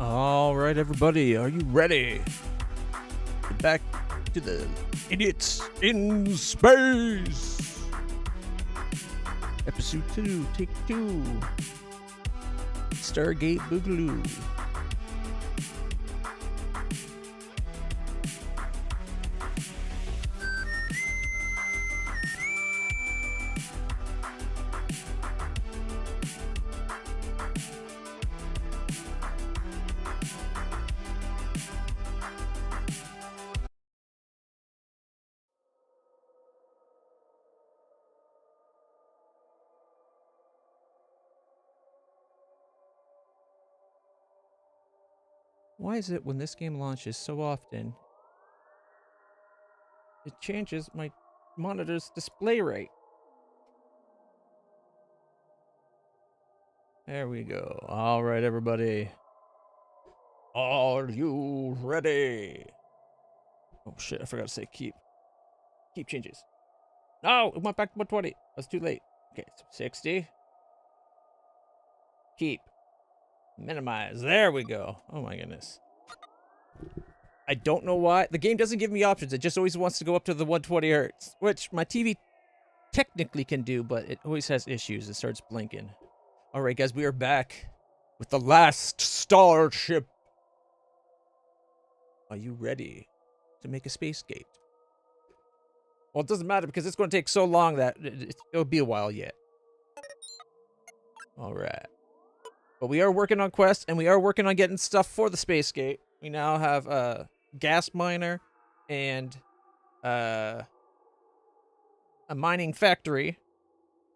All right, everybody, are you ready? Back to the Idiots in Space. Episode 2, take 2. Stargate Boogaloo. Why is it when this game launches so often, it changes my monitor's display rate? There we go. All right, everybody. Are you ready? Oh shit, I forgot to say keep. Keep changes. No, it went back to 120. That's too late. Okay, so 60. Keep. Minimize. There we go. Oh my goodness. I don't know why. The game doesn't give me options. It just always wants to go up to the 120 hertz, which my TV technically can do, but it always has issues. It starts blinking. All right, guys, we are back with the last Starship. Are you ready to make a space gate? Well, it doesn't matter because it's going to take so long that it'll be a while yet. All right. But we are working on quests, and we are working on getting stuff for the space gate. We now have a gas miner and a mining factory.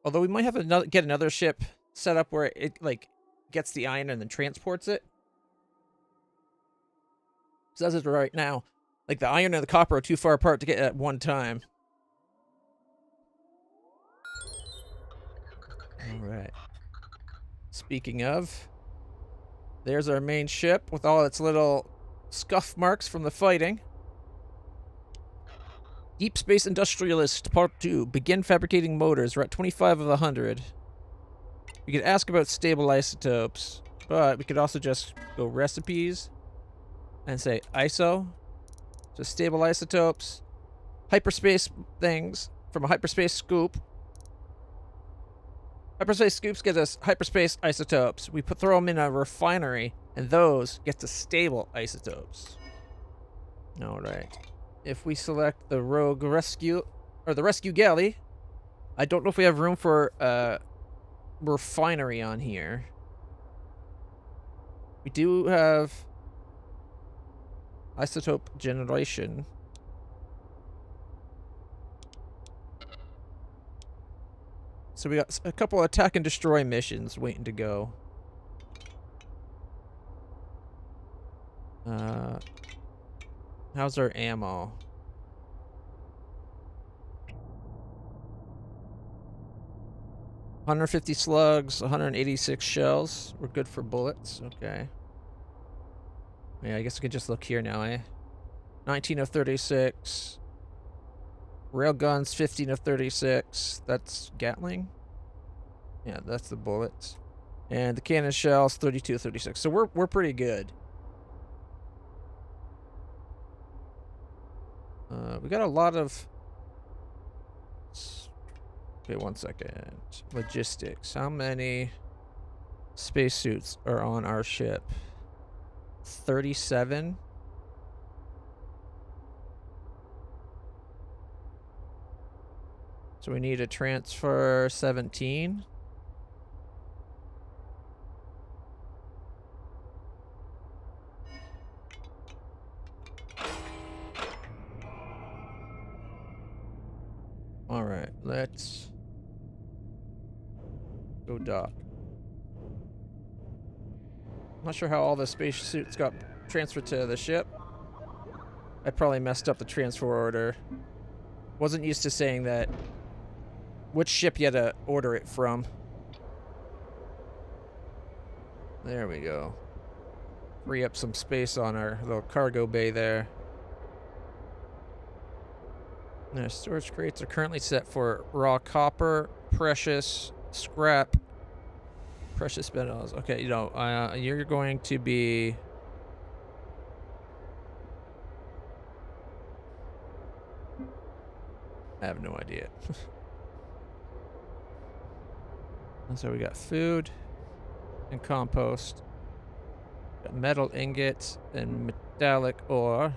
Although we might have get another ship set up where it like gets the iron and then transports it. So as of right now, like the iron and the copper are too far apart to get at one time. All right. Speaking of, there's our main ship with all its little scuff marks from the fighting. Deep Space Industrialist Part 2. Begin fabricating motors. We're at 25 of 100. We could ask about stable isotopes, but we could also just go recipes and say ISO. So stable isotopes. Hyperspace things from a hyperspace scoop. Hyperspace scoops get us hyperspace isotopes. We throw them in a refinery, and those get to stable isotopes. All right. If we select the rogue rescue, or the rescue galley, I don't know if we have room for refinery on here. We do have isotope generation. So we got a couple of attack and destroy missions waiting to go. How's our ammo? $150 slugs, 186 shells. We're good for bullets. Okay. Yeah, I guess we can just look here now, eh? 19 of 36. Railguns, 15 of 36. That's Gatling. Yeah, that's the bullets. And the cannon shells, 32 of 36. So we're pretty good. We got a lot of... Okay, 1 second. Logistics. How many spacesuits are on our ship? 37? So we need to transfer 17. All right, let's go dock. I'm not sure how all the spacesuits got transferred to the ship. I probably messed up the transfer order. Wasn't used to saying that. Which ship you had to order it from. There we go. Free up some space on our little cargo bay there. Our storage crates are currently set for raw copper, precious, scrap, precious metals. Okay, you know, you're going to be I have no idea. And so we got food and compost. Got metal ingots and metallic ore.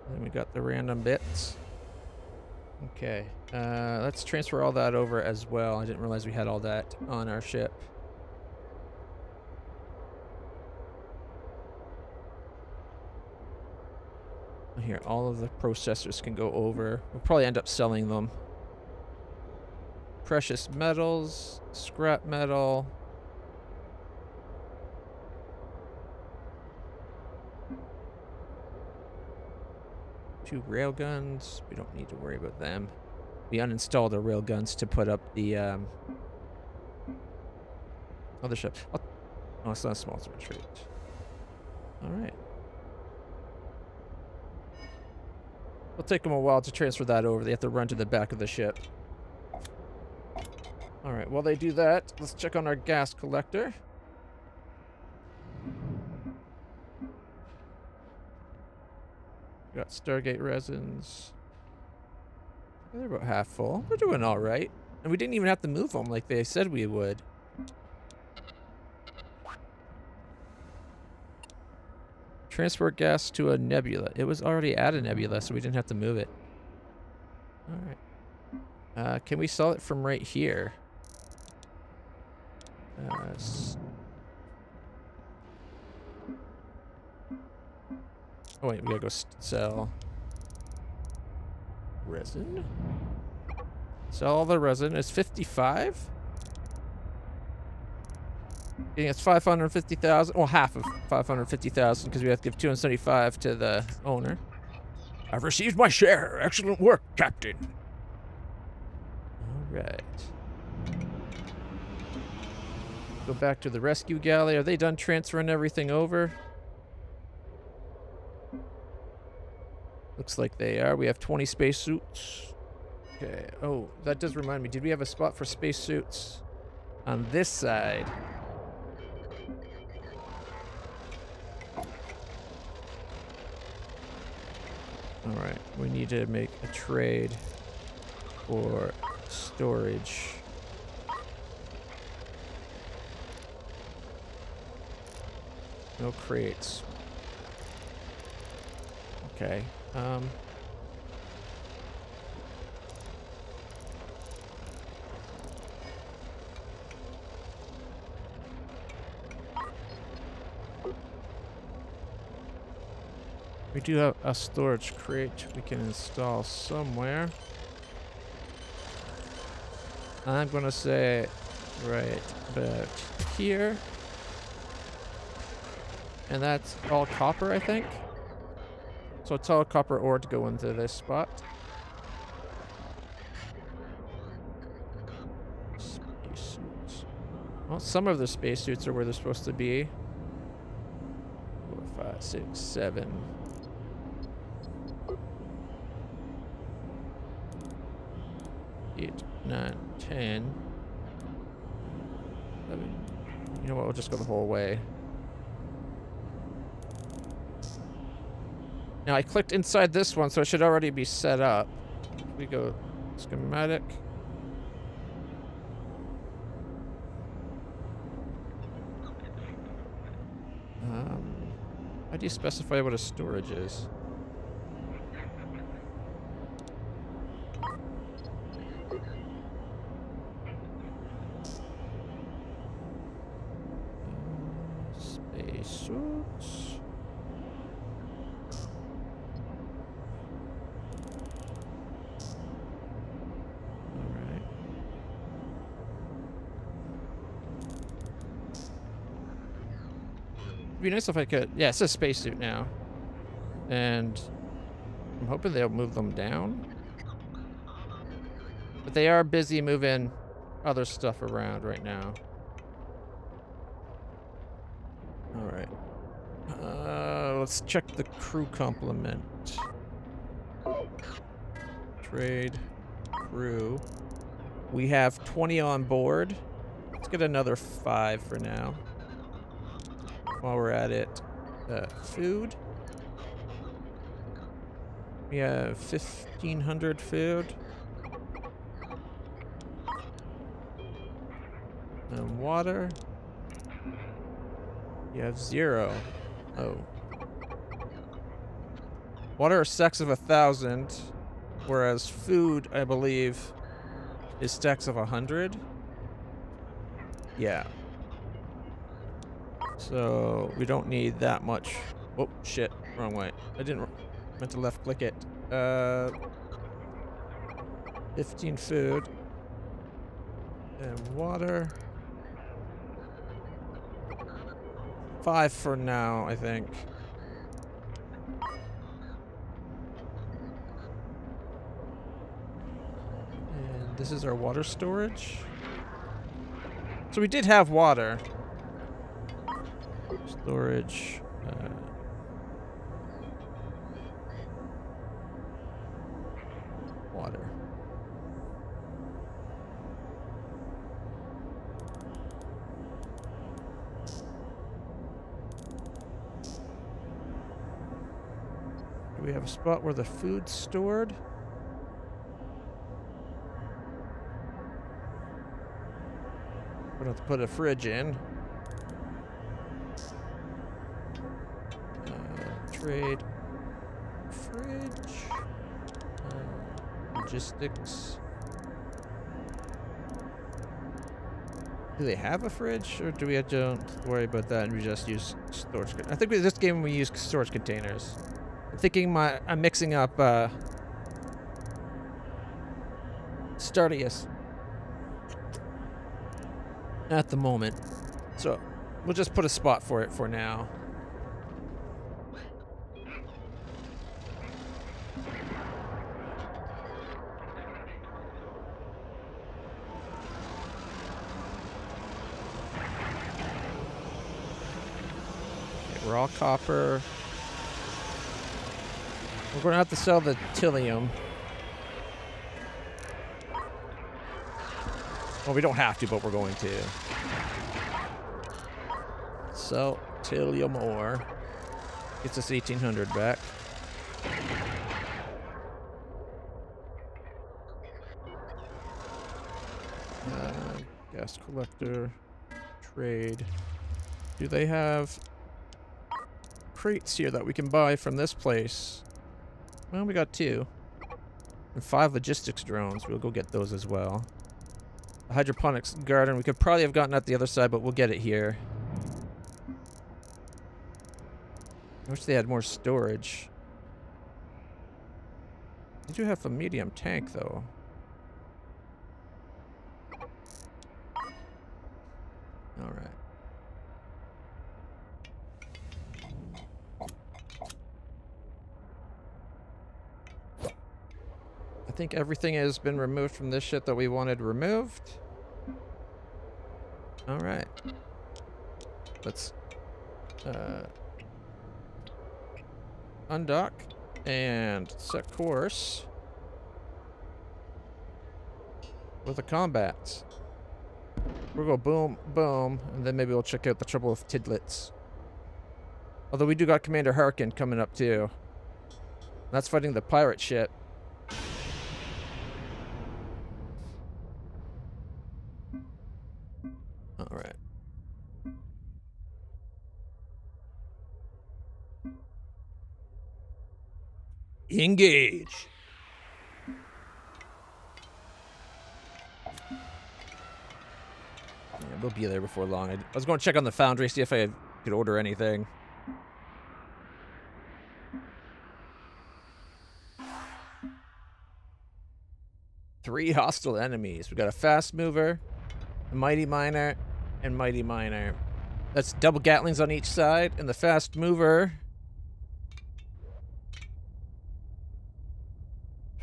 And then we got the random bits. Okay, let's transfer all that over as well. I didn't realize we had all that on our ship. Here, all of the processors can go over. We'll probably end up selling them. Precious metals, scrap metal. Two railguns. We don't need to worry about them. We uninstalled the railguns to put up the other ship. Oh, it's not a small retreat. All right. It'll take them a while to transfer that over. They have to run to the back of the ship. All right, while they do that, let's check on our gas collector. We got Stargate resins. They're about half full. We're doing all right. And we didn't even have to move them like they said we would. Transport gas to a nebula. It was already at a nebula, so we didn't have to move it. All right. Can we sell it from right here? Oh wait, we gotta go sell resin. Sell all the resin. It's 55. Getting us 550,000. Well, half of 550,000 because we have to give 275 to the owner. I've received my share. Excellent work, Captain. All right. Go back to the rescue galley. Are they done transferring everything over? Looks like they are. We have 20 spacesuits. Okay. Oh, that does remind me. Did we have a spot for spacesuits on this side? All right. We need to make a trade for storage. No crates. Okay. We do have a storage crate we can install somewhere. I'm gonna say right about here. And that's all copper, I think. So it's all copper ore to go into this spot. Spacesuits. Well, some of the spacesuits are where they're supposed to be. 4, 5, 6, 7. 8, 9, 10. 11. You know what? We'll just go the whole way. Now I clicked inside this one, so it should already be set up. We go schematic. How do you specify what a storage is? Spacesuits. It'd be nice if I could. Yeah, it says spacesuit now. And I'm hoping they'll move them down. But they are busy moving other stuff around right now. Alright. Let's check the crew complement. Trade. Crew. We have 20 on board. Let's get another 5 for now. While we're at it, food. We have 1,500 food. And water. You have 0. Oh. Water is stacks of 1,000, whereas food, I believe, is stacks of 100. Yeah. So we don't need that much. Oh shit! Wrong way. I didn't meant to left click it. 15 food and water. 5 for now, I think. And this is our water storage. So we did have water. Storage. Water. Do we have a spot where the food's stored? We're gonna have to put a fridge in. Trade. Fridge. Logistics. Do they have a fridge, or do we have to worry about that and we just use storage? I think with this game we use storage containers. I'm thinking I'm mixing up Stardius at the moment, so we'll just put a spot for it for now. Okay, we're all copper. We're going to have to sell the Tillium. Well, we don't have to, but we're going to. Sell Tillium ore. Gets us 1,800 back. Gas collector. Trade. Do they have crates here that we can buy from this place? Well, we got 2. And 5 logistics drones. We'll go get those as well. The hydroponics garden. We could probably have gotten at the other side, but we'll get it here. I wish they had more storage. They do have a medium tank, though. Alright. I think everything has been removed from this shit that we wanted removed. Alright. Let's undock and set course with the combats. We'll go boom, boom, and then maybe we'll check out the trouble with Tidlets. Although we do got Commander Harkin coming up too. That's fighting the pirate ship. Alright. Engage! Yeah, we'll be there before long. I was going to check on the foundry, see if I could order anything. Three hostile enemies. We got a fast mover, a mighty miner, and mighty miner. That's double Gatlings on each side, and the fast mover.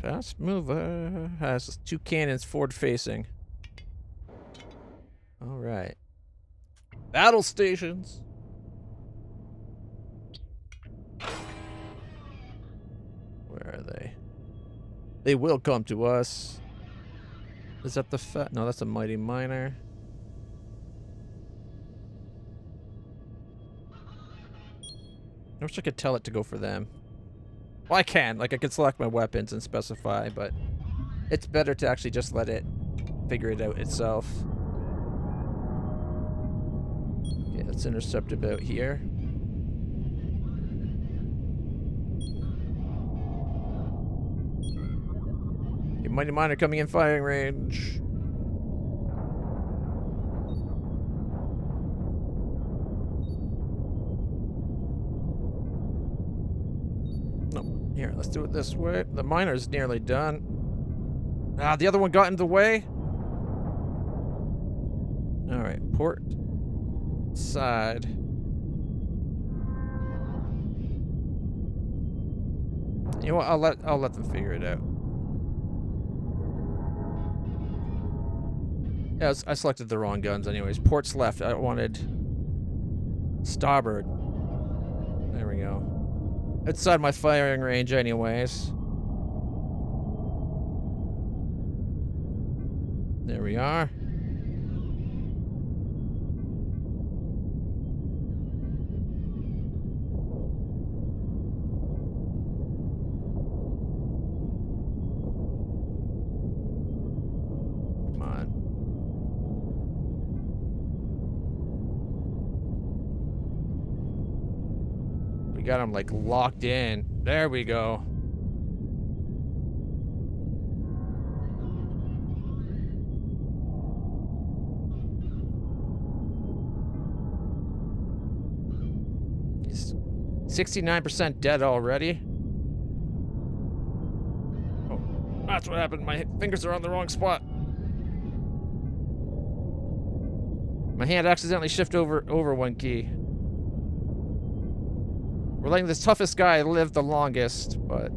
Fast mover has 2 cannons forward facing. All right. Battle stations. Where are they? They will come to us. Is that the no, that's a mighty miner. I wish I could tell it to go for them. Well, I can. Like, I can select my weapons and specify, but it's better to actually just let it figure it out itself. Okay, let's intercept about here. Okay, mighty miner coming in firing range. Here, let's do it this way. The miner's nearly done. Ah, the other one got in the way. All right, port side. You know what? I'll let them figure it out. Yeah, I selected the wrong guns anyways. Ports left. I wanted starboard. There we go. Outside my firing range anyways. There we are. Come on. We got him like locked in. There we go. He's 69% dead already. Oh, that's what happened. My fingers are on the wrong spot. My hand accidentally shifted over one key. We're letting this toughest guy live the longest, but...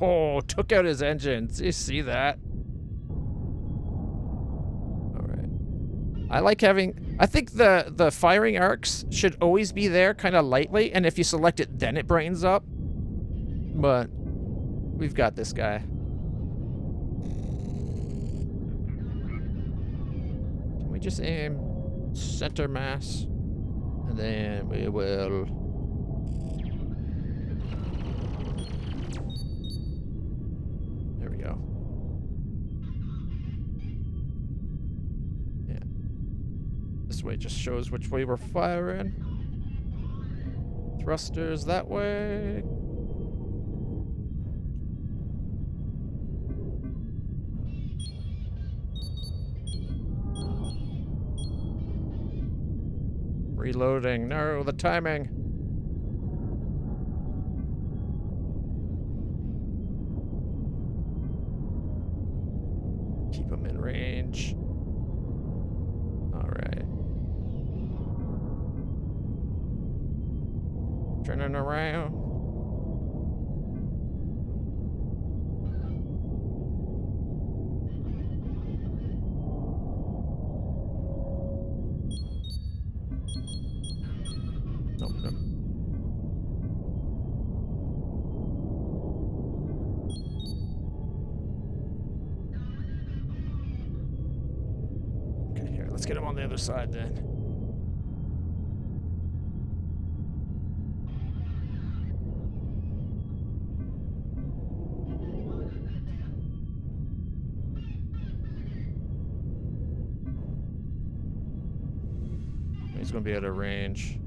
Oh, took out his engines. You see that? Alright. I like having... I think the firing arcs should always be there kind of lightly, and if you select it, then it brightens up. But we've got this guy. Can we just aim center mass? And then we will... There we go. Yeah. This way just shows which way we're firing. Thrusters that way. Reloading. No, the timing. Keep them in range. All right. Turning around. Nope, nope. Okay, here, let's get him on the other side then. He's gonna be out of range.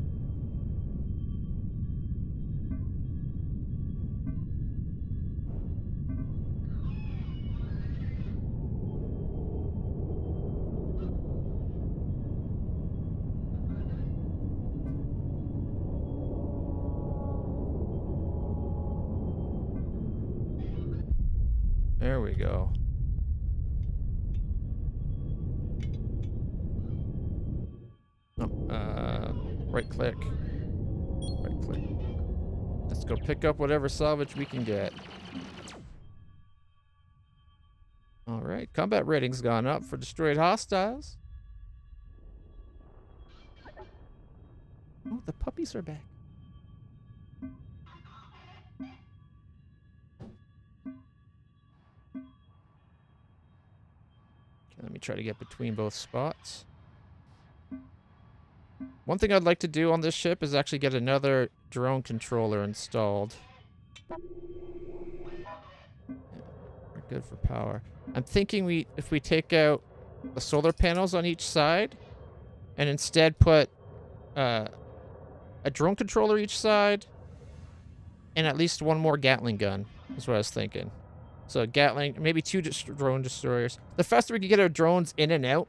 There we go. Right click. Right click. Let's go pick up whatever salvage we can get. Alright, combat rating's gone up for destroyed hostiles. Oh, the puppies are back. Okay, let me try to get between both spots. One thing I'd like to do on this ship is actually get another drone controller installed. We're good for power. I'm thinking if we take out the solar panels on each side and instead put a drone controller each side and at least one more Gatling gun is what I was thinking. So Gatling, maybe 2 drone destroyers. The faster we can get our drones in and out,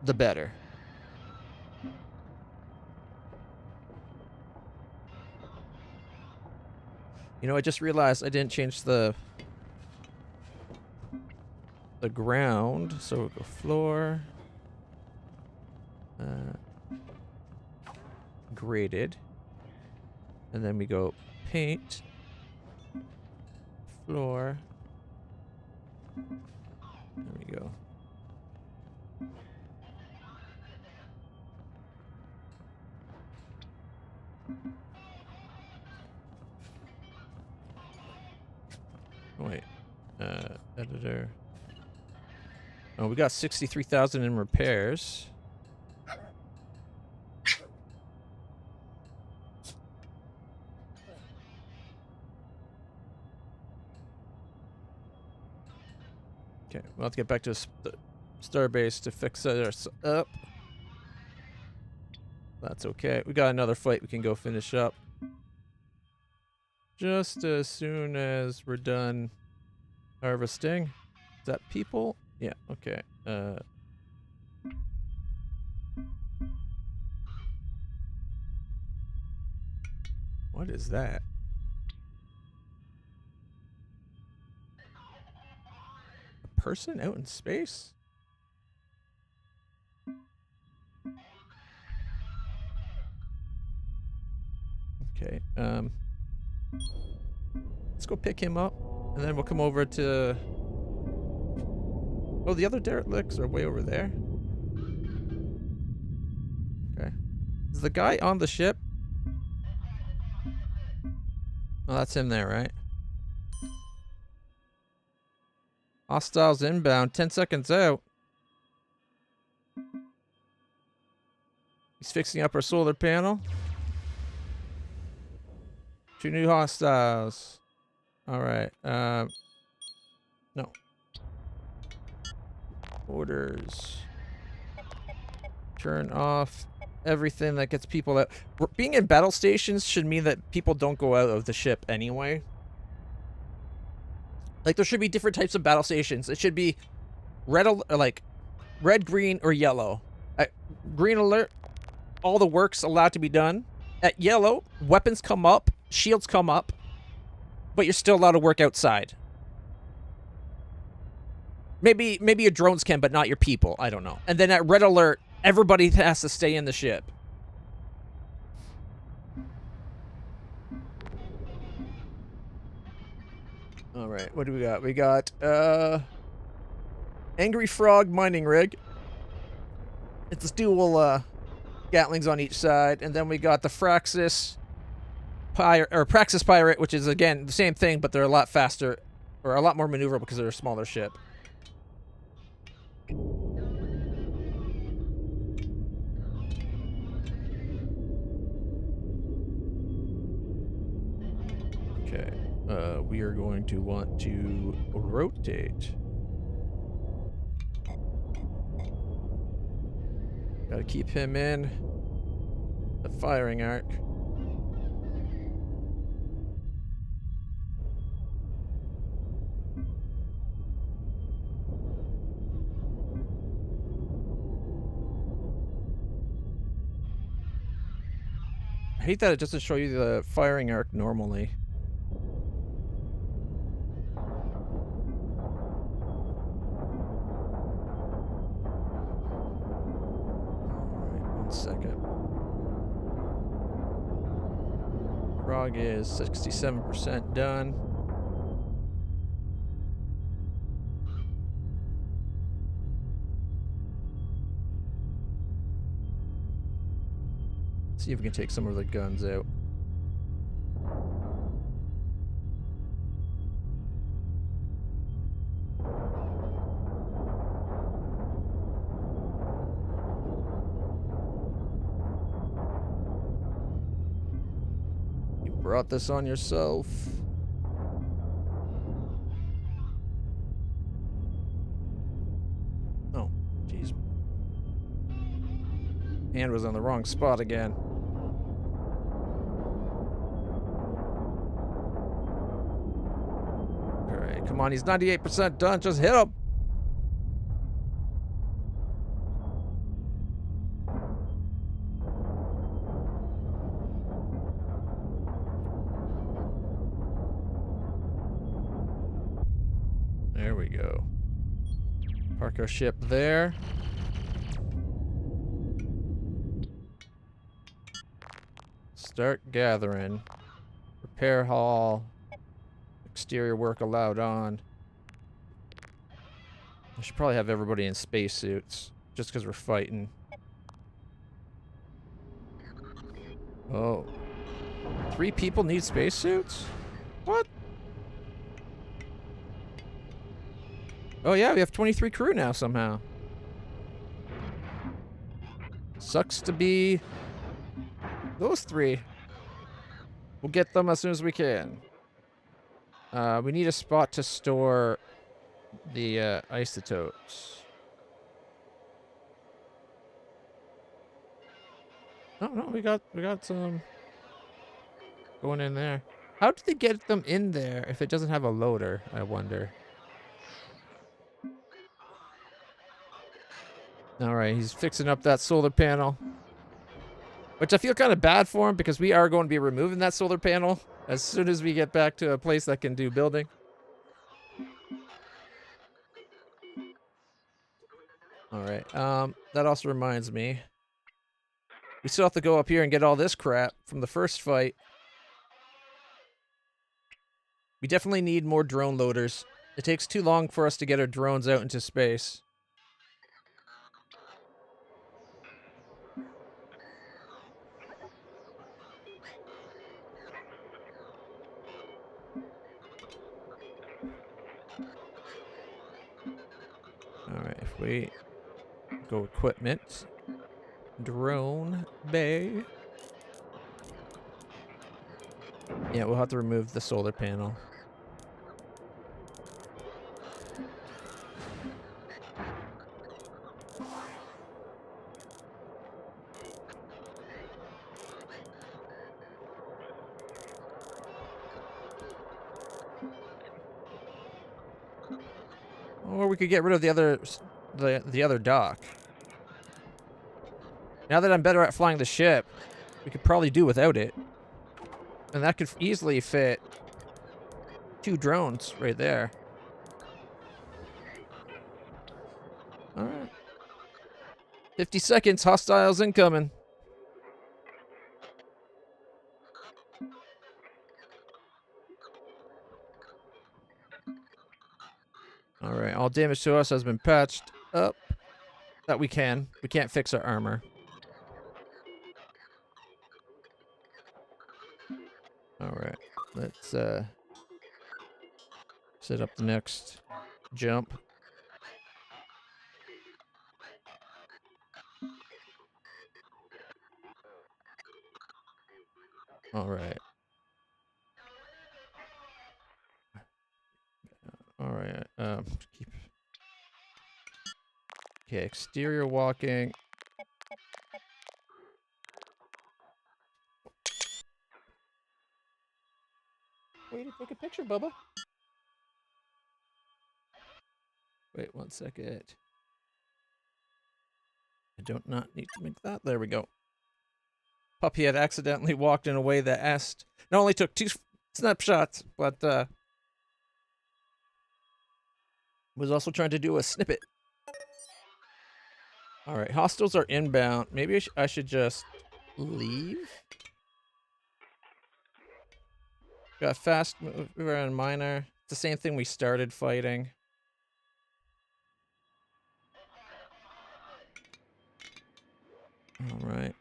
the better. You know, I just realized I didn't change the ground. So we'll go floor. Graded. And then we go paint. Floor. There we go. Wait. Editor. Oh, we got 63,000 in repairs. Okay, we'll have to get back to Starbase to fix us up. That's okay. We got another flight we can go finish up. Just as soon as we're done harvesting. Is that people? Yeah, okay. What is that? A person out in space? Okay, let's go pick him up, and then we'll come over to... Oh, the other derelicts are way over there. Okay. Is the guy on the ship? Oh, that's him there, right? Hostiles inbound, 10 seconds out. He's fixing up our solar panel. 2 new hostiles. Alright, no. Orders. Turn off everything that gets people out. Being in battle stations should mean that people don't go out of the ship anyway. Like, there should be different types of battle stations. It should be red, green, or yellow. At green alert, all the work's allowed to be done. At yellow, weapons come up, shields come up, but you're still allowed to work outside. Maybe your drones can, but not your people. I don't know. And then at red alert, everybody has to stay in the ship. Alright, what do we got? We got, Angry Frog mining rig. It's dual, Gatlings on each side. And then we got the Praxis Pirate, which is, again, the same thing, but they're a lot faster, or a lot more maneuverable because they're a smaller ship. Okay, we are going to want to rotate. Gotta keep him in the firing arc. I hate that it doesn't show you the firing arc normally. Alright, 1 second. Frog is 67% done. See if we can take some of the guns out. brought this on yourself. Oh, jeez. Hand was on the wrong spot again. Alright, come on, he's 98% done. Just hit him. There we go. Park our ship there. Start gathering. Repair hall. Exterior work allowed on. I should probably have everybody in spacesuits, just because we're fighting. Oh. 3 people need spacesuits? What? Oh yeah, we have 23 crew now somehow. Sucks to be those 3. We'll get them as soon as we can. We need a spot to store the isotopes. No, we got some going in there. How did they get them in there if it doesn't have a loader, I wonder? Alright, he's fixing up that solar panel. Which I feel kind of bad for him because we are going to be removing that solar panel as soon as we get back to a place that can do building. Alright, that also reminds me. We still have to go up here and get all this crap from the first fight. We definitely need more drone loaders. It takes too long for us to get our drones out into space. Alright, if we go equipment, drone bay. Yeah, we'll have to remove the solar panel. Or we could get rid of the other dock. Now that I'm better at flying the ship, we could probably do without it. And that could easily fit 2 drones right there. Alright. 50 seconds, hostiles incoming. Alright, all damage to us has been patched up. That we can. We can't fix our armor. Alright, let's set up the next jump. Alright. Alright, keep... Okay, exterior walking. Way to take a picture, Bubba. Wait 1 second. I don't not need to make that. There we go. Puppy had accidentally walked in a way that asked. Not only took 2 snapshots, but was also trying to do a snippet. Alright, hostiles are inbound. Maybe I should just leave? Got fast mover and miner. It's the same thing we started fighting. Alright,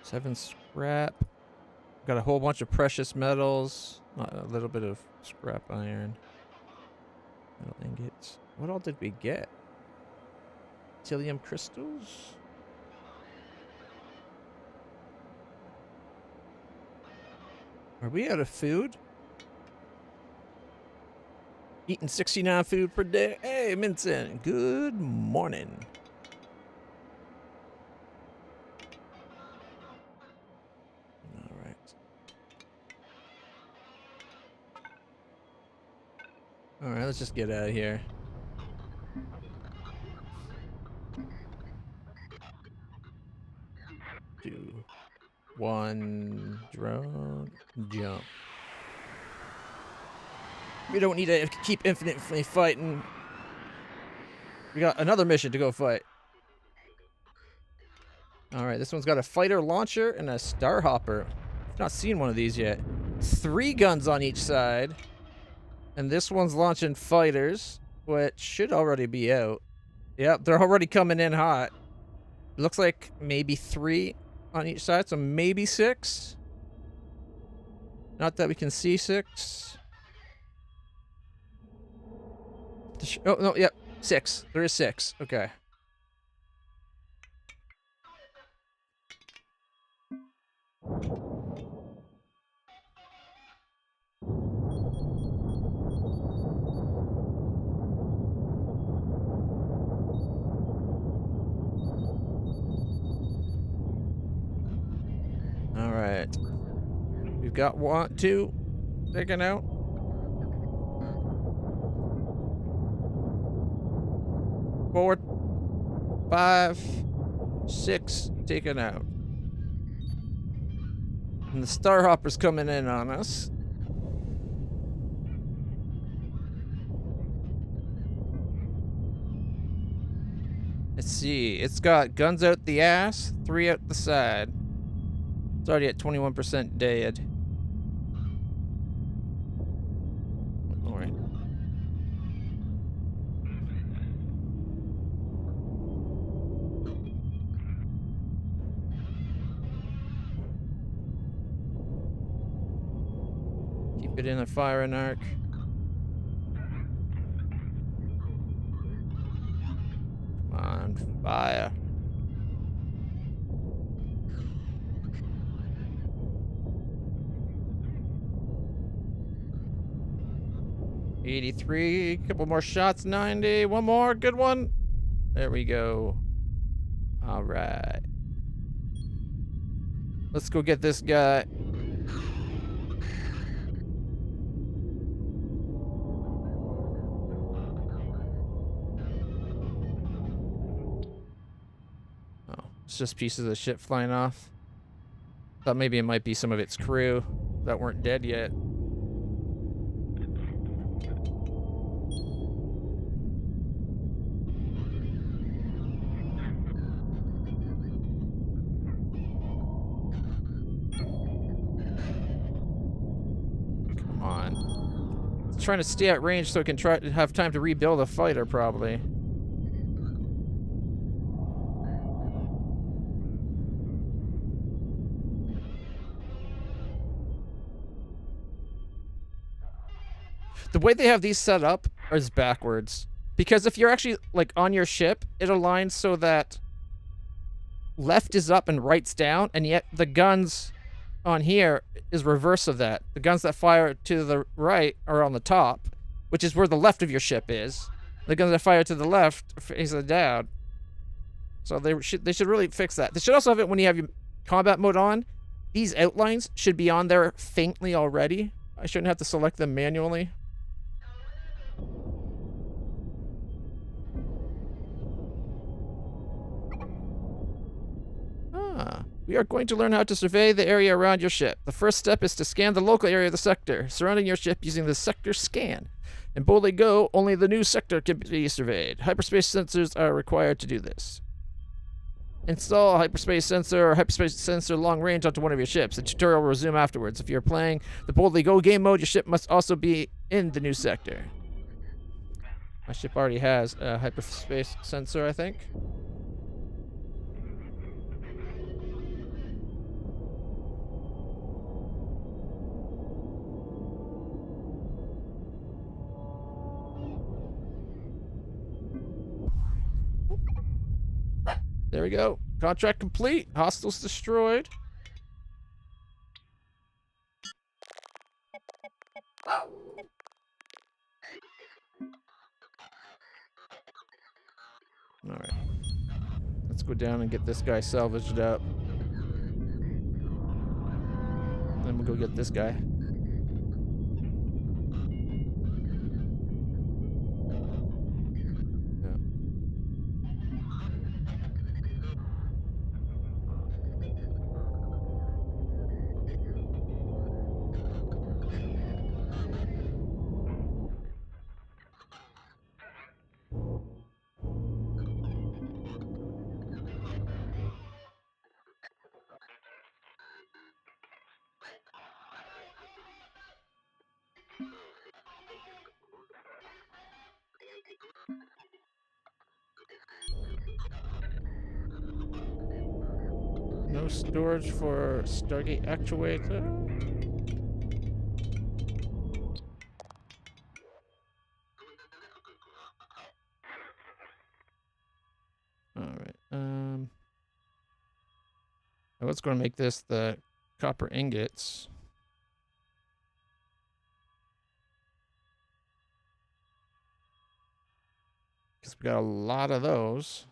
7 scrap. Got a whole bunch of precious metals. A little bit of scrap iron. Metal ingots. What all did we get? Titanium crystals? Are we out of food? Eating 69 food per day. Hey, Minson. Good morning. All right. All right, let's just get out of here. Two, one, drone, jump. We don't need to keep infinitely fighting. We got another mission to go fight. Alright, this one's got a fighter launcher and a starhopper. I've not seen one of these yet. 3 guns on each side. And this one's launching fighters, which should already be out. Yep, they're already coming in hot. It looks like maybe 3 on each side, so maybe 6. Not that we can see 6. Oh, no, yep, 6. There is 6. Okay. Alright. We've got 1, 2 taken out. 4, 5, 6 taken out. And the starhopper's coming in on us. Let's see. It's got guns out the ass, 3 out the side. It's already at 21% dead. Alright. Keep it in a firing arc. Come on, fire. $83, couple more shots, 90, one more, good one. There we go. All right. Let's go get this guy. Oh, it's just pieces of shit flying off. Thought maybe it might be some of its crew that weren't dead yet. Trying to stay at range so it can try to have time to rebuild a fighter, probably. The way they have these set up is backwards. Because if you're actually, like, on your ship, it aligns so that left is up and right's down, and yet the guns on here is reverse of that. The guns that fire to the right are on the top, which is where the left of your ship is. The guns that fire to the left face down. So they should really fix that. They should also have it when you have your combat mode on. These outlines should be on there faintly already. I shouldn't have to select them manually. We are going to learn how to survey the area around your ship. The first step is to scan the local area of the sector surrounding your ship using the sector scan. In Boldly Go, only the new sector can be surveyed. Hyperspace sensors are required to do this. Install a hyperspace sensor or hyperspace sensor long range onto one of your ships. The tutorial will resume afterwards. If you're playing the Boldly Go game mode, your ship must also be in the new sector. My ship already has a hyperspace sensor, I think. There we go. Contract complete. Hostiles destroyed. go down and get this guy salvaged up. Then we'll go get this guy. Yeah. No storage for Stargate actuator. Alright, I was going to make this the copper ingots. Because we got a lot of those.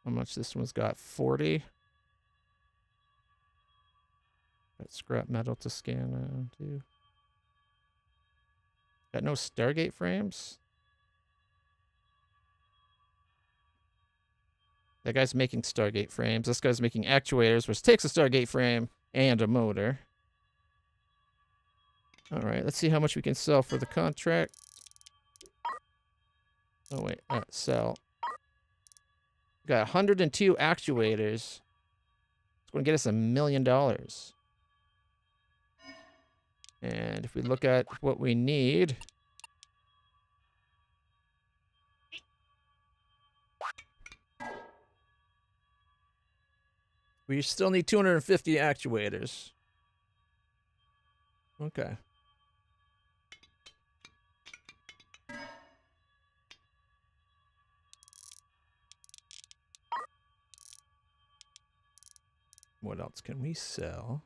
How much this one's got? 40. Got scrap metal to scan too. Got no Stargate frames? That guy's making Stargate frames. This guy's making actuators, which takes a Stargate frame and a motor. Alright, let's see how much we can sell for the contract. Oh wait, sell. Got 102 actuators. It's going to get us $1 million. And if we look at what we need, we still need 250 actuators. Okay. What else can we sell?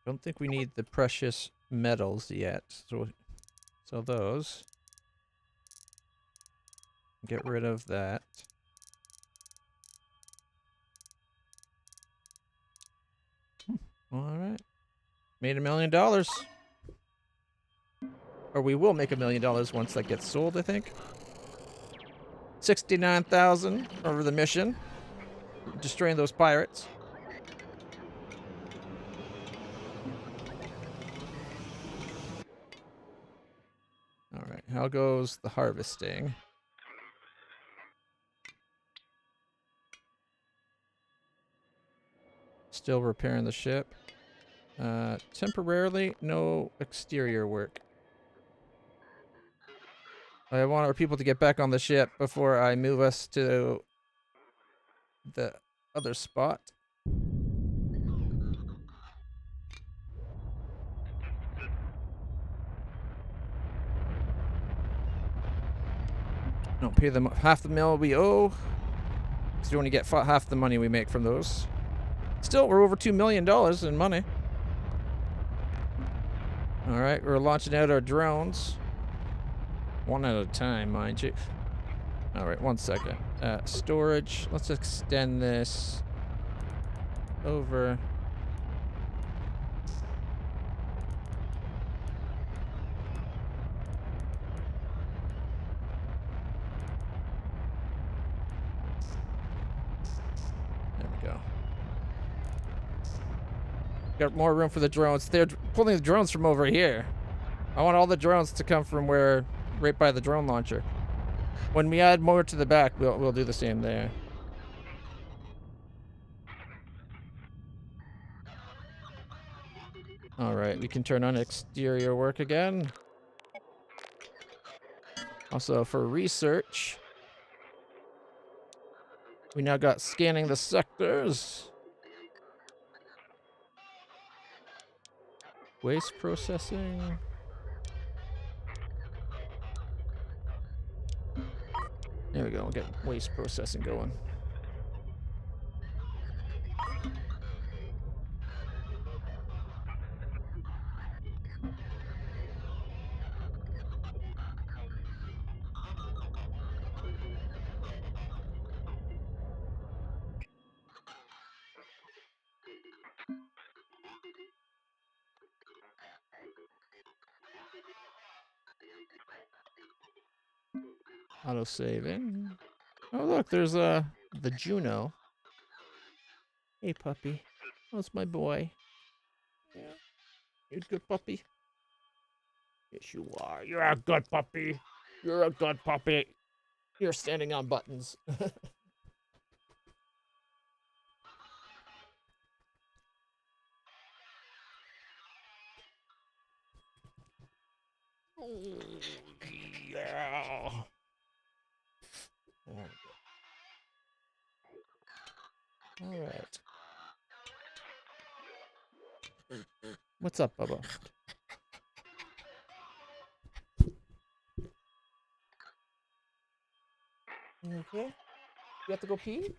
Don't think we need the precious metals yet. So sell those. Get rid of that. All right. Made $1 million. Or we will make $1 million once that gets sold, I think. 69,000 over the mission. Destroying those pirates. Alright, how goes the harvesting? Still repairing the ship. Temporarily, no exterior work. I want our people to get back on the ship before I move us to the other spot. Don't pay them half the mil we owe. Because we only get half the money we make from those. Still, we're over $2 million in money. Alright, we're launching out our drones. One at a time, mind you. Alright, 1 second. Storage. Let's extend this over. There we go. Got more room for the drones. They're pulling the drones from over here. I want all the drones to come from where, right by the drone launcher. When we add more to the back, we'll do the same there. Alright, we can turn on exterior work again. Also, for research, we now got scanning the sectors. Waste processing. There we go, we'll get waste processing going. Auto saving. Oh look, there's the Juno. Hey puppy. How's my boy? Yeah. You a good puppy? Yes you are. You're a good puppy. You're a good puppy. You're standing on buttons. Oh, yeah. There we go. All right. What's up, Bubba? You okay? You have to go pee?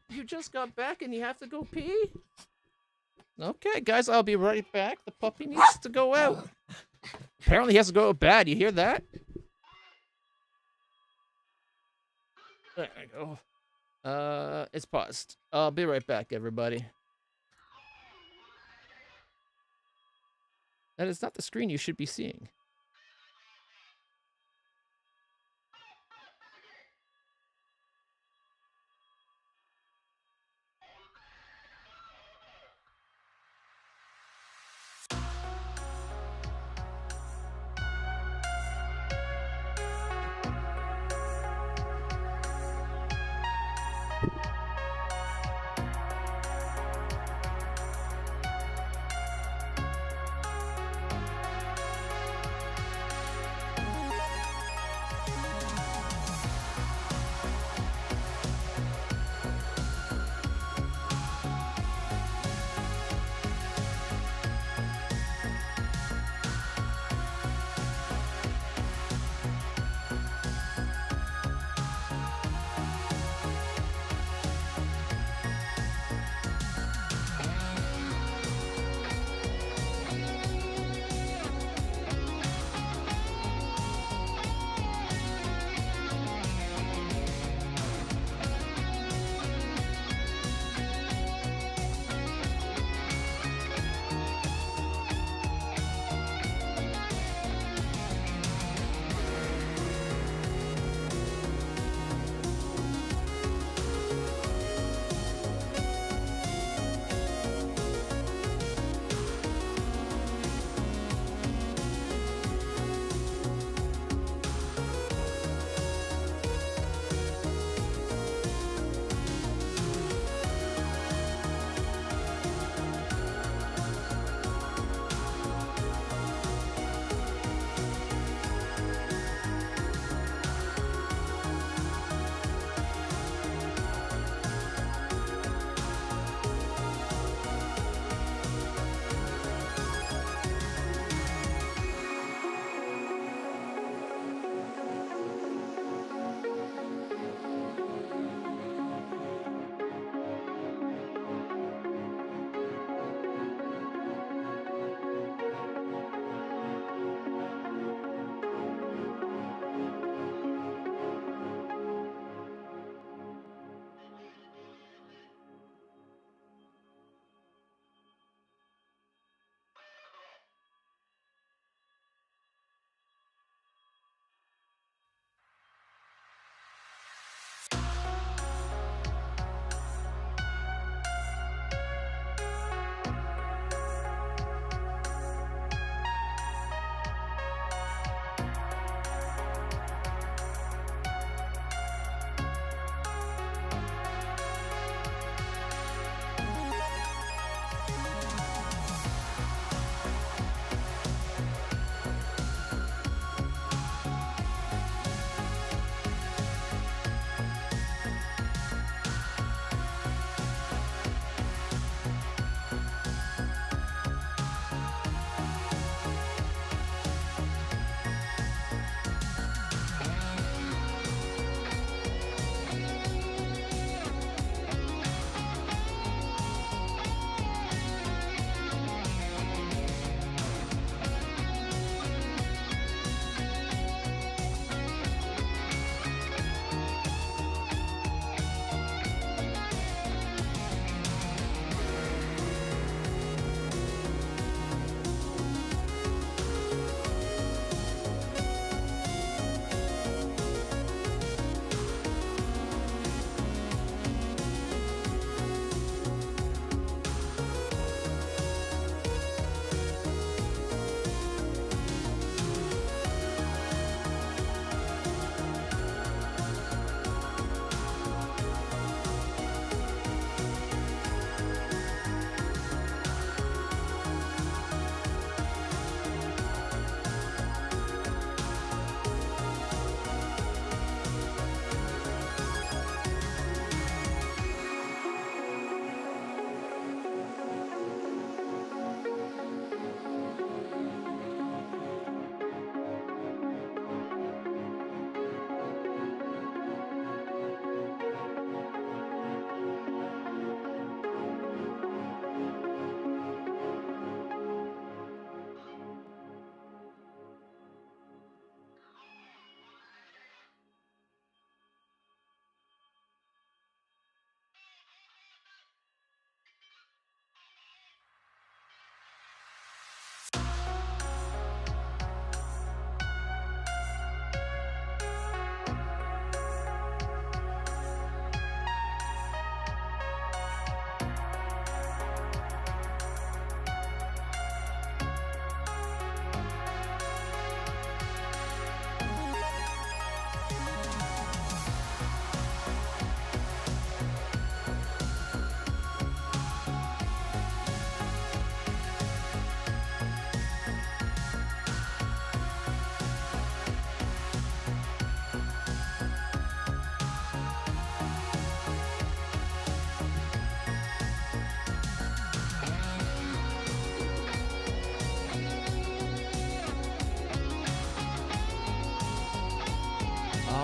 You just got back and you have to go pee? Okay, guys, I'll be right back. The puppy needs to go out. Apparently he has to go out bad. You hear that? There we go. It's paused. I'll be right back, everybody. That is not the screen you should be seeing.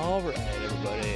All right, everybody.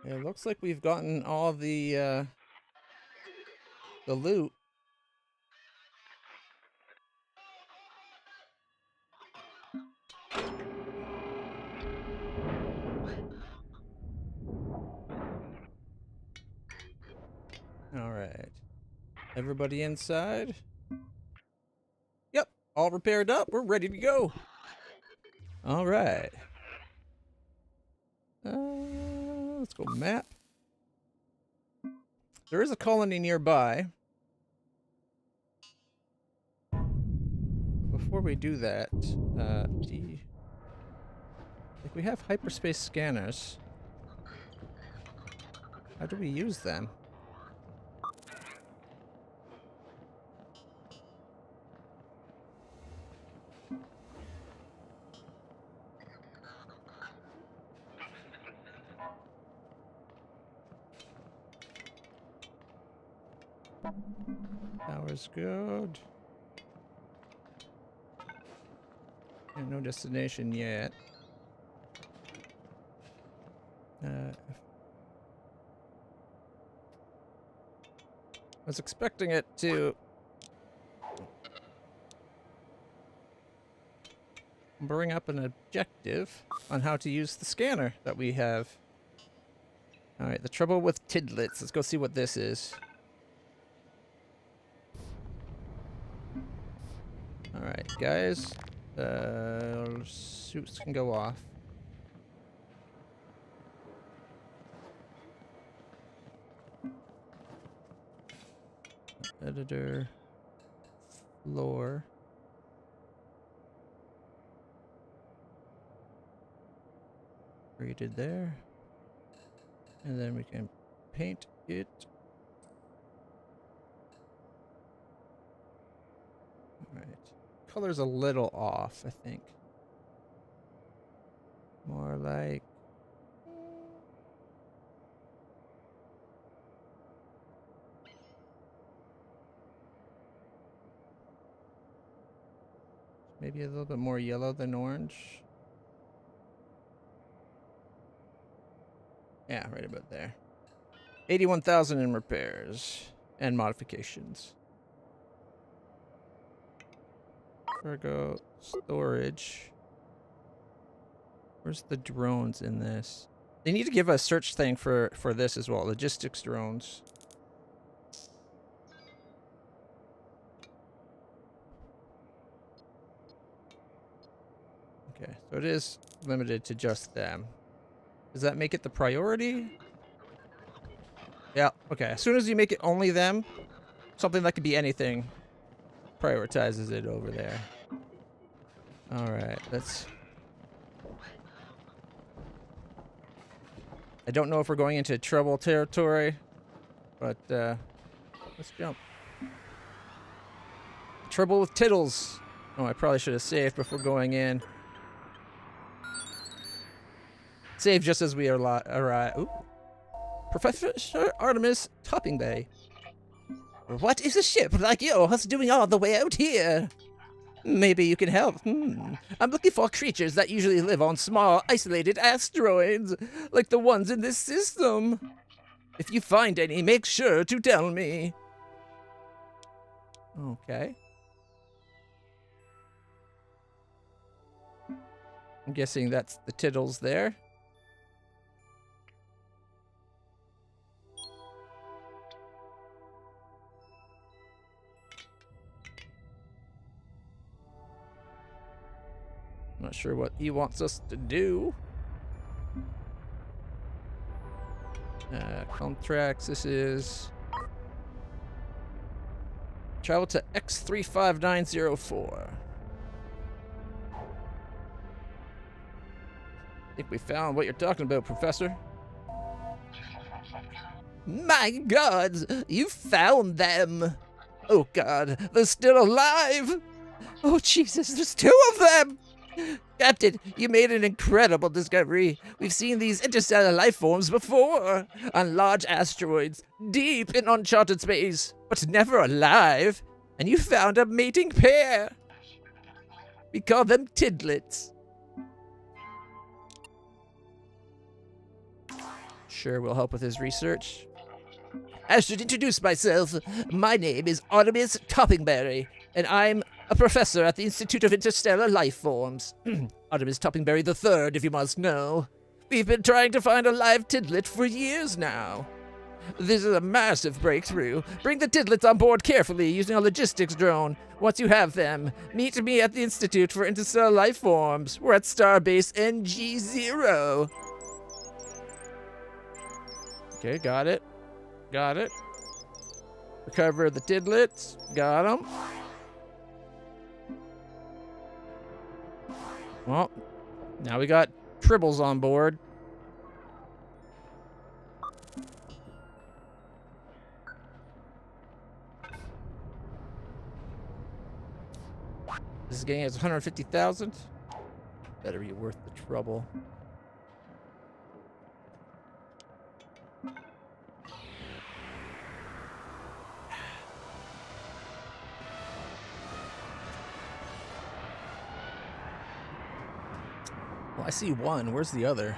It looks like we've gotten all the loot. All right. Everybody inside? Yep, all repaired up. We're ready to go. All right. Let's go map. There is a colony nearby. Before we do that, like we have hyperspace scanners. How do we use them? Power's good. And no destination yet. I was expecting it to bring up an objective on how to use the scanner that we have. Alright, the trouble with tidlets. Let's go see what this is. Alright, guys. Suits can go off. Editor. Floor. Created there. And then we can paint it. Alright. Color's a little off, I think. More like... maybe a little bit more yellow than orange. Yeah, right about there. 81,000 in repairs and modifications. Cargo storage. Where's the drones in this? They need to give a search thing for this as well. Logistics drones. Okay, so it is limited to just them. Does that make it the priority? Yeah, okay. As soon as you make it only them, something that could be anything prioritizes it over there. Alright, let's... I don't know if we're going into trouble territory, but let's jump. Trouble with tittles. Oh, I probably should have saved before going in. Save just as we arrive. Ooh. Professor Artemis Topping Bay. What is a ship like yours doing all the way out here? Maybe you can help. I'm looking for creatures that usually live on small, isolated asteroids, like the ones in this system. If you find any, make sure to tell me. Okay. I'm guessing that's the tittles there. Not sure what he wants us to do. Contracts, this is... Travel to X35904. I think we found what you're talking about, Professor. My God, you found them. Oh God, they're still alive. Oh Jesus, there's 2 of them. Captain, you made an incredible discovery. We've seen these interstellar life forms before, on large asteroids, deep in uncharted space, but never alive. And you found a mating pair. We call them tidlets. Sure, we'll help with his research. I should introduce myself. My name is Artemis Toppingberry, and I'm a professor at the Institute of Interstellar Life Forms. Artemis Toppingberry III, if you must know. We've been trying to find a live tidlet for years now. This is a massive breakthrough. Bring the tidlets on board carefully using a logistics drone. Once you have them, meet me at the Institute for Interstellar Life Forms. We're at Starbase NG0. Okay, got it. Got it. Recover the tidlets. Got them. Well, now we got tribbles on board. This is getting us 150,000. Better be worth the trouble. Well, I see one. Where's the other?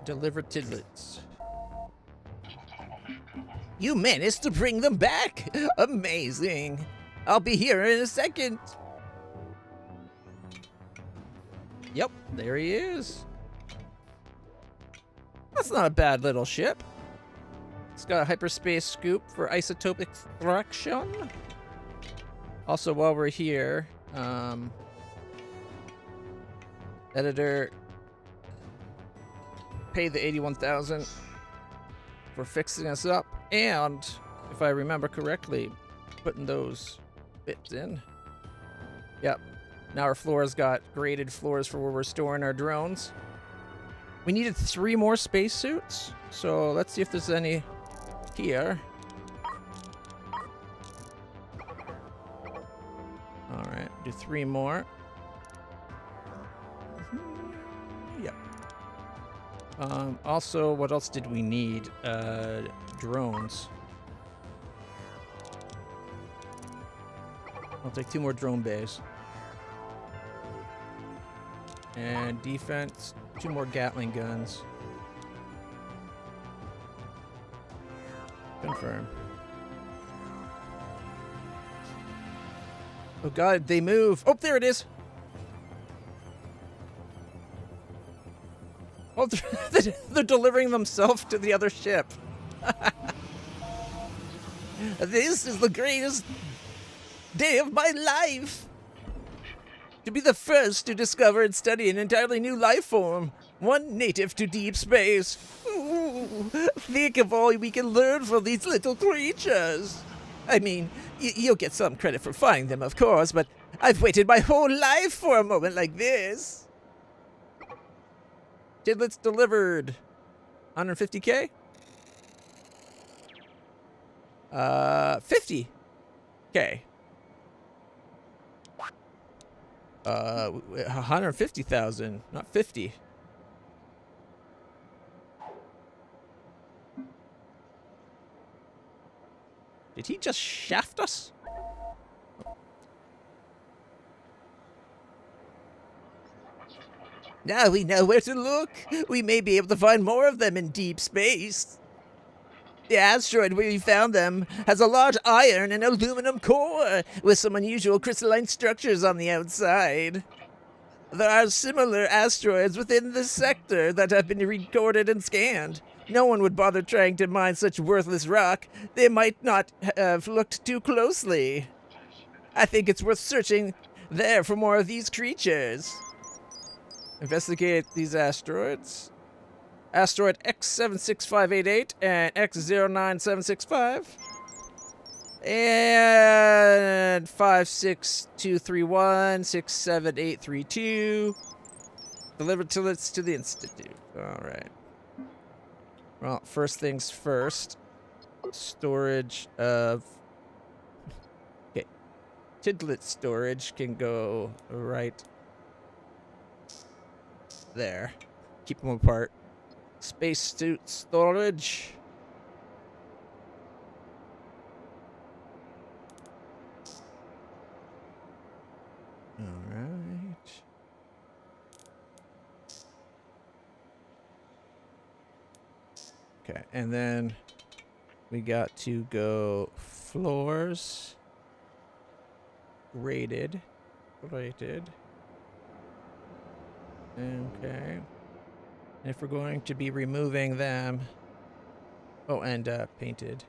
Deliver tidlets. You managed to bring them back! Amazing! I'll be here in a second. Yep, there he is. That's not a bad little ship. It's got a hyperspace scoop for isotope extraction. Also, while we're here, editor, pay the 81,000 for fixing us up, and if I remember correctly, putting those bits in. Yep. Now our floor's got graded floors for where we're storing our drones. We needed 3 more spacesuits, so let's see if there's any here. Alright, do 3 more. Yep. Also, what else did we need? Drones. I'll take 2 more drone bays. And defense, 2 more Gatling guns. Confirm. Oh God, they move. Oh, there it is. Oh, they're delivering themselves to the other ship. This is the greatest day of my life. To be the first to discover and study an entirely new life form, one native to deep space. Ooh, think of all we can learn from these little creatures. I mean, you'll get some credit for finding them, of course, but I've waited my whole life for a moment like this. Tidlets delivered. 150K? 50K. 150,000, not 50. Did he just shaft us? Now we know where to look. We may be able to find more of them in deep space. The asteroid where we found them has a large iron and aluminum core with some unusual crystalline structures on the outside. There are similar asteroids within the sector that have been recorded and scanned. No one would bother trying to mine such worthless rock. They might not have looked too closely. I think it's worth searching there for more of these creatures. Investigate these asteroids. Asteroid X76588 and X09765. And 56231 67832. Delivered to the Institute. Alright. Well, first things first. Storage of... Okay. Tidlet storage can go right there. Keep them apart. Spacesuit storage. Alright. Okay, and then we got to go floors. Rated. Okay. And if we're going to be removing them... Oh, and painted.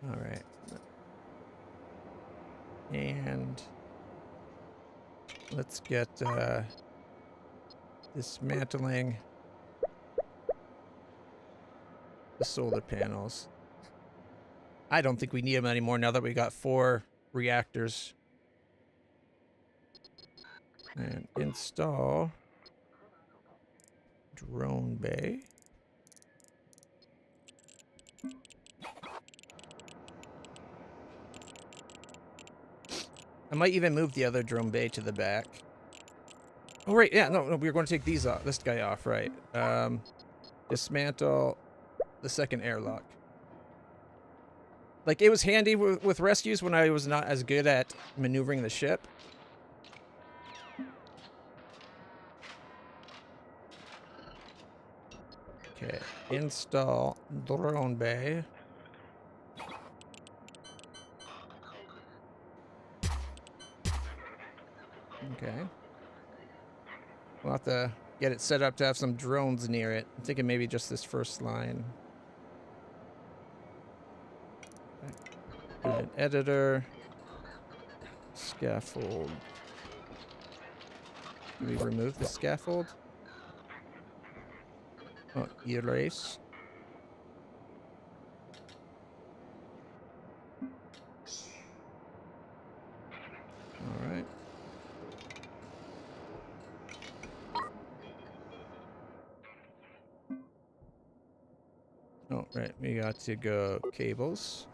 Alright. And... let's get dismantling the solar panels. I don't think we need them anymore now that we got 4 reactors. And install drone bay. I might even move the other drone bay to the back. Oh, right. Yeah, no, we were going to take these off. This guy off, right. Dismantle the second airlock. Like, it was handy with rescues when I was not as good at maneuvering the ship. Okay, install drone bay. Okay. We'll have to get it set up to have some drones near it. I'm thinking maybe just this first line. An editor. Scaffold. Can we remove the scaffold? Oh, erase. Alright. Oh, right. We got to go cables.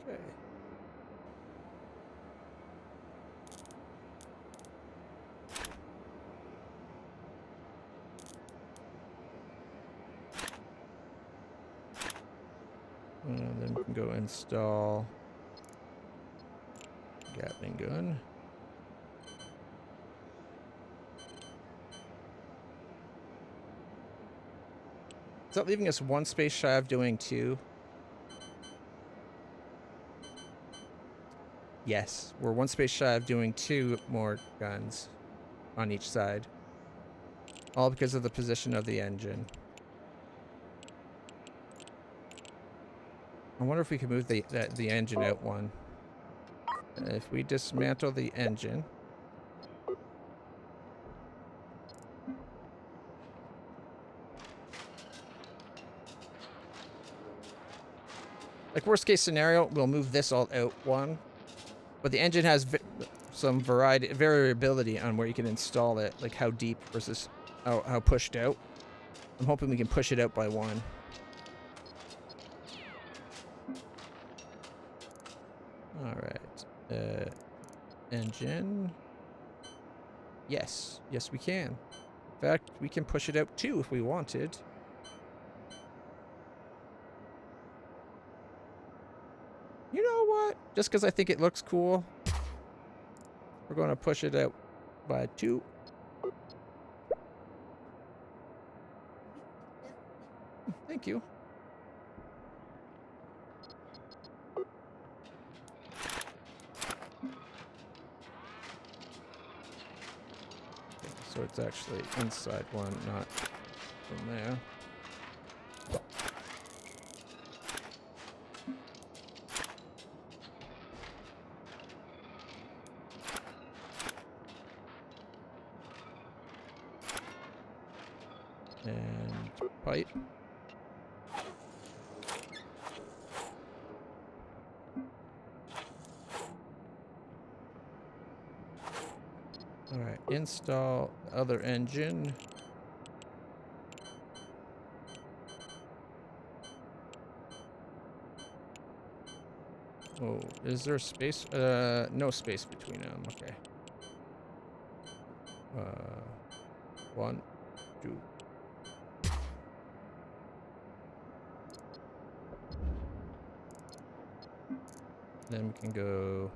Okay. And then we can go install Gatling gun. Is that leaving us 1 space shy of doing 2? Yes, we're 1 space shy of doing 2 more guns on each side. All because of the position of the engine. I wonder if we can move the engine out 1. If we dismantle the engine... Like, worst case scenario, we'll move this all out 1. But the engine has some variability on where you can install it. Like how deep versus how pushed out. I'm hoping we can push it out by 1. Alright. Engine. Yes. Yes, we can. In fact, we can push it out 2 if we wanted. You know what? Just because I think it looks cool, we're going to push it out by 2. Thank you. Okay, so so it's actually inside one, not in there. And pipe. Alright, install the other engine. Oh, is there space? No space between them. Okay. 1, 2. Then we can go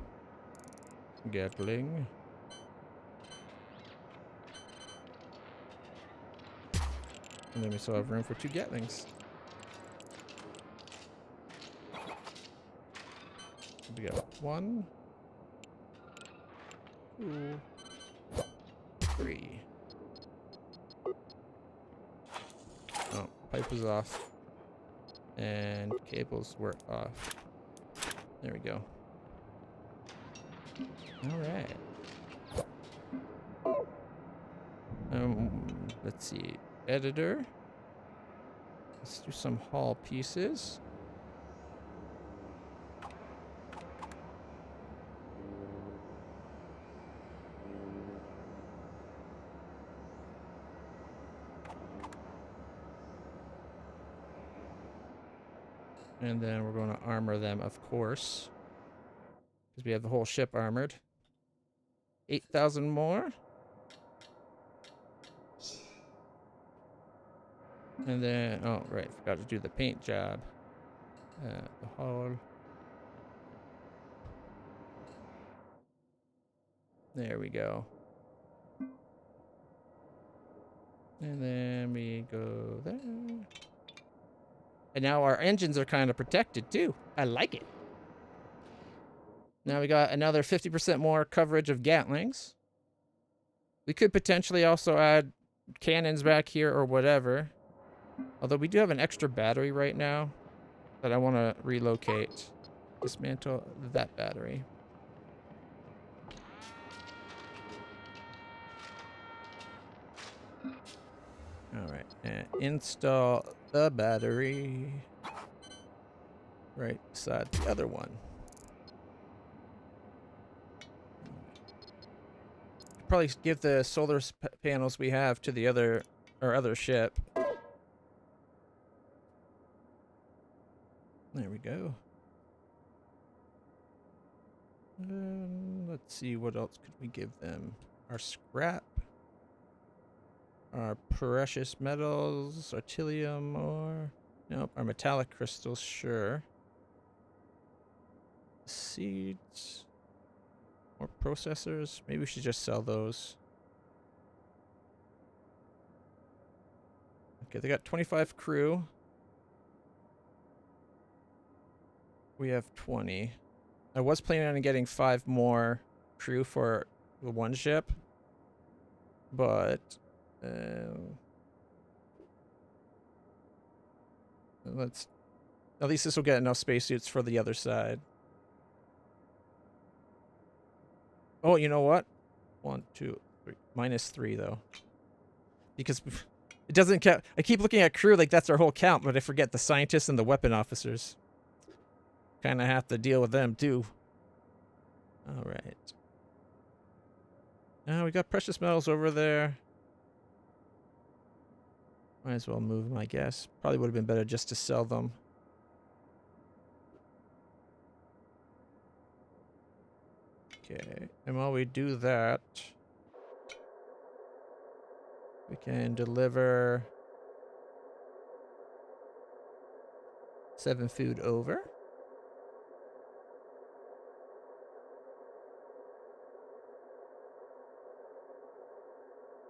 Gatling. And then we still have room for 2 Gatlings. We got 1, 2, 3. Oh, pipe was off. And cables were off. There we go. Alright. Let's see. Editor. Let's do some hull pieces. And then we're going to armor them, of course. Because we have the whole ship armored. 8,000 more. And then, oh, right, forgot to do the paint job. The hull. There we go. And then we go there. And now our engines are kind of protected too. I like it. Now we got another 50% more coverage of Gatlings. We could potentially also add cannons back here or whatever. Although we do have an extra battery right now that I want to relocate. Dismantle that battery. Alright, and install the battery right beside the other one. Probably give the solar panels we have to the other ship. There we go. Let's see, what else could we give them? Our scrap. Our precious metals, artilleum ore. Nope, our metallic crystals, sure. Seeds. More processors. Maybe we should just sell those. Okay, they got 25 crew. We have 20. I was planning on getting 5 more crew for the one ship. But let's, at least this will get enough spacesuits for the other side. Oh, you know what? 1, 2, 3. -3 though, because it doesn't count. I keep looking at crew like that's our whole count, but I forget the scientists and the weapon officers. Kind of have to deal with them too. All right. Now we got precious metals over there. Might as well move them, I guess. Probably would have been better just to sell them. Okay, and while we do that, we can deliver 7 food over.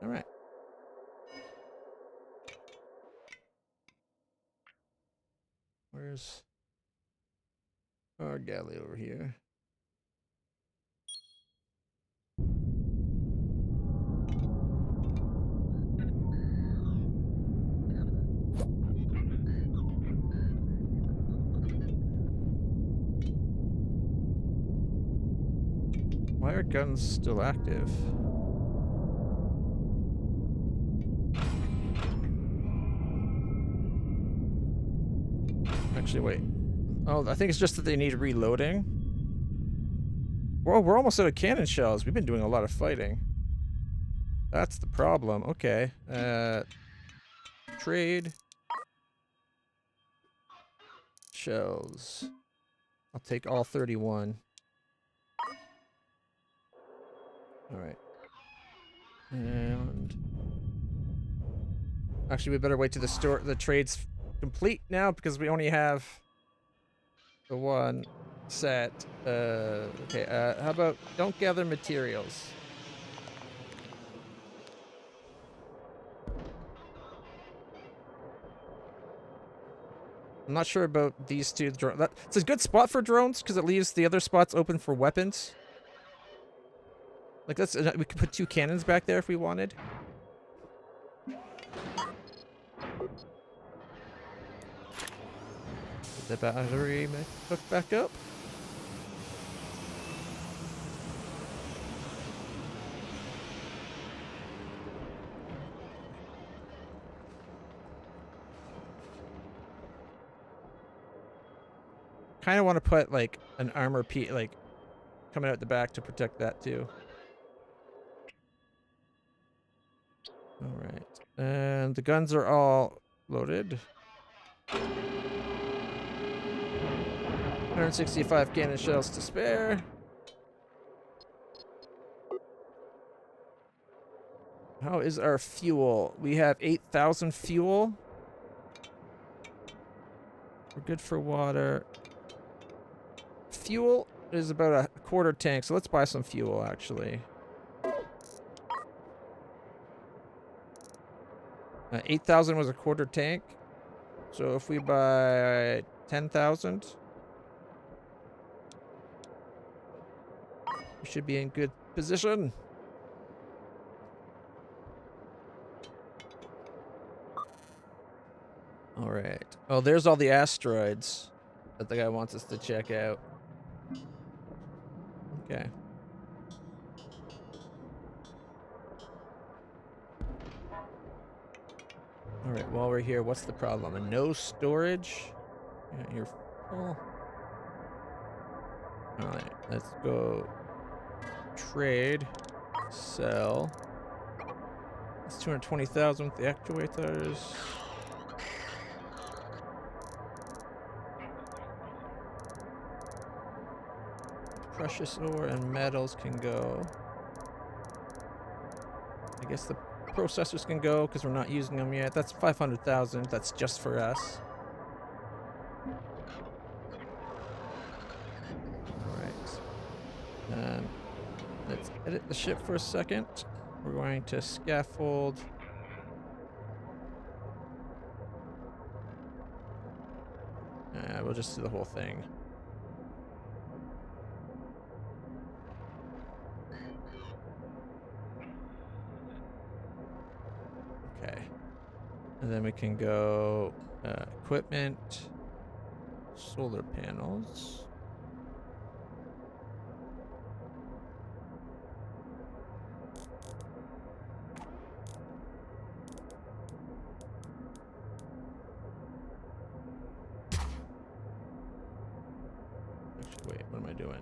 All right. Where's our galley over here? Why are guns still active? Actually, wait. Oh, I think it's just that they need reloading. Well, we're almost out of cannon shells. We've been doing a lot of fighting. That's the problem. Okay. Trade. Shells. I'll take all 31. Alright. And... Actually, we better wait till the trade's complete now, because we only have the one set. Okay, how about don't gather materials? I'm not sure about these two drones. It's a good spot for drones because it leaves the other spots open for weapons. Like we could put 2 cannons back there if we wanted. Get the battery hooked back up. Kind of want to put like an armor piece like coming out the back to protect that too. All right, and the guns are all loaded. 165 cannon shells to spare. How is our fuel? We have 8,000 fuel. We're good for water. Fuel is about a quarter tank, so let's buy some fuel actually. 8,000 was a quarter tank. So if we buy 10,000, we should be in good position. All right. Oh, there's all the asteroids that the guy wants us to check out. Okay. All right, while we're here, what's the problem? No storage? Yeah, you're full. All right, let's go trade, sell. It's 220,000 with the actuators. Precious ore and metals can go. I guess the processors can go because we're not using them yet. That's 500,000. That's just for us. Alright. Let's edit the ship for a second. We're going to scaffold. We'll just do the whole thing. Okay. And then we can go equipment, solar panels. Actually, wait, what am I doing?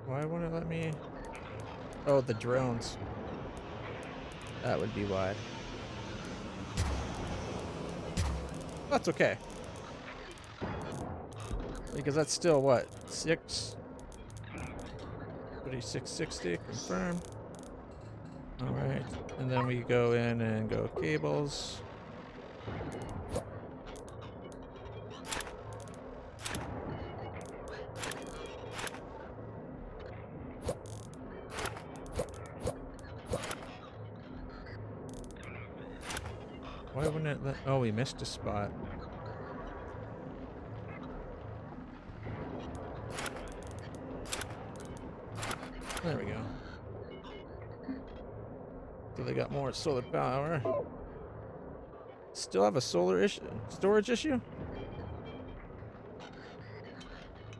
Why won't it let me? Oh, the drones. That would be why. That's okay. Because that's still what? 3660, confirm. Alright. And then we go in and go cables. Why wouldn't it let... Oh, we missed a spot. There we go. So they got more solar power. Still have a storage issue?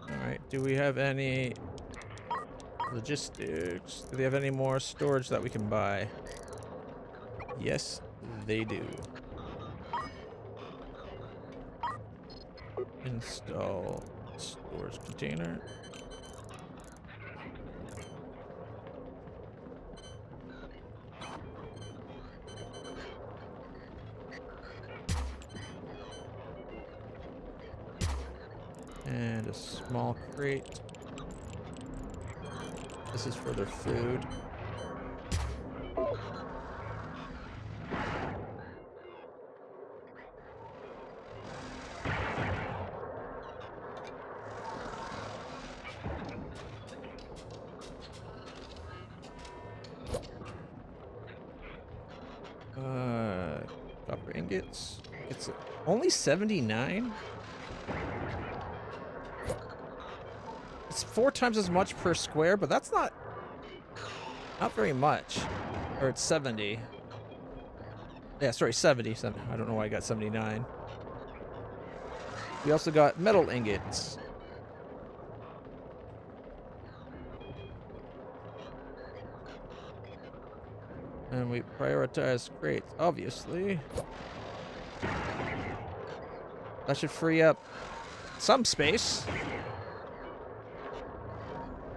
Alright, do we have any logistics? Do they have any more storage that we can buy? Yes, they do. Install storage container. And a small crate. This is for their food. Copper ingots. It's only 79? It's 4 times as much per square, but that's not very much. Or it's 70. Yeah, sorry, 70. I don't know why I got 79. We also got metal ingots. And we prioritize crates, obviously. That should free up some space.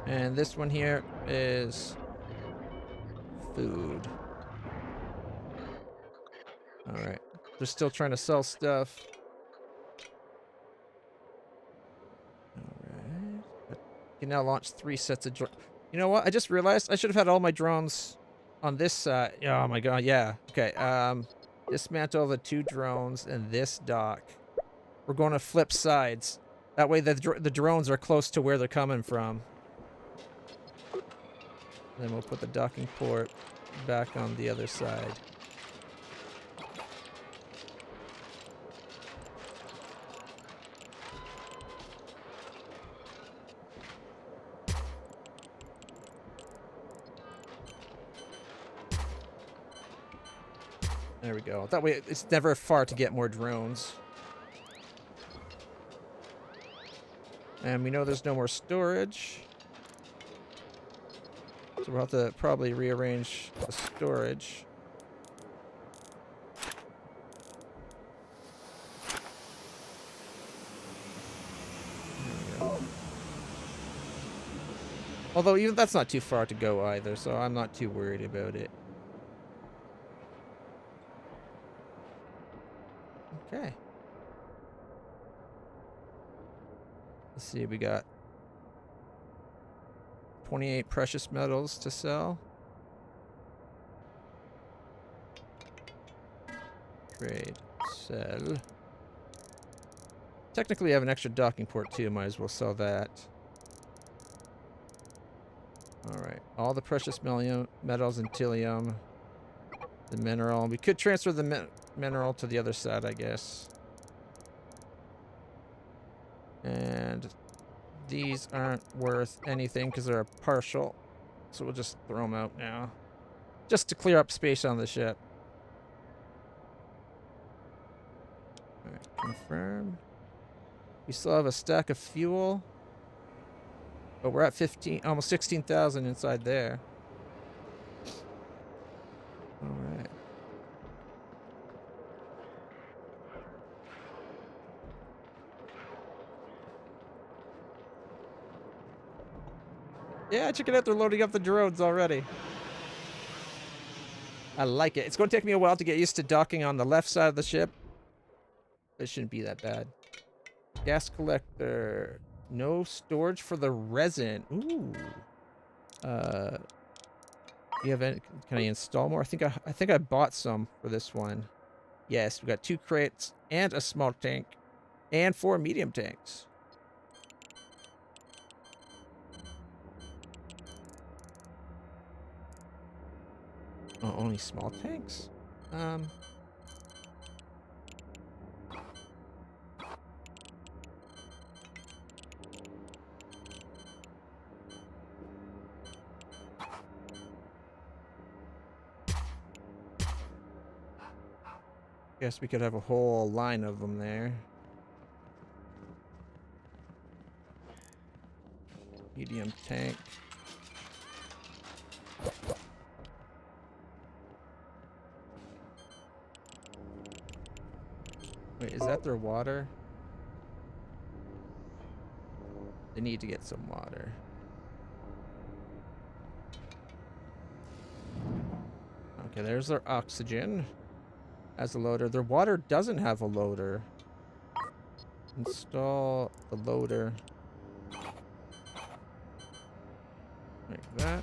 And this one here is food. Alright. They're still trying to sell stuff. Alright. You can now launch 3 sets of drones. You know what? I just realized I should have had all my drones on this side. Oh my god, yeah. Okay, dismantle the 2 drones and this dock. We're going to flip sides. That way the drones are close to where they're coming from. And then we'll put the docking port back on the other side. There we go. That way it's never far to get more drones. And we know there's no more storage. So we'll have to probably rearrange the storage. There we go. Although even that's not too far to go either, so I'm not too worried about it. Okay. Let's see, we got 28 precious metals to sell. Trade. Sell. Technically, I have an extra docking port too. Might as well sell that. Alright. All the precious metals and tilium. The mineral. We could transfer the mineral to the other side, I guess. And these aren't worth anything because they're a partial. So we'll just throw them out now. Just to clear up space on the ship. Alright, confirm. We still have a stack of fuel. But we're at 15, almost 16,000 inside there. Alright. Yeah, check it out. They're loading up the drones already. I like it. It's going to take me a while to get used to docking on the left side of the ship. It shouldn't be that bad. Gas collector. No storage for the resin. Ooh. You have any, can I install more? I think I bought some for this one. Yes, we got 2 crates and a small tank and 4 medium tanks. Oh, only small tanks? Guess we could have a whole line of them there. Medium tank. Wait, is that their water? They need to get some water. Okay, there's their oxygen as a loader. Their water doesn't have a loader. Install the loader. Like that.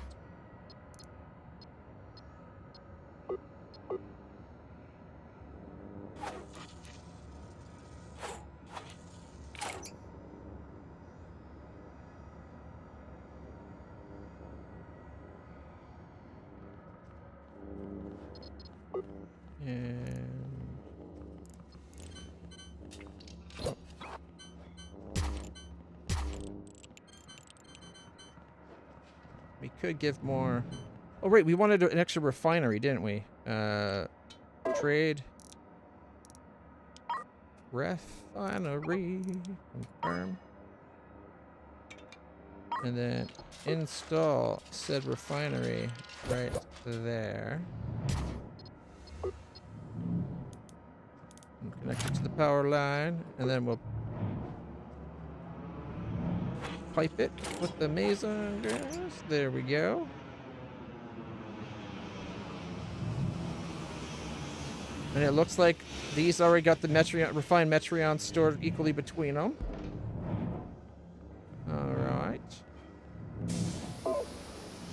And oh. We could give more. Oh, right, we wanted an extra refinery, didn't we? Trade. Refinery. Confirm. And then install said refinery right there. And connect it to the power line, and then we'll pipe it with the mason gas. There we go. And it looks like these already got the refined Metreon stored equally between them. Alright.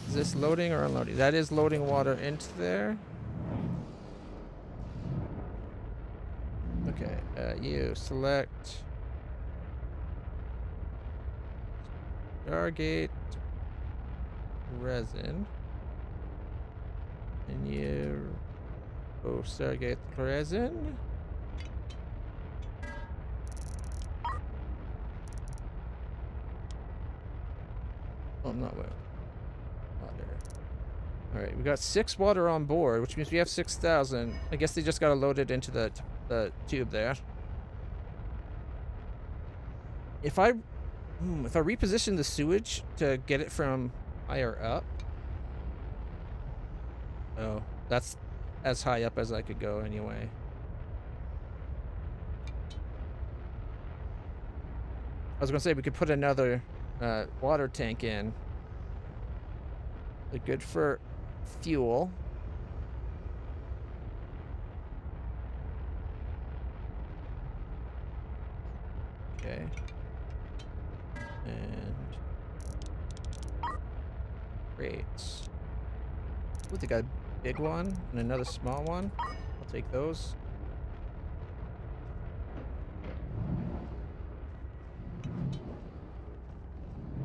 Is this loading or unloading? That is loading water into there. Okay, you select Stargate resin. And you Stargate resin. Oh, not water. Alright, we got 6 water on board, which means we have 6,000. I guess they just gotta load it into the tube there. If I reposition the sewage to get it from higher up. Oh, that's as high up as I could go anyway. I was gonna say we could put another water tank in. They're good for fuel. Okay. And crates. Ooh, they got a big one and another small one. I'll take those.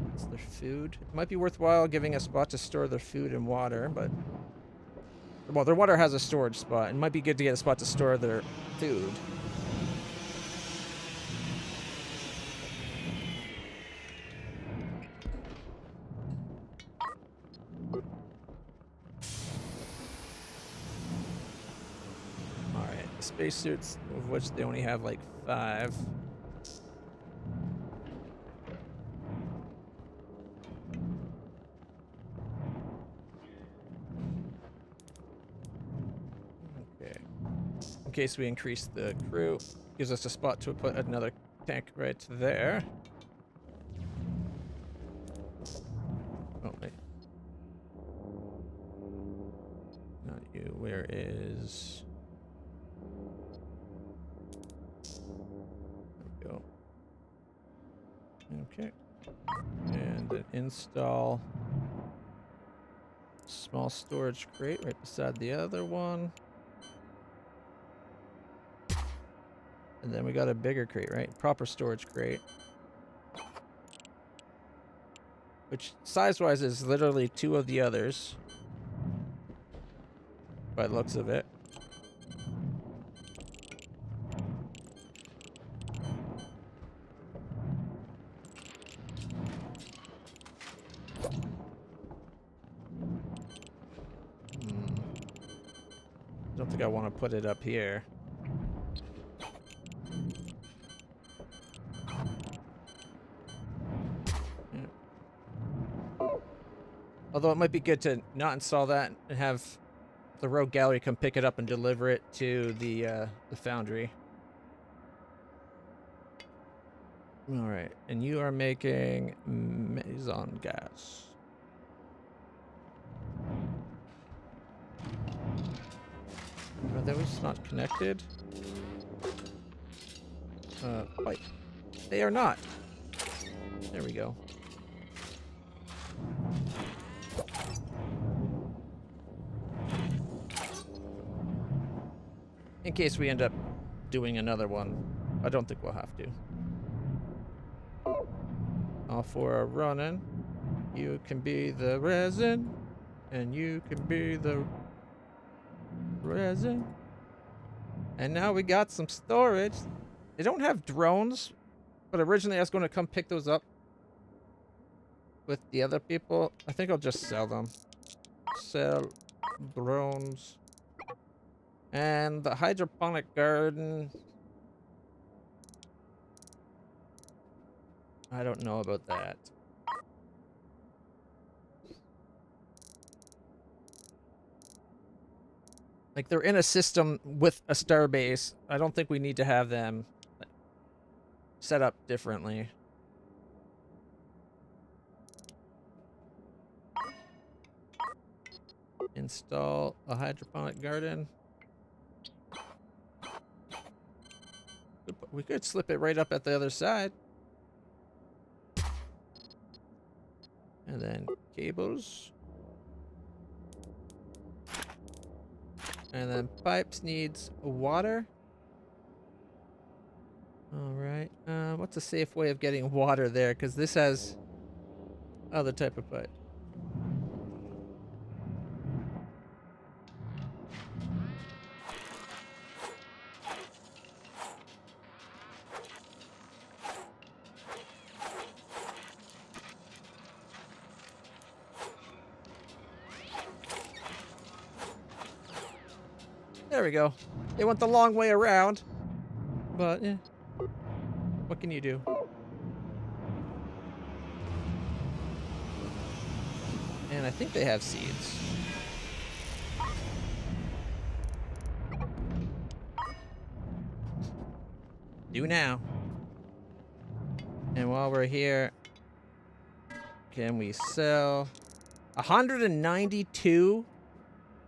That's their food. It might be worthwhile giving a spot to store their food and water, but well, their water has a storage spot. It might be good to get a spot to store their food. Alright, the spacesuits, of which they only have like 5. In case we increase the crew, gives us a spot to put another tank right there. Oh, wait. Not you. Where is... There we go. Okay. And then install small storage crate right beside the other one. And then we got a bigger crate, right? Proper storage crate. Which, size-wise, is literally 2 of the others. By the looks of it. Don't think I want to put it up here. Although it might be good to not install that and have the rogue gallery come pick it up and deliver it to the foundry. All right, and you are making meson gas. Are those not connected? Wait, they are not. There we go. In case we end up doing another one. I don't think we'll have to. All four are running. You can be the resin, and you can be the resin. And now we got some storage. They don't have drones, but originally I was going to come pick those up with the other people. I think I'll just sell them. Sell drones. And the hydroponic garden. I don't know about that. Like, they're in a system with a starbase. I don't think we need to have them set up differently. Install a hydroponic garden. We could slip it right up at the other side. And then cables. And then pipes needs water. Alright. What's a safe way of getting water there? Because this has other type of pipe. There we go. They went the long way around. But, yeah. What can you do? And I think they have seeds. Do now. And while we're here, can we sell 192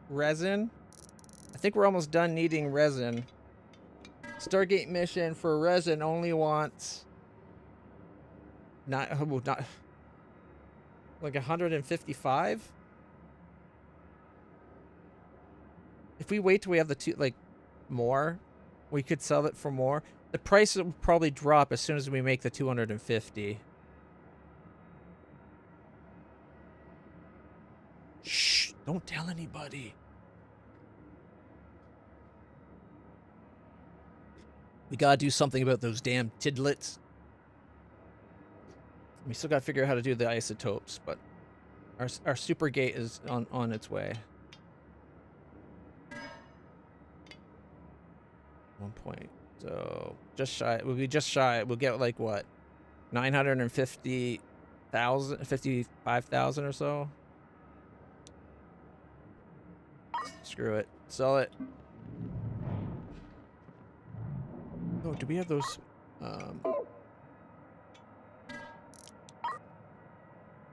resin? I think we're almost done needing resin. Stargate mission for resin only wants not like 155. If we wait till we have the two, like, more, we could sell it for more. The price will probably drop as soon as we make the 250. Shh! Don't tell anybody. We gotta do something about those damn tidlets. We still gotta figure out how to do the isotopes, but our super gate is on its way. 1 point. So just shy. We'll be just shy. We'll get like what, 950,000, 55,000 or so. Screw it. Sell it. Oh, do we have those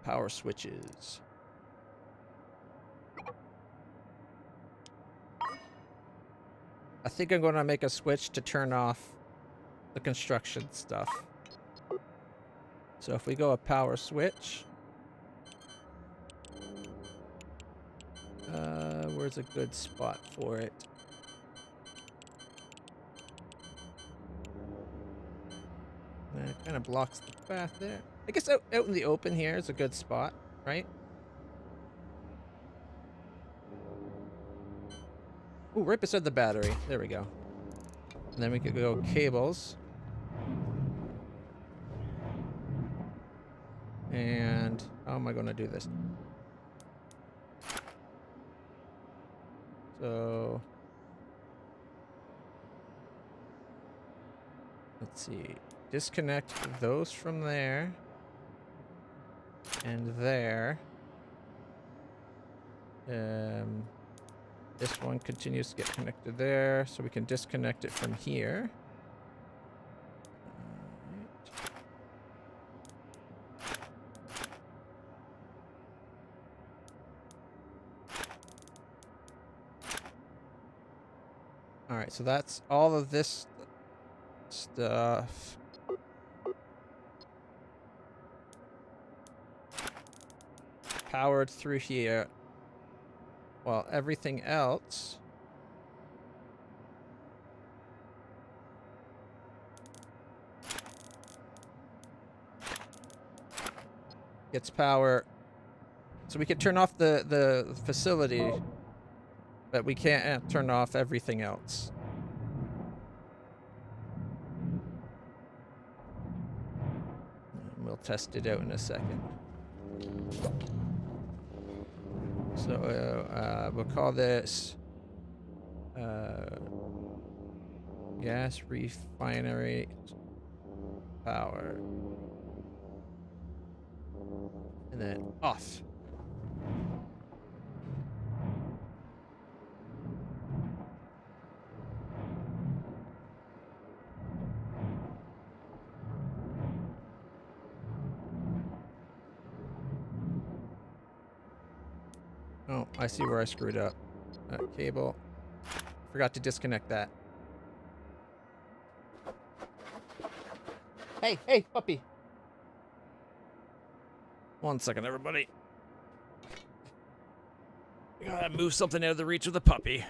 power switches? I think I'm going to make a switch to turn off the construction stuff. So if we go a power switch, where's a good spot for it? It kind of blocks the path there. I guess out in the open here is a good spot, right? Ooh, right beside the battery. There we go. And then we could go cables. And how am I going to do this? So let's see. Disconnect those from there and there. This one continues to get connected there, so we can disconnect it from here. Alright, so that's all of this stuff. Powered through here. While everything else gets power. So we can turn off the facility, but we can't turn off everything else. And we'll test it out in a second. So we'll call this gas refinery power. And then off. Oh, I see where I screwed up. Cable. Forgot to disconnect that. Hey, hey, puppy. 1 second, everybody. We gotta move something out of the reach of the puppy.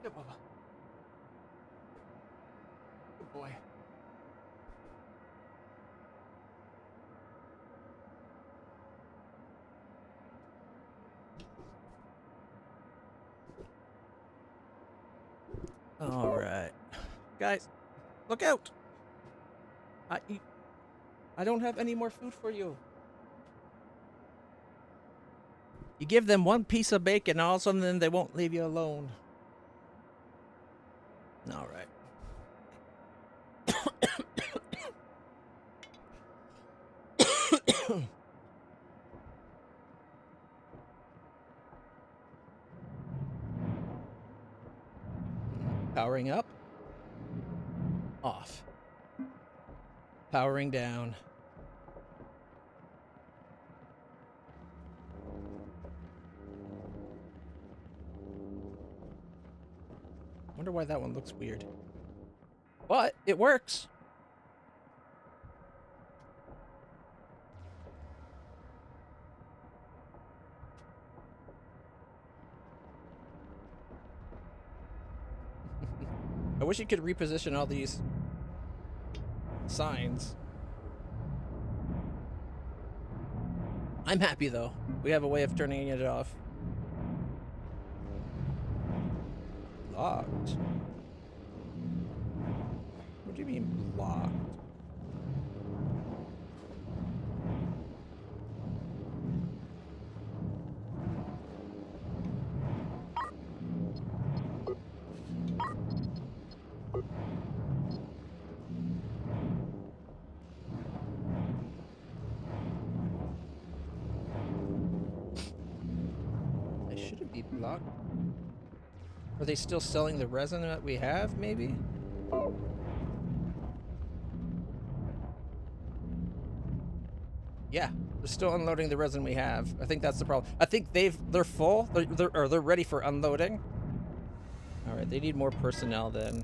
Good Bubba. Good boy. All right, guys, look out! I don't have any more food for you. You give them one piece of bacon, all of a sudden they won't leave you alone. All right. Powering up. Off. Powering down. Wonder why that one looks weird. But it works. I wish you could reposition all these signs. I'm happy though. We have a way of turning it off. Locked? What do you mean locked? They shouldn't be locked. Are they still selling the resin that we have, maybe? Yeah, they're still unloading the resin we have. I think that's the problem. I think they're full. They're ready for unloading. All right, they need more personnel then.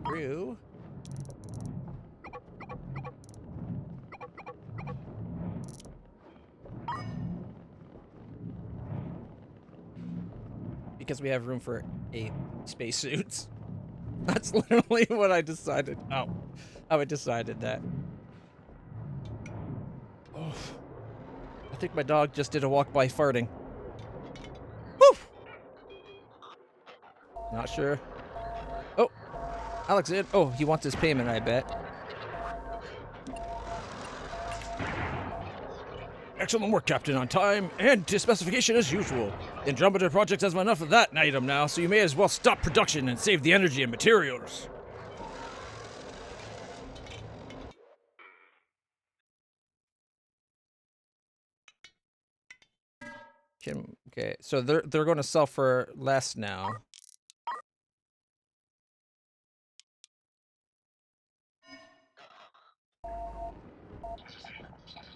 Crew. Because we have room for 8 spacesuits. That's literally what I decided. Oh, how I decided that. Oh, I think my dog just did a walk by farting. Woo! Not sure. Oh, Alexander. Oh, he wants his payment, I bet. Excellent work, Captain, on time and to specification as usual. The Andromeda Project has enough of that item now, so you may as well stop production and save the energy and materials. Okay, so they're going to sell for less now.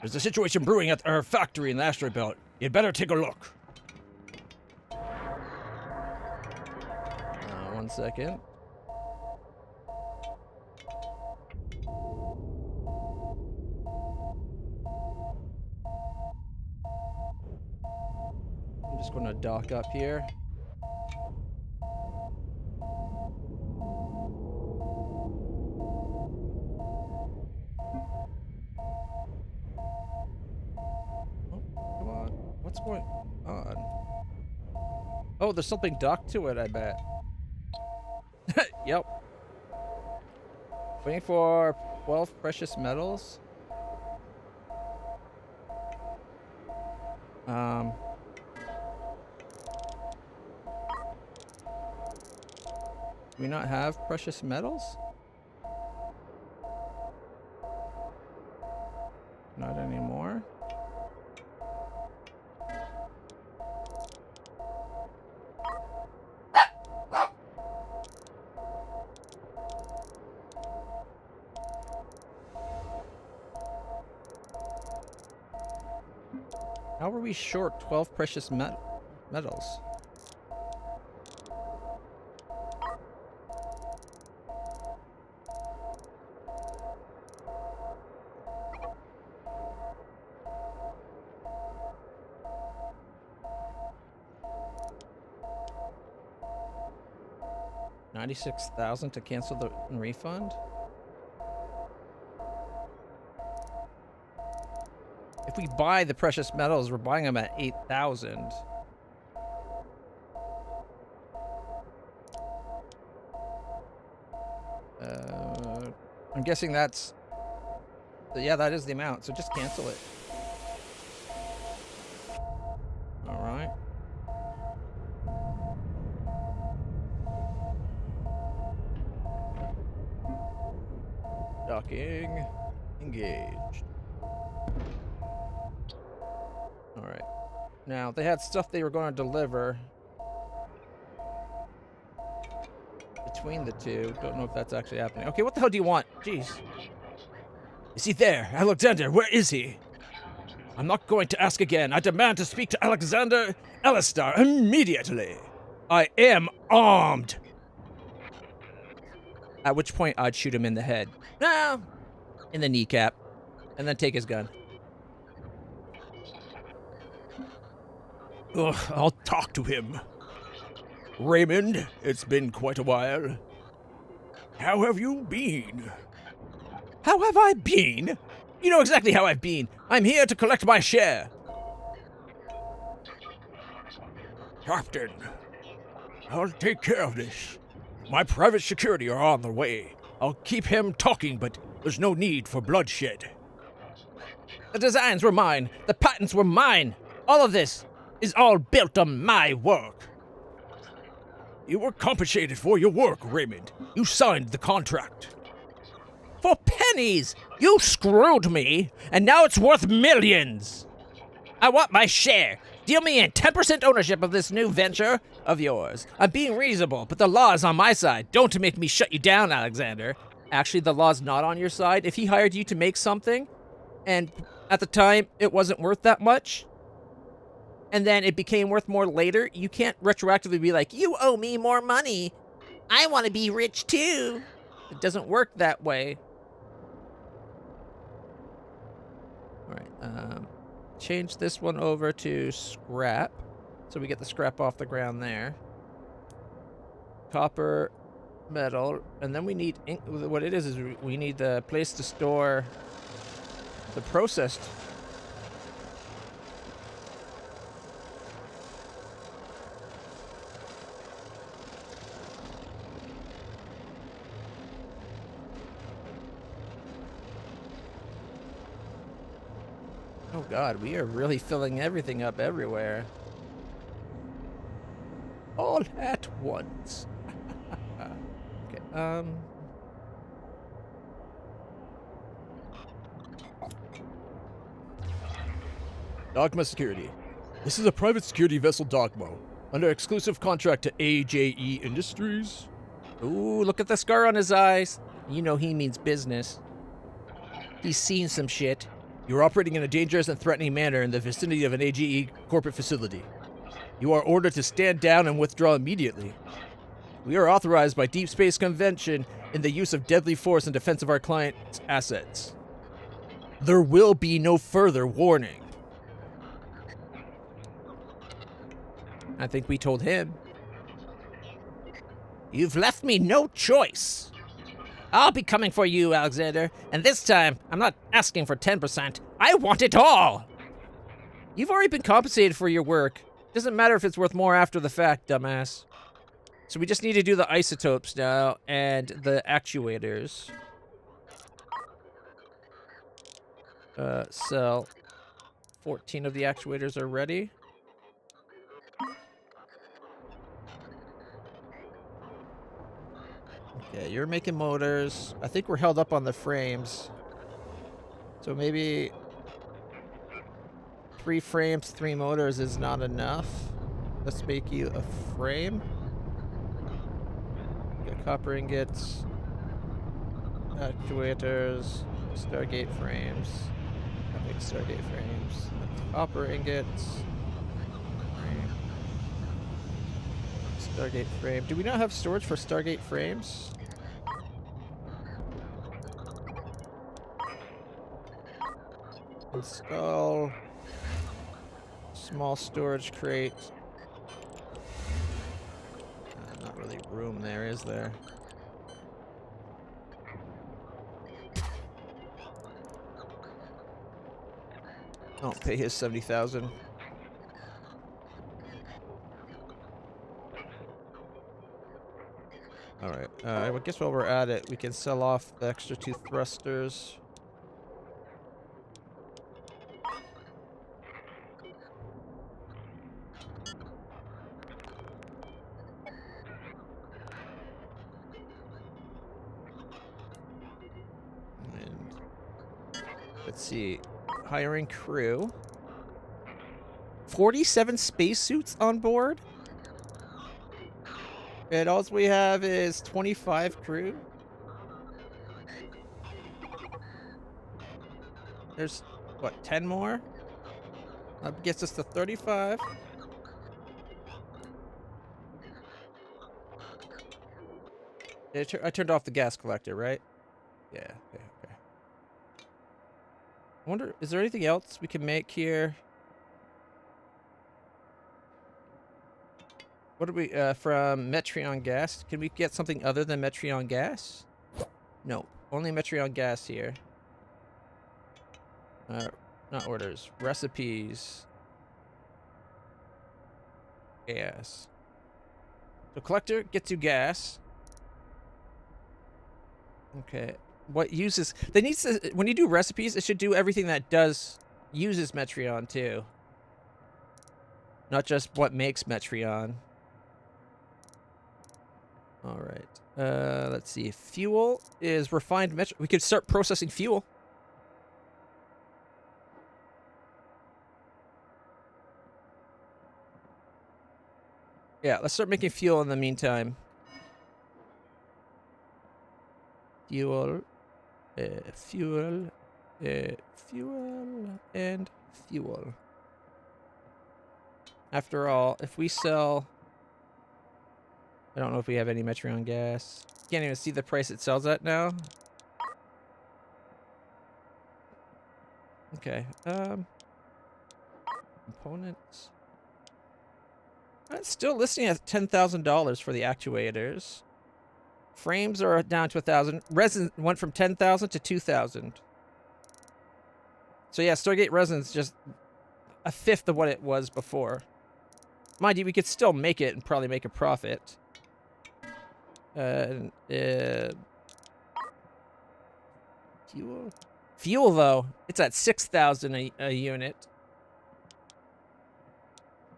There's a situation brewing at our factory in the asteroid belt. You'd better take a look. 1 second. I'm just going to dock up here. What's going on? Oh, there's something docked to it, I bet. Yep. Waiting for 12 precious metals. Do we not have precious metals? Not anymore. How were we short 12 precious metals? $96,000 to cancel the refund? If we buy the precious metals, we're buying them at 8,000. I'm guessing that's... Yeah, that is the amount, so just cancel it. Alright. Docking. Engaged. Alright. Now, they had stuff they were going to deliver between the two. Don't know if that's actually happening. Okay, what the hell do you want? Jeez. Is he there? Alexander, where is he? I'm not going to ask again. I demand to speak to Alexander Ellistar immediately. I am armed. At which point, I'd shoot him in the head. No, in the kneecap. And then take his gun. Ugh, I'll talk to him. Raymond, it's been quite a while. How have you been? How have I been? You know exactly how I've been. I'm here to collect my share. Captain, I'll take care of this. My private security are on the way. I'll keep him talking, but there's no need for bloodshed. The designs were mine. The patents were mine. All of this is all built on my work. You were compensated for your work, Raymond. You signed the contract. For pennies! You screwed me, and now it's worth millions. I want my share. Deal me in 10% ownership of this new venture, of yours. I'm being reasonable, but the law is on my side. Don't make me shut you down, Alexander. Actually, the law's not on your side. If he hired you to make something, and at the time it wasn't worth that much, and then it became worth more later, you can't retroactively be like, you owe me more money. I want to be rich too. It doesn't work that way. All right, change this one over to scrap. So we get the scrap off the ground there. Copper, metal, and then we need ink. What it is we need the place to store the processed. Oh god, we are really filling everything up everywhere. All at once. Okay, Dogma Security. This is a private security vessel Dogma, under exclusive contract to AJE Industries. Ooh, look at the scar on his eyes. You know he means business. He's seen some shit. You're operating in a dangerous and threatening manner in the vicinity of an AJE corporate facility. You are ordered to stand down and withdraw immediately. We are authorized by Deep Space Convention in the use of deadly force in defense of our client's assets. There will be no further warning. I think we told him. You've left me no choice. I'll be coming for you, Alexander, and this time, I'm not asking for 10%. I want it all! You've already been compensated for your work. Doesn't matter if it's worth more after the fact, dumbass. So we just need to do the isotopes now, and the actuators. So 14 of the actuators are ready. Okay, you're making motors. I think we're held up on the frames. So maybe 3 frames, 3 motors is not enough. Let's make you a frame. Get copper ingots, actuators, Stargate frames. I'll make Stargate frames. Copper ingots. Frame. Stargate frame. Do we not have storage for Stargate frames? Install small storage crate. Not really room there, is there? Don't pay his 70,000. All right. I guess while we're at it, we can sell off the extra 2 thrusters. Let's see. Hiring crew. 47 spacesuits on board? And all we have is 25 crew? There's, what, 10 more? That gets us to 35. I turned off the gas collector, right? Yeah, okay. I wonder, is there anything else we can make here? What do we, from Metreon gas? Can we get something other than Metreon gas? No, only Metreon gas here. Not orders, recipes. Gas. So collector gets you gas. Okay. What uses... They need to... When you do recipes, it should do everything that uses Metreon, too. Not just what makes Metreon. Alright. Let's see. Fuel is refined Metreon. We could start processing fuel. Yeah, let's start making fuel in the meantime. Fuel, fuel, fuel, and fuel. After all, if we sell... I don't know if we have any Metreon gas. Can't even see the price it sells at now. Okay. Components. It's still listing at $10,000 for the actuators. Frames are down to 1,000. Resin went from 10,000 to 2,000. So yeah, Stargate resin's just a fifth of what it was before. Mind you, we could still make it and probably make a profit. Fuel. Fuel though, it's at 6,000 a unit.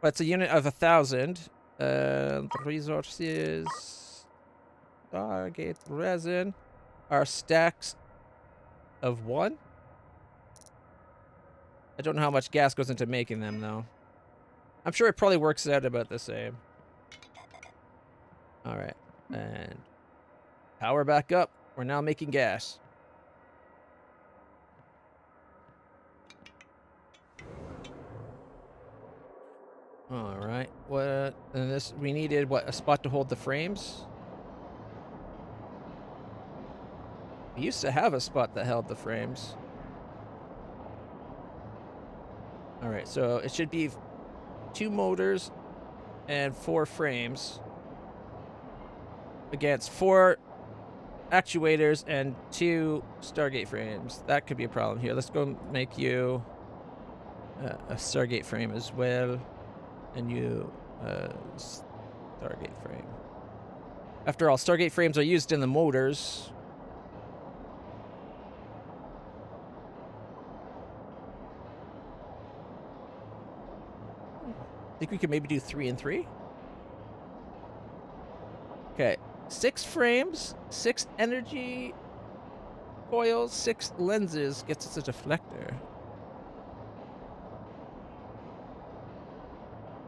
But it's a unit of 1,000. The resources, Stargate resin, are stacks of 1. I don't know how much gas goes into making them though. I'm sure it probably works out about the same. All right, and power back up. We're now making gas. All right, what? And this, we needed what? A spot to hold the frames. We used to have a spot that held the frames. All right, so it should be 2 motors and 4 frames against 4 actuators and 2 Stargate frames. That could be a problem here. Let's go make you a Stargate frame as well, and you Stargate frame. After all, Stargate frames are used in the motors. I think we could maybe do 3 and 3. Okay, 6 frames, 6 energy coils, 6 lenses gets us a deflector.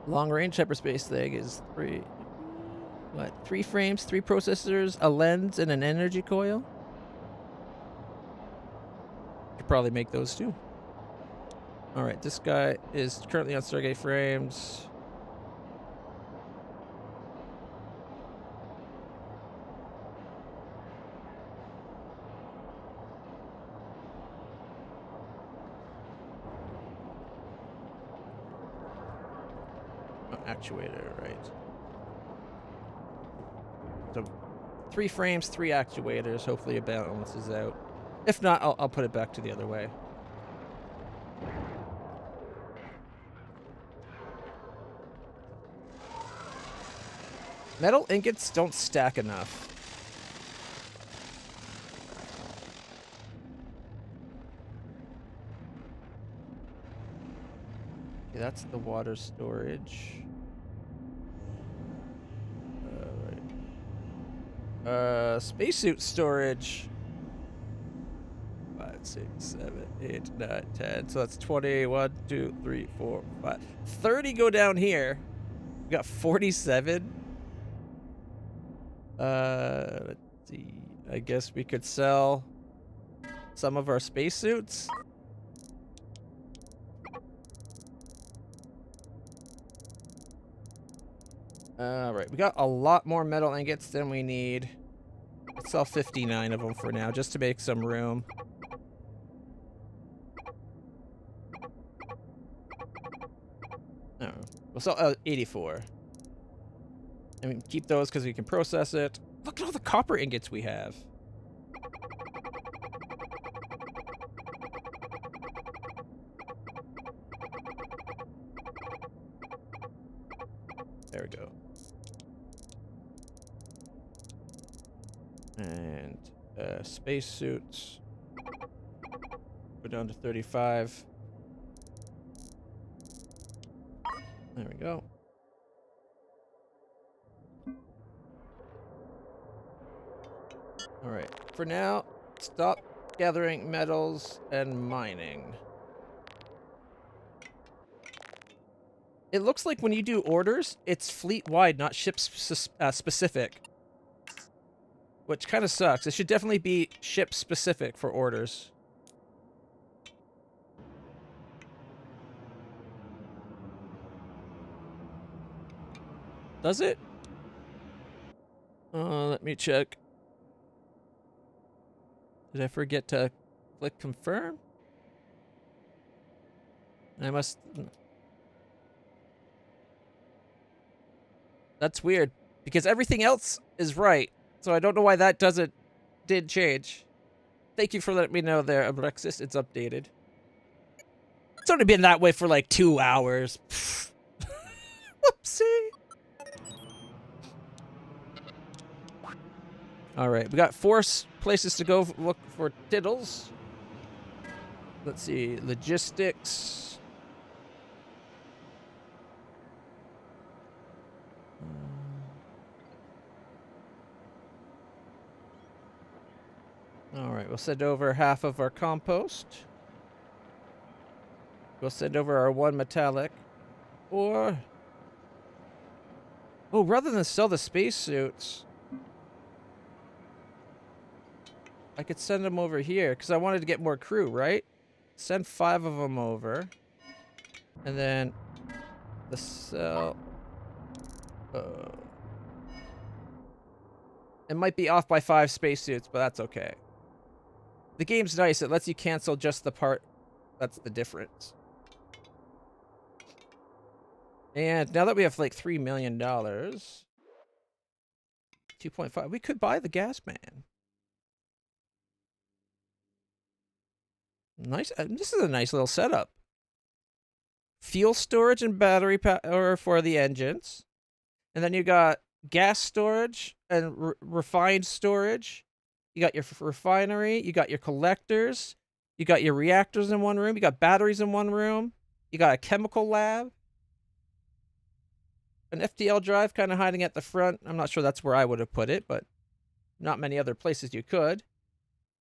Long range hyperspace thing is 3. What? 3 frames, 3 processors, a lens, and an energy coil? Could probably make those too. Alright, this guy is currently on Stargate frames. Oh, actuator, right. So 3 frames, 3 actuators. Hopefully it balances out. If not, I'll put it back to the other way. Metal ingots don't stack enough. Okay, that's the water storage. Right. Spacesuit storage. 5, 6, 7, 8, 9, 10. So that's 20. 1, 2, 3, 4, 5. 30 go down here. We got 47. Let's see. I guess we could sell some of our spacesuits. Right, we got a lot more metal ingots than we need. Let's sell 59 of them for now, just to make some room. No, we'll sell 84. I mean, keep those because we can process it. Look at all the copper ingots we have. There we go. And spacesuits. Go down to 35. There we go. All right. For now, stop gathering metals and mining. It looks like when you do orders, it's fleet-wide, not ship-specific. Which kind of sucks. It should definitely be ship-specific for orders. Does it? Let me check. Did I forget to click confirm? I must... That's weird, because everything else is right. So I don't know why that did change. Thank you for letting me know there, Alexis. It's updated. It's only been that way for like 2 hours. Whoopsie. All right, we got 4 places to go look for tiddles. Let's see, logistics. All right, we'll send over half of our compost. We'll send over our 1 metallic. Or... oh, rather than sell the spacesuits, I could send them over here, because I wanted to get more crew, right? Send 5 of them over. And then... the sell... it might be off by 5 spacesuits, but that's okay. The game's nice. It lets you cancel just the part that's the difference. And now that we have like $3 million, 2.5, we could buy the gas man. Nice. This is a nice little setup. Fuel storage and battery power for the engines. And then you got gas storage and refined storage. You got your refinery. You got your collectors. You got your reactors in one room. You got batteries in one room. You got a chemical lab. An FTL drive kind of hiding at the front. I'm not sure that's where I would have put it, but not many other places you could.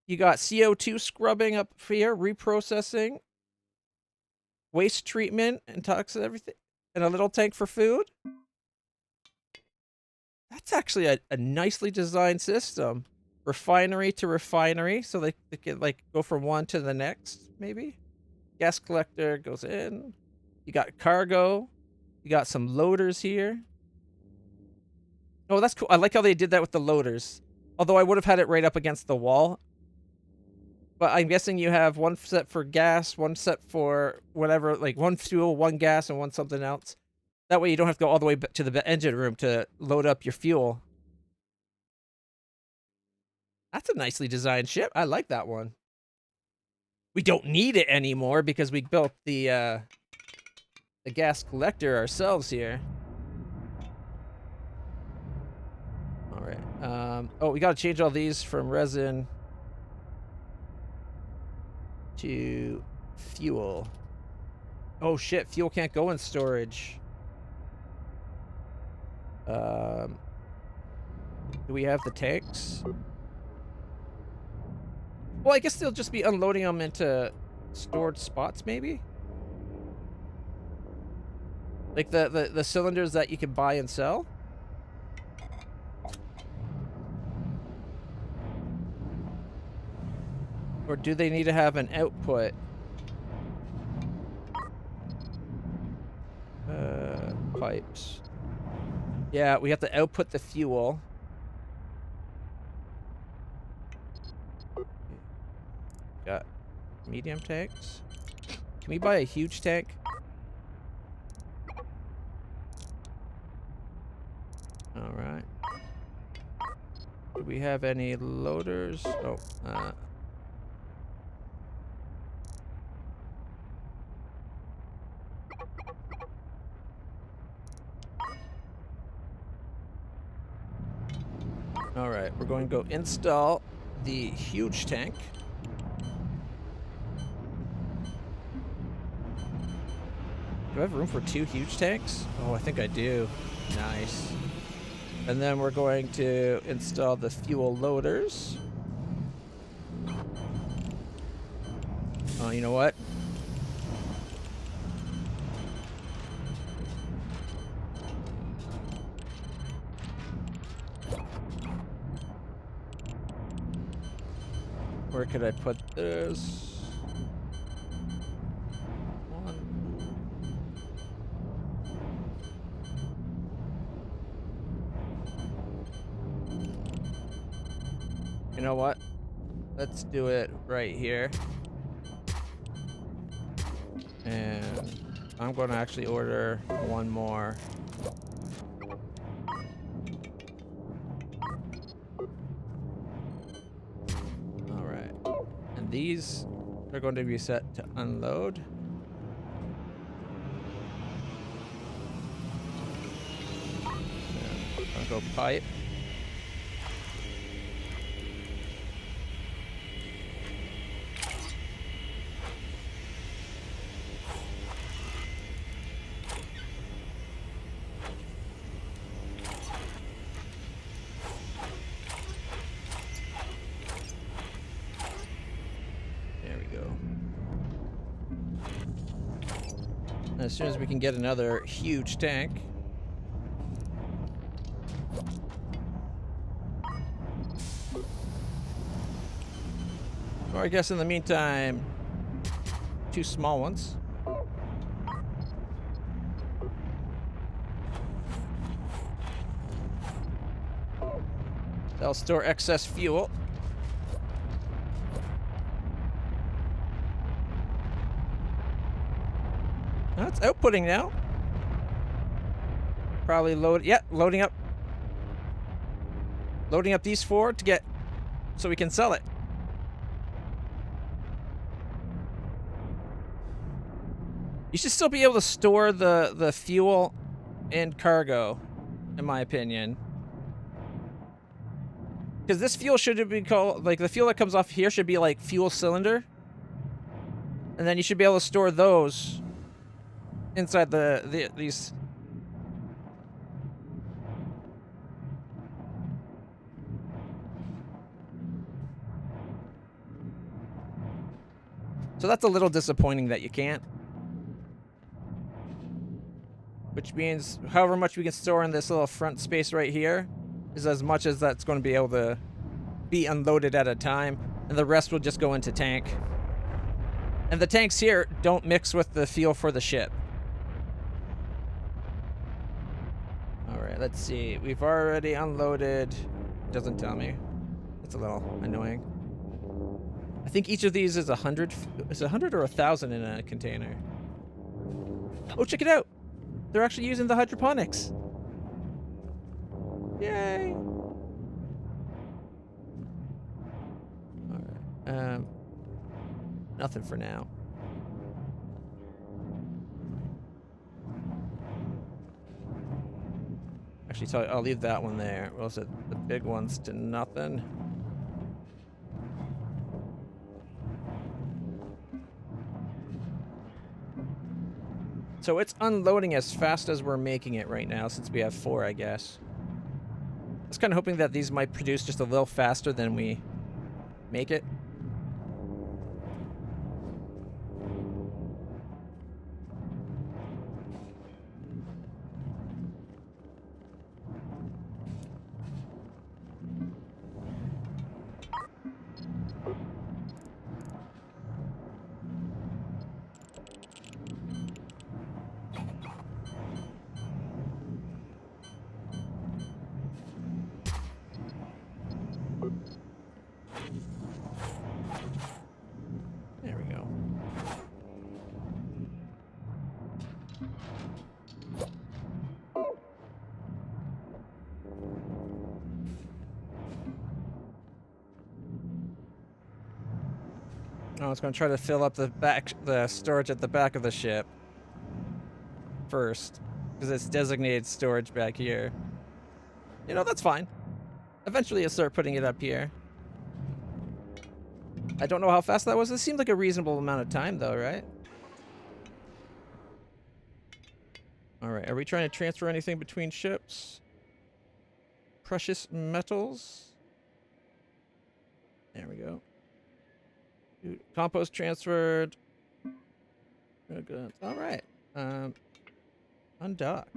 You got CO2 scrubbing up here, reprocessing, waste treatment, and toxic everything, and a little tank for food. That's actually a nicely designed system. Refinery to refinery, so they can like go from one to the next, maybe. Gas collector goes in. You got cargo. You got some loaders here. Oh, that's cool. I like how they did that with the loaders. Although I would have had it right up against the wall. But I'm guessing you have 1 set for gas, 1 set for whatever, like 1 fuel, 1 gas, and 1 something else. That way you don't have to go all the way to the engine room to load up your fuel. That's a nicely designed ship. I like that one. We don't need it anymore because we built the gas collector ourselves here. All right. Oh, we got to change all these from resin to fuel. Oh shit, fuel can't go in storage. Do we have the tanks? Well, I guess they'll just be unloading them into stored spots, maybe? Like the cylinders that you can buy and sell? Or do they need to have an output? Pipes. Yeah, we have to output the fuel. Got medium tanks. Can we buy a huge tank? All right. Do we have any loaders? Oh, all right, we're going to go install the huge tank. Do I have room for 2 huge tanks? Oh, I think I do. Nice. And then we're going to install the fuel loaders. Oh, you know what? Where could I put this? One. You know what? Let's do it right here. And I'm going to actually order one more. All right. And these are going to be set to unload. And I'll go pipe. As soon as we can get another huge tank. Or I guess in the meantime, 2 small ones. They'll store excess fuel. That's outputting now. Probably load. Yeah, loading up. Loading up these 4 to get so we can sell it. You should still be able to store the fuel and cargo, in my opinion. Because this fuel should be called, like, the fuel that comes off here should be like fuel cylinder. And then you should be able to store those inside these. So that's a little disappointing that you can't. Which means however much we can store in this little front space right here is as much as that's going to be able to be unloaded at a time. And the rest will just go into tank. And the tanks here don't mix with the fuel for the ship. Alright, let's see. We've already unloaded. It doesn't tell me. It's a little annoying. I think each of these is 100. Is 100 or 1,000 in a container? Oh, check it out! They're actually using the hydroponics. Yay! Alright. Nothing for now. Actually, I'll leave that one there. What was it? The big ones to nothing. So it's unloading as fast as we're making it right now, since we have 4, I guess. I was kind of hoping that these might produce just a little faster than we make it. I was going to try to fill up the storage at the back of the ship first, because it's designated storage back here. You know, that's fine. Eventually I'll start putting it up here. I don't know how fast that was. It seemed like a reasonable amount of time, though, right? Alright, are we trying to transfer anything between ships? Precious metals? There we go. Compost transferred. Good. All right. Undock.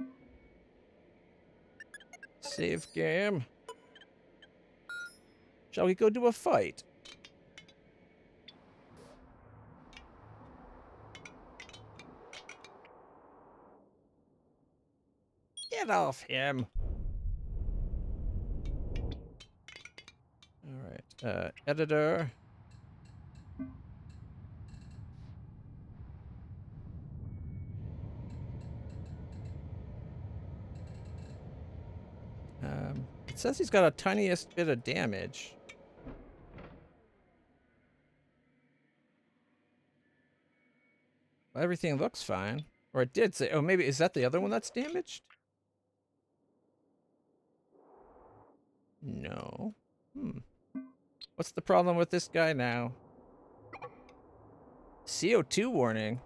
Save game. Shall we go do a fight? Get off him. All right. Editor. It says he's got a tiniest bit of damage. Well, everything looks fine. Or it did say, oh, maybe, is that the other one that's damaged? No. What's the problem with this guy now? CO2 warning.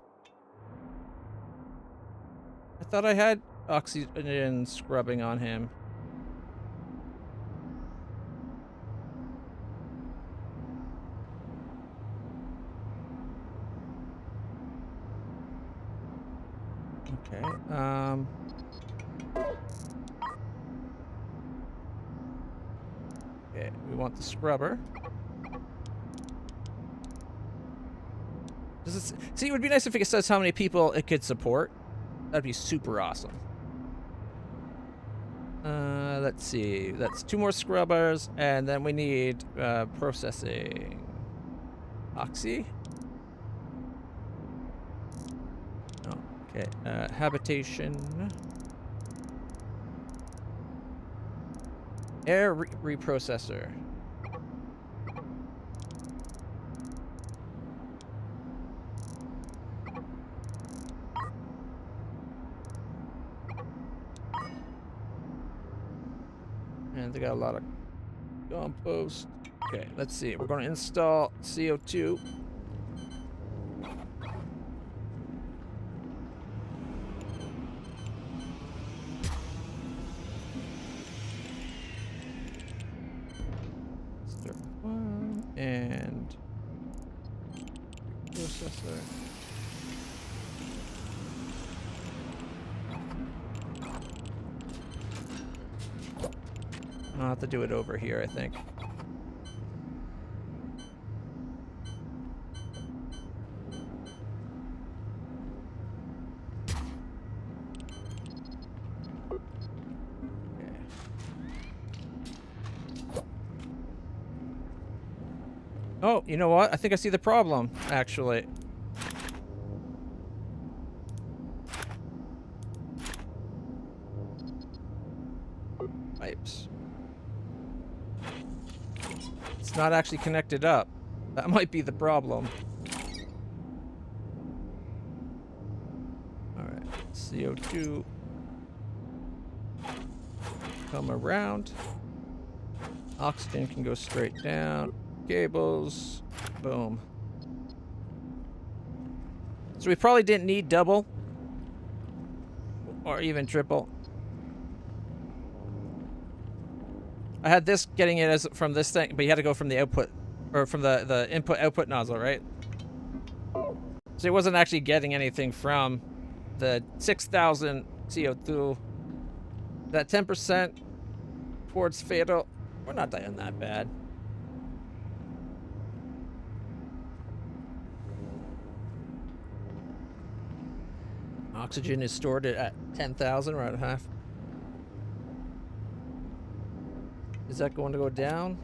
I thought I had oxygen scrubbing on him. Okay, okay, we want the scrubber. Does it see? It would be nice if it says how many people it could support. That'd be super awesome. Let's see. That's 2 more scrubbers, and then we need processing. Oxy. Oh, okay. Habitation. Air reprocessor. And they got a lot of compost. Okay, let's see. We're going to install CO2. Start 1 and processor. I'll have to do it over here, I think. Okay. Oh, you know what? I think I see the problem, actually. Pipes. It's not actually connected up. That might be the problem. Alright, CO2. Come around. Oxygen can go straight down. Cables. Boom. So we probably didn't need double. Or even triple. I had this getting it as from this thing, but you had to go from the output, or from the input-output nozzle, right? So it wasn't actually getting anything from the 6,000 CO2. That 10% towards fatal. We're not dying that bad. Oxygen is stored at 10,000. We're at half. Is that going to go down?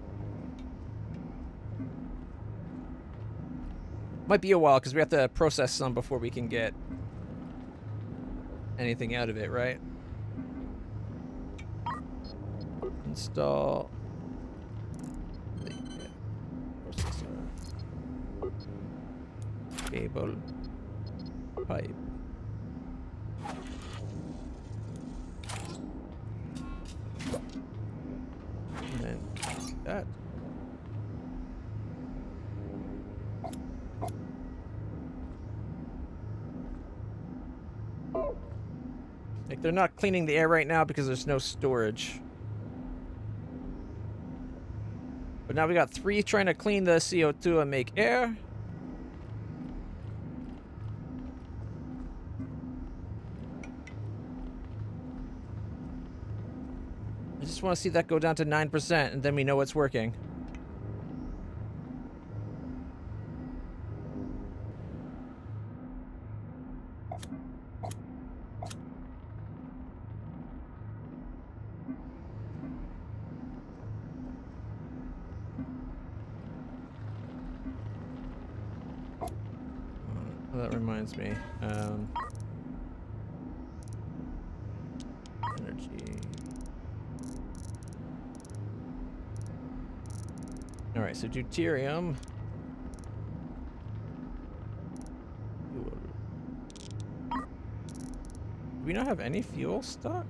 Might be a while because we have to process some before we can get anything out of it, right? Install the processor. Cable. Pipe. And then that. Like, they're not cleaning the air right now because there's no storage. But now we got 3 trying to clean the CO2 and make air. I just want to see that go down to 9%, and then we know it's working. reminds me. Energy. All right, so deuterium. Do we not have any fuel stock?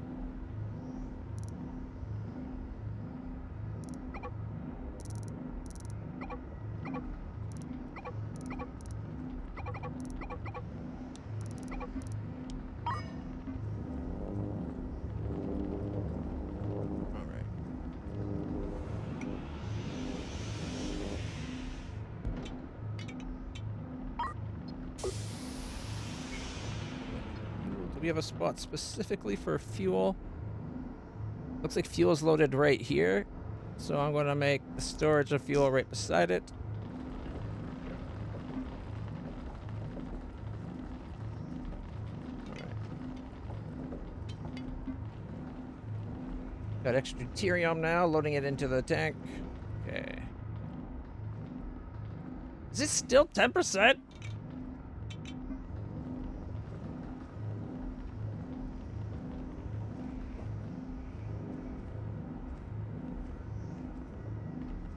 We have a spot specifically for fuel. Looks like fuel is loaded right here. So I'm going to make the storage of fuel right beside it. All right. Got extra deuterium now, loading it into the tank. Okay. Is this still 10%?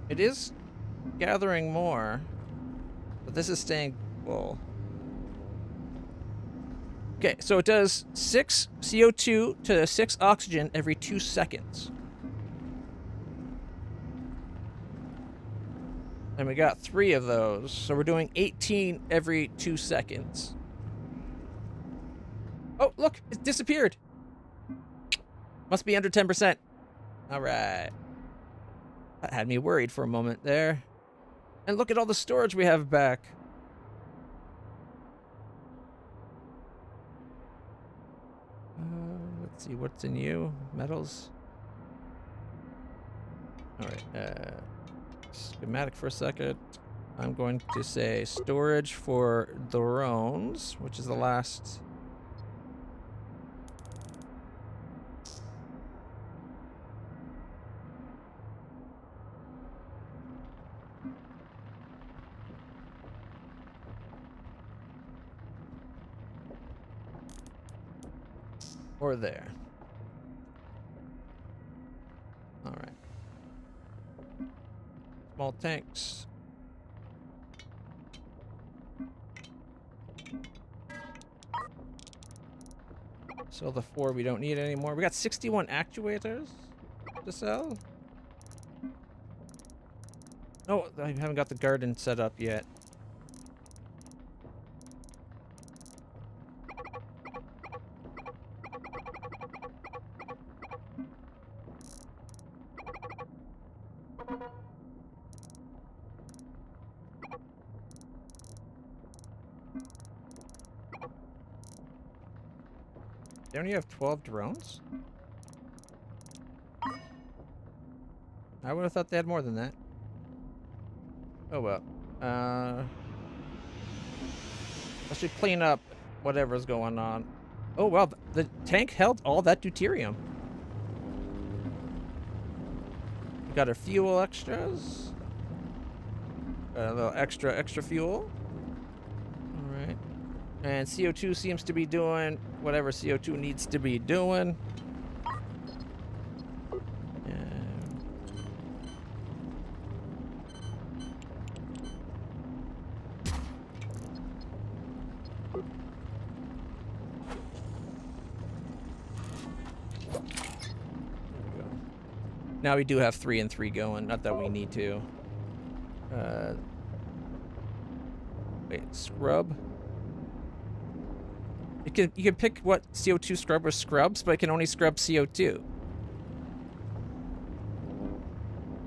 It is gathering more, but this is staying full. Okay, so it does 6 CO2 to 6 oxygen every 2 seconds. And we got 3 of those, so we're doing 18 every 2 seconds. Oh, look, it disappeared. Must be under 10%. All right. That had me worried for a moment there. And look at all the storage we have back. Let's see, what's in you? Metals. All right. Schematic for a second. I'm going to say storage for drones, which is the last. Or there. All right. Small tanks. Sell the 4 we don't need anymore. We got 61 actuators to sell. Oh, I haven't got the garden set up yet. They only have 12 drones? I would have thought they had more than that. Oh well. I should clean up whatever's going on. Oh wow, the tank held all that deuterium. We got our fuel extras. Got a little extra fuel. Alright. And CO2 seems to be doing whatever CO2 needs to be doing. Now we do have 3 and 3 going. Not that we need to. Wait, scrub. You can pick what CO2 scrubber scrubs, but it can only scrub CO2.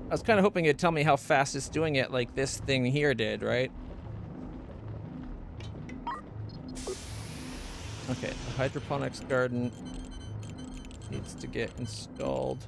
I was kind of hoping it'd tell me how fast it's doing it, like this thing here did, right? Okay, the hydroponics garden needs to get installed.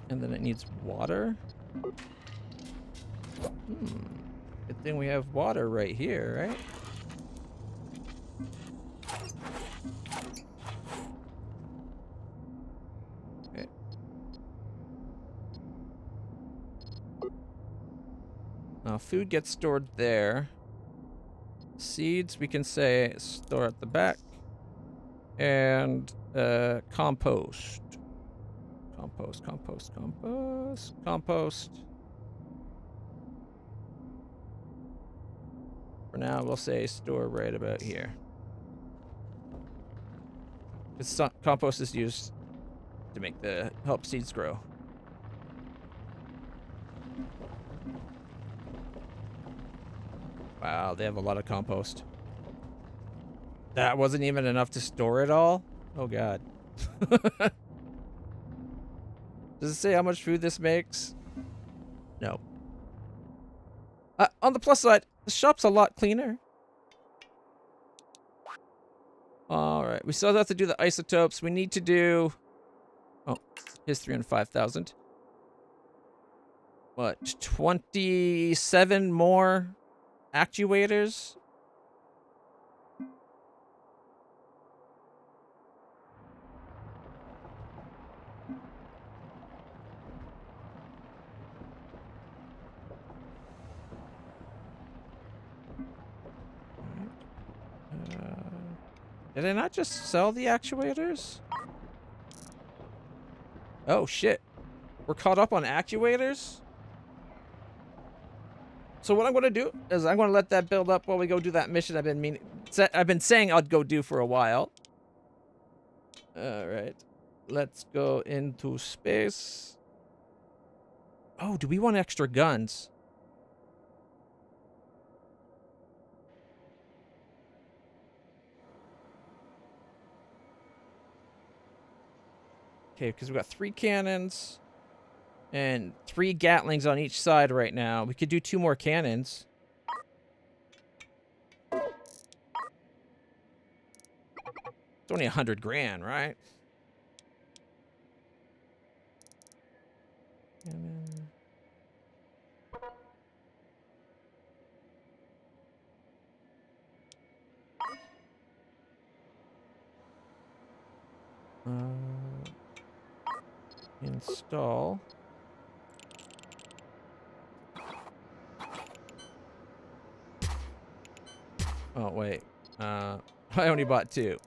And then it needs water. Good thing we have water right here, right? Okay. Now food gets stored there. Seeds we can say store at the back. And compost. Compost. For now, we'll say store right about here. Because compost is used to make help seeds grow. Wow, they have a lot of compost. That wasn't even enough to store it all? Oh god. Does it say how much food this makes? No. On the plus side, the shop's a lot cleaner. Alright, we still have to do the isotopes. We need to do... Oh, here's 305,000. What, 27 more actuators? Did I not just sell the actuators? Oh, shit. We're caught up on actuators? So what I'm going to do is I'm going to let that build up while we go do that mission I've been saying I'd go do for a while. All right. Let's go into space. Oh, do we want extra guns? Okay, because we've got 3 cannons and 3 Gatlings on each side right now. We could do 2 more cannons. It's only 100 grand, right? Cannon. Install. Oh, wait. I only bought 2.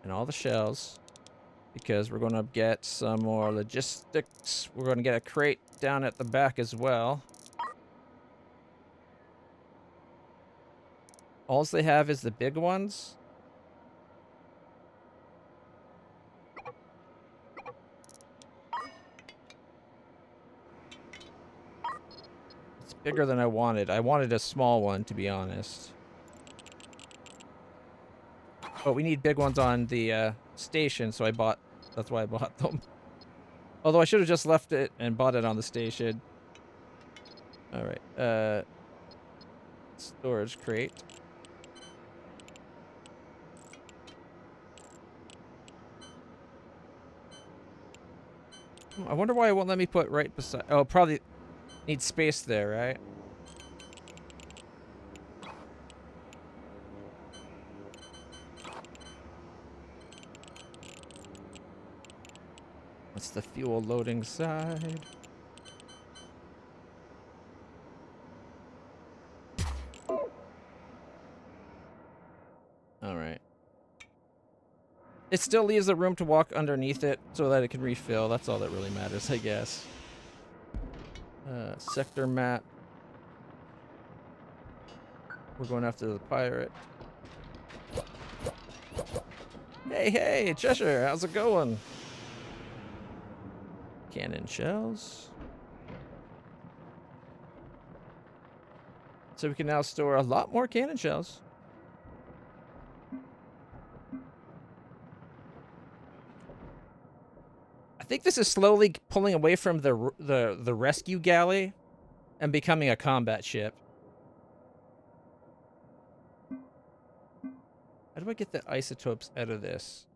And all the shells. Because we're going to get some more logistics. We're going to get a crate down at the back as well. All they have is the big ones. It's bigger than I wanted. I wanted a small one, to be honest. But we need big ones on the station, so that's why I bought them. Although I should have just left it and bought it on the station. Alright, storage crate. I wonder why it won't let me put right beside... Oh, probably need space there, right? That's the fuel loading side. Alright. It still leaves the room to walk underneath it so that it can refill. That's all that really matters, I guess. Sector map. We're going after the pirate. Hey, Cheshire, how's it going? Cannon shells. So we can now store a lot more cannon shells. I think this is slowly pulling away from the rescue galley and becoming a combat ship. How do I get the isotopes out of this?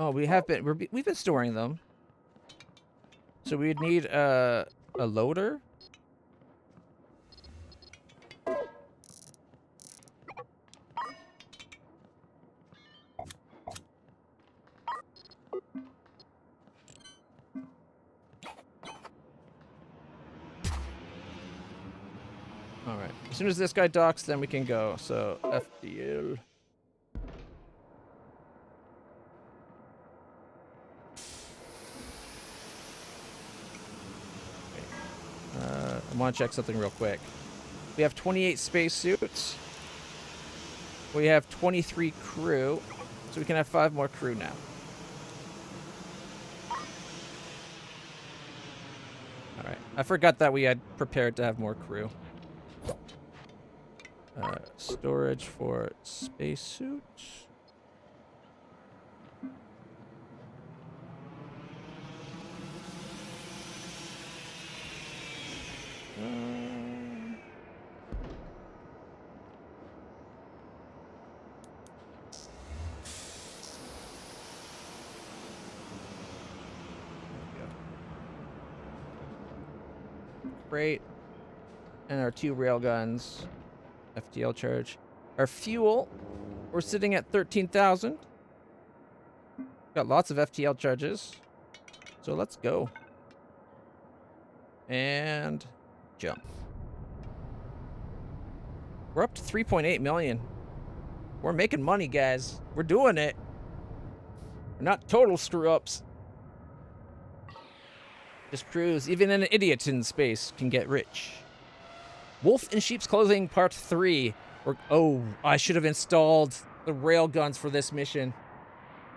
Oh, we've been storing them. So we'd need a loader. All right. As soon as this guy docks, then we can go. So FDL. I want to check something real quick. We have 28 spacesuits. We have 23 crew. So we can have 5 more crew now. Alright. I forgot that we had prepared to have more crew. Storage for spacesuits. Crate. And our 2 railguns. FTL charge. Our fuel, we're sitting at 13,000. Got lots of FTL charges. So let's go. And jump. We're up to 3.8 million. We're making money, guys. We're doing it. We're not total screw-ups. Just cruise. Even an idiot in space can get rich. Wolf in Sheep's Clothing Part 3. Oh, I should have installed the railguns for this mission.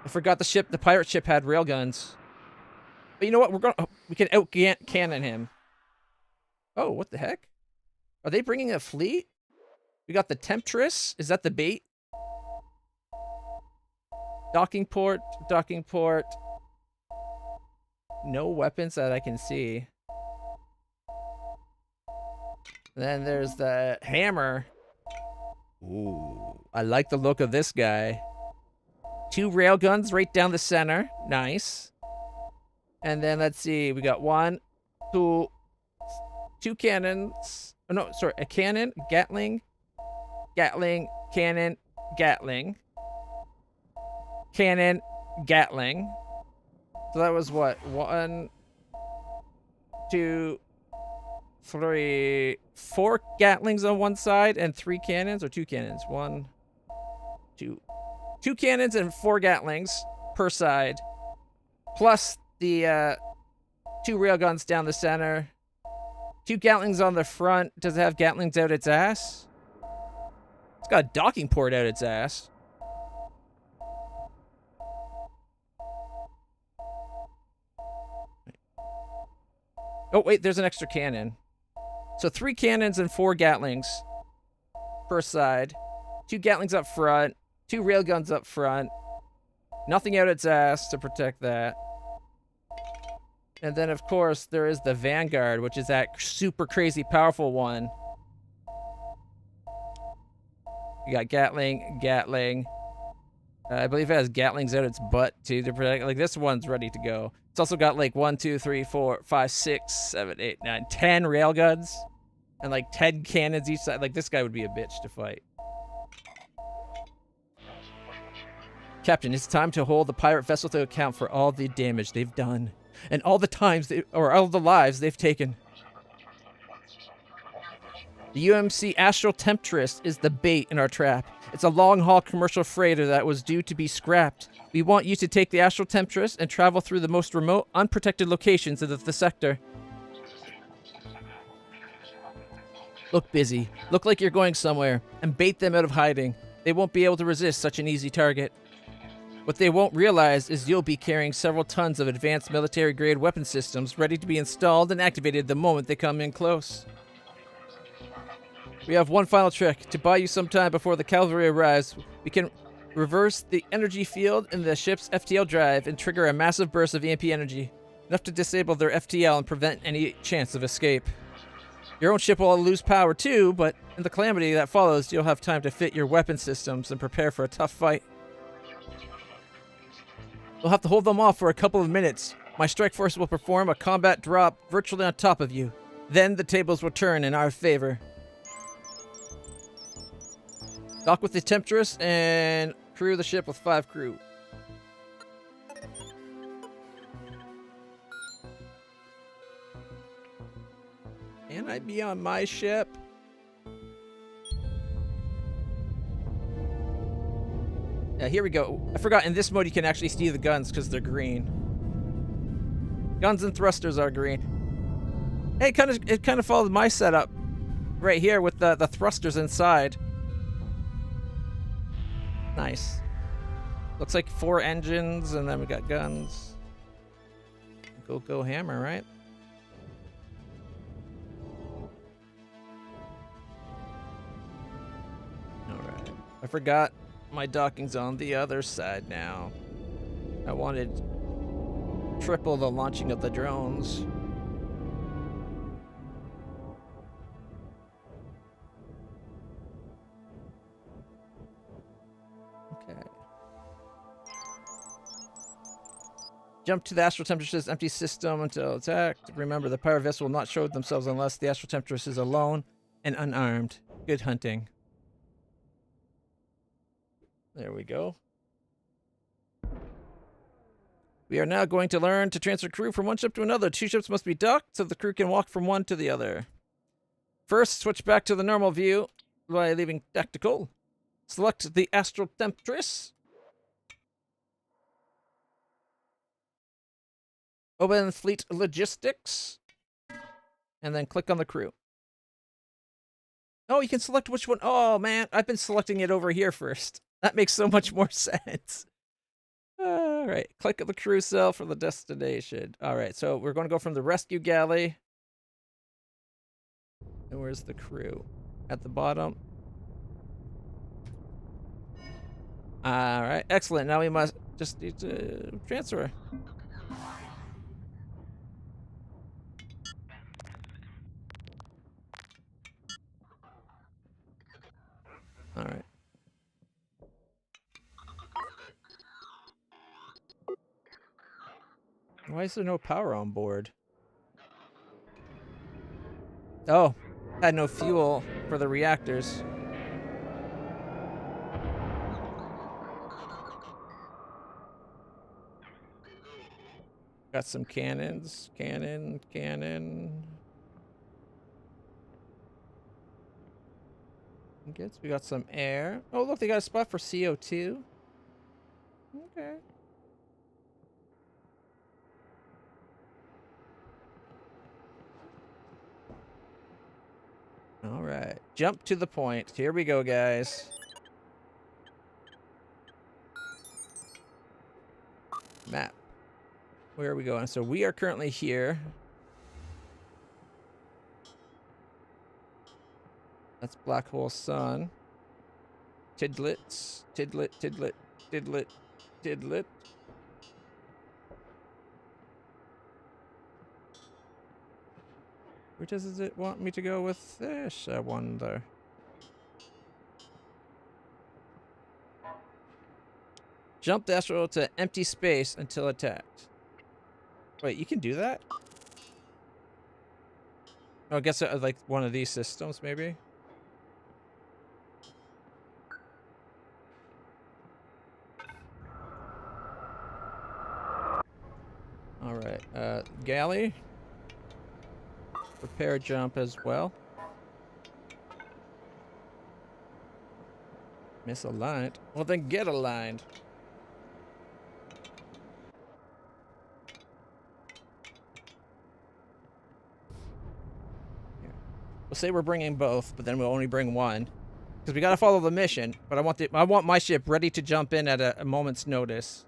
I forgot the pirate ship had railguns. But you know what? We can out-cannon him. Oh, what the heck? Are they bringing a fleet? We got the Temptress. Is that the bait? Docking port. No weapons that I can see. Then there's the hammer. Ooh, I like the look of this guy. 2 railguns right down the center. Nice. And then let's see. We got 2 cannons. Oh, no, sorry. A cannon, Gatling, cannon, Gatling. Cannon, Gatling. So that was what? 1, 2, 3, 4 Gatlings on one side and 3 cannons, or 2 cannons. 1, 2. 2 cannons and 4 Gatlings per side. Plus the 2 railguns down the center. 2 Gatlings on the front. Does it have Gatlings out its ass? It's got a docking port out its ass. Oh, wait, there's an extra cannon. So 3 cannons and 4 Gatlings per side. 2 Gatlings up front. 2 railguns up front. Nothing out its ass to protect that. And then, of course, there is the Vanguard, which is that super crazy powerful one. You got Gatling. I believe it has Gatlings out its butt, too, to protect. Like, this one's ready to go. It's also got, like, 1, 2, 3, 4, 5, 6, 7, 8, 9, 10 railguns. And, like, 10 cannons each side. Like, this guy would be a bitch to fight. Captain, it's time to hold the pirate vessel to account for all the damage they've done. And all the all the lives they've taken. The UMC Astral Temptress is the bait in our trap. It's a long-haul commercial freighter that was due to be scrapped. We want you to take the Astral Temptress and travel through the most remote, unprotected locations of the sector. Look busy. Look like you're going somewhere. And bait them out of hiding. They won't be able to resist such an easy target. What they won't realize is you'll be carrying several tons of advanced military-grade weapon systems ready to be installed and activated the moment they come in close. We have one final trick. To buy you some time before the cavalry arrives, we can reverse the energy field in the ship's FTL drive and trigger a massive burst of EMP energy, enough to disable their FTL and prevent any chance of escape. Your own ship will lose power too, but in the calamity that follows, you'll have time to fit your weapon systems and prepare for a tough fight. We'll have to hold them off for a couple of minutes. My strike force will perform a combat drop virtually on top of you. Then the tables will turn in our favor. Dock with the Temptress and crew the ship with 5 crew. Can I be on my ship? Yeah, here we go. I forgot, in this mode you can actually see the guns because they're green. Guns and thrusters are green. Hey, it kind of followed my setup right here with the thrusters inside. Nice. Looks like 4 engines, and then we got guns. Go hammer, right? Alright. I forgot my docking's on the other side now. I wanted triple the launching of the drones. Okay. Jump to the Astral Temptress's empty system until attacked. Remember, the pirate vessel will not show themselves unless the Astral Temptress is alone and unarmed. Good hunting. There we go. We are now going to learn to transfer crew from one ship to another. 2 ships must be docked so the crew can walk from one to the other. First, switch back to the normal view by leaving tactical. Select the Astral Temptress. Open Fleet Logistics. And then click on the crew. Oh, you can select which one. Oh, man. I've been selecting it over here first. That makes so much more sense. All right. Click on the crew cell for the destination. All right. So we're going to go from the rescue galley. And where's the crew? At the bottom. All right. Excellent. Now we must just need to transfer. All right. Why is there no power on board? Oh, had no fuel for the reactors. Got some cannons. Cannon. Guess we got some air. Oh, look, they got a spot for CO2. Okay. All right. Jump to the point. Here we go, guys. Map. Where are we going? So we are currently here. That's Black Hole Sun. Tidlets. Tidlet. Where does it want me to go with this? I wonder. Jump the asteroid to empty space until attacked. Wait, you can do that? Oh, I guess like one of these systems, maybe? Alright, galley. Prepare jump as well. Misaligned. Well, then get aligned. We'll say we're bringing both, but then we'll only bring one. Because we gotta follow the mission, but I want my ship ready to jump in at a moment's notice.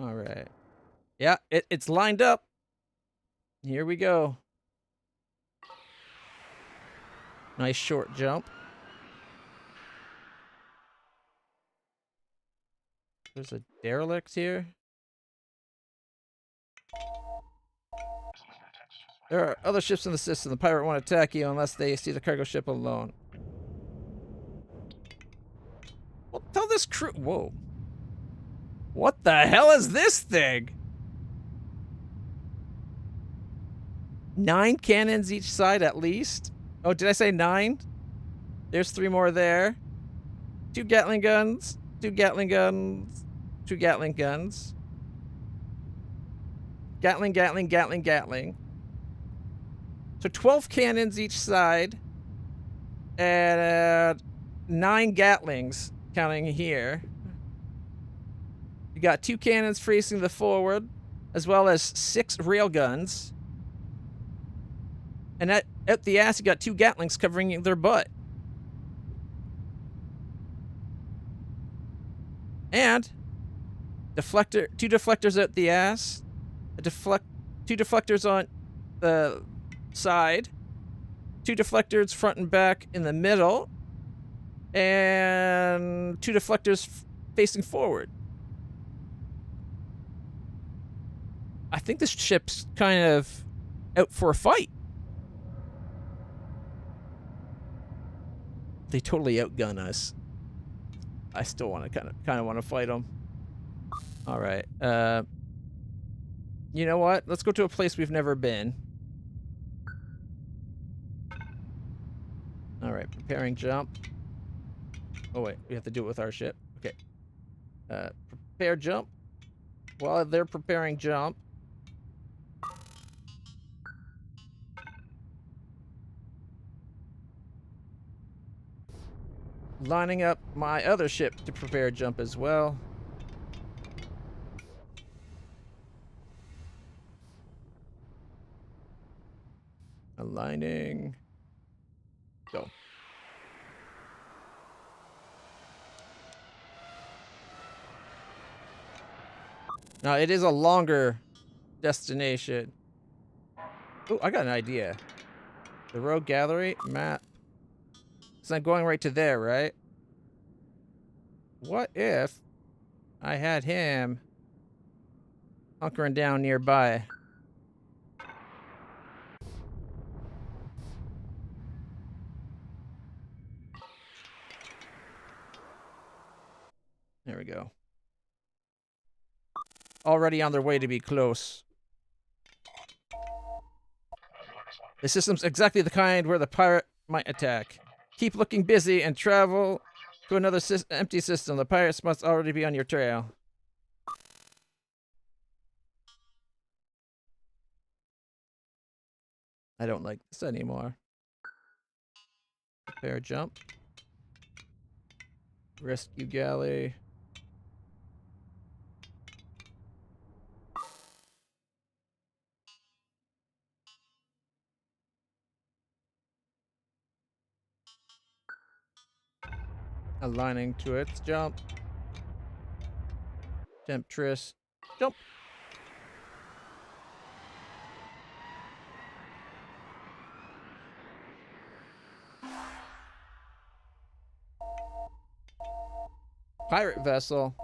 Alright. Yeah, it's lined up. Here we go. Nice short jump. There's a derelict here. There are other ships in the system. The pirate won't attack you unless they see the cargo ship alone. Well, tell this crew... Whoa. What the hell is this thing? 9 cannons each side at least. Oh, did I say 9? There's 3 more there. 2 Gatling guns. 2 Gatling guns. 2 Gatling guns. Gatling, Gatling, Gatling, Gatling. So 12 cannons each side. And 9 Gatlings, counting here. You got 2 cannons facing the forward, as well as 6 railguns. And at the ass, you got 2 Gatlings covering their butt. And 2 deflectors at the ass, 2 deflectors on the side, 2 deflectors front and back in the middle, and 2 deflectors facing forward. I think this ship's kind of out for a fight. They totally outgun us. I still want to kind of want to fight them. All right. You know what? Let's go to a place we've never been. All right, preparing jump. Oh wait, we have to do it with our ship. Okay. Prepare jump. While they're preparing jump, lining up my other ship to prepare jump as well. Aligning. Go. Now it is a longer destination. Oh, I got an idea. The rogue gallery map. So I'm going right to there, right? What if I had him hunkering down nearby? There we go. Already on their way to be close. The system's exactly the kind where the pirate might attack. Keep looking busy and travel to another empty system. The pirates must already be on your trail. I don't like this anymore. Prepare jump. Rescue galley. Aligning to its jump. Temptress. Jump. Pirate vessel.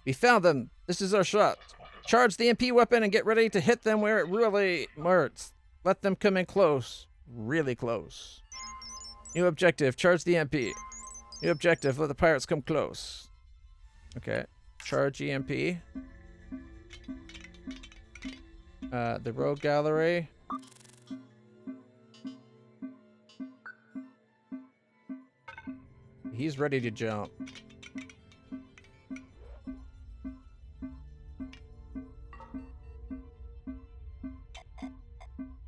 We found them. This is our shot. Charge the MP weapon and get ready to hit them where it really hurts. Let them come in close. Really close. New objective. Charge the MP. New objective. Let the pirates come close. Okay. Charge EMP. The rogue gallery. He's ready to jump.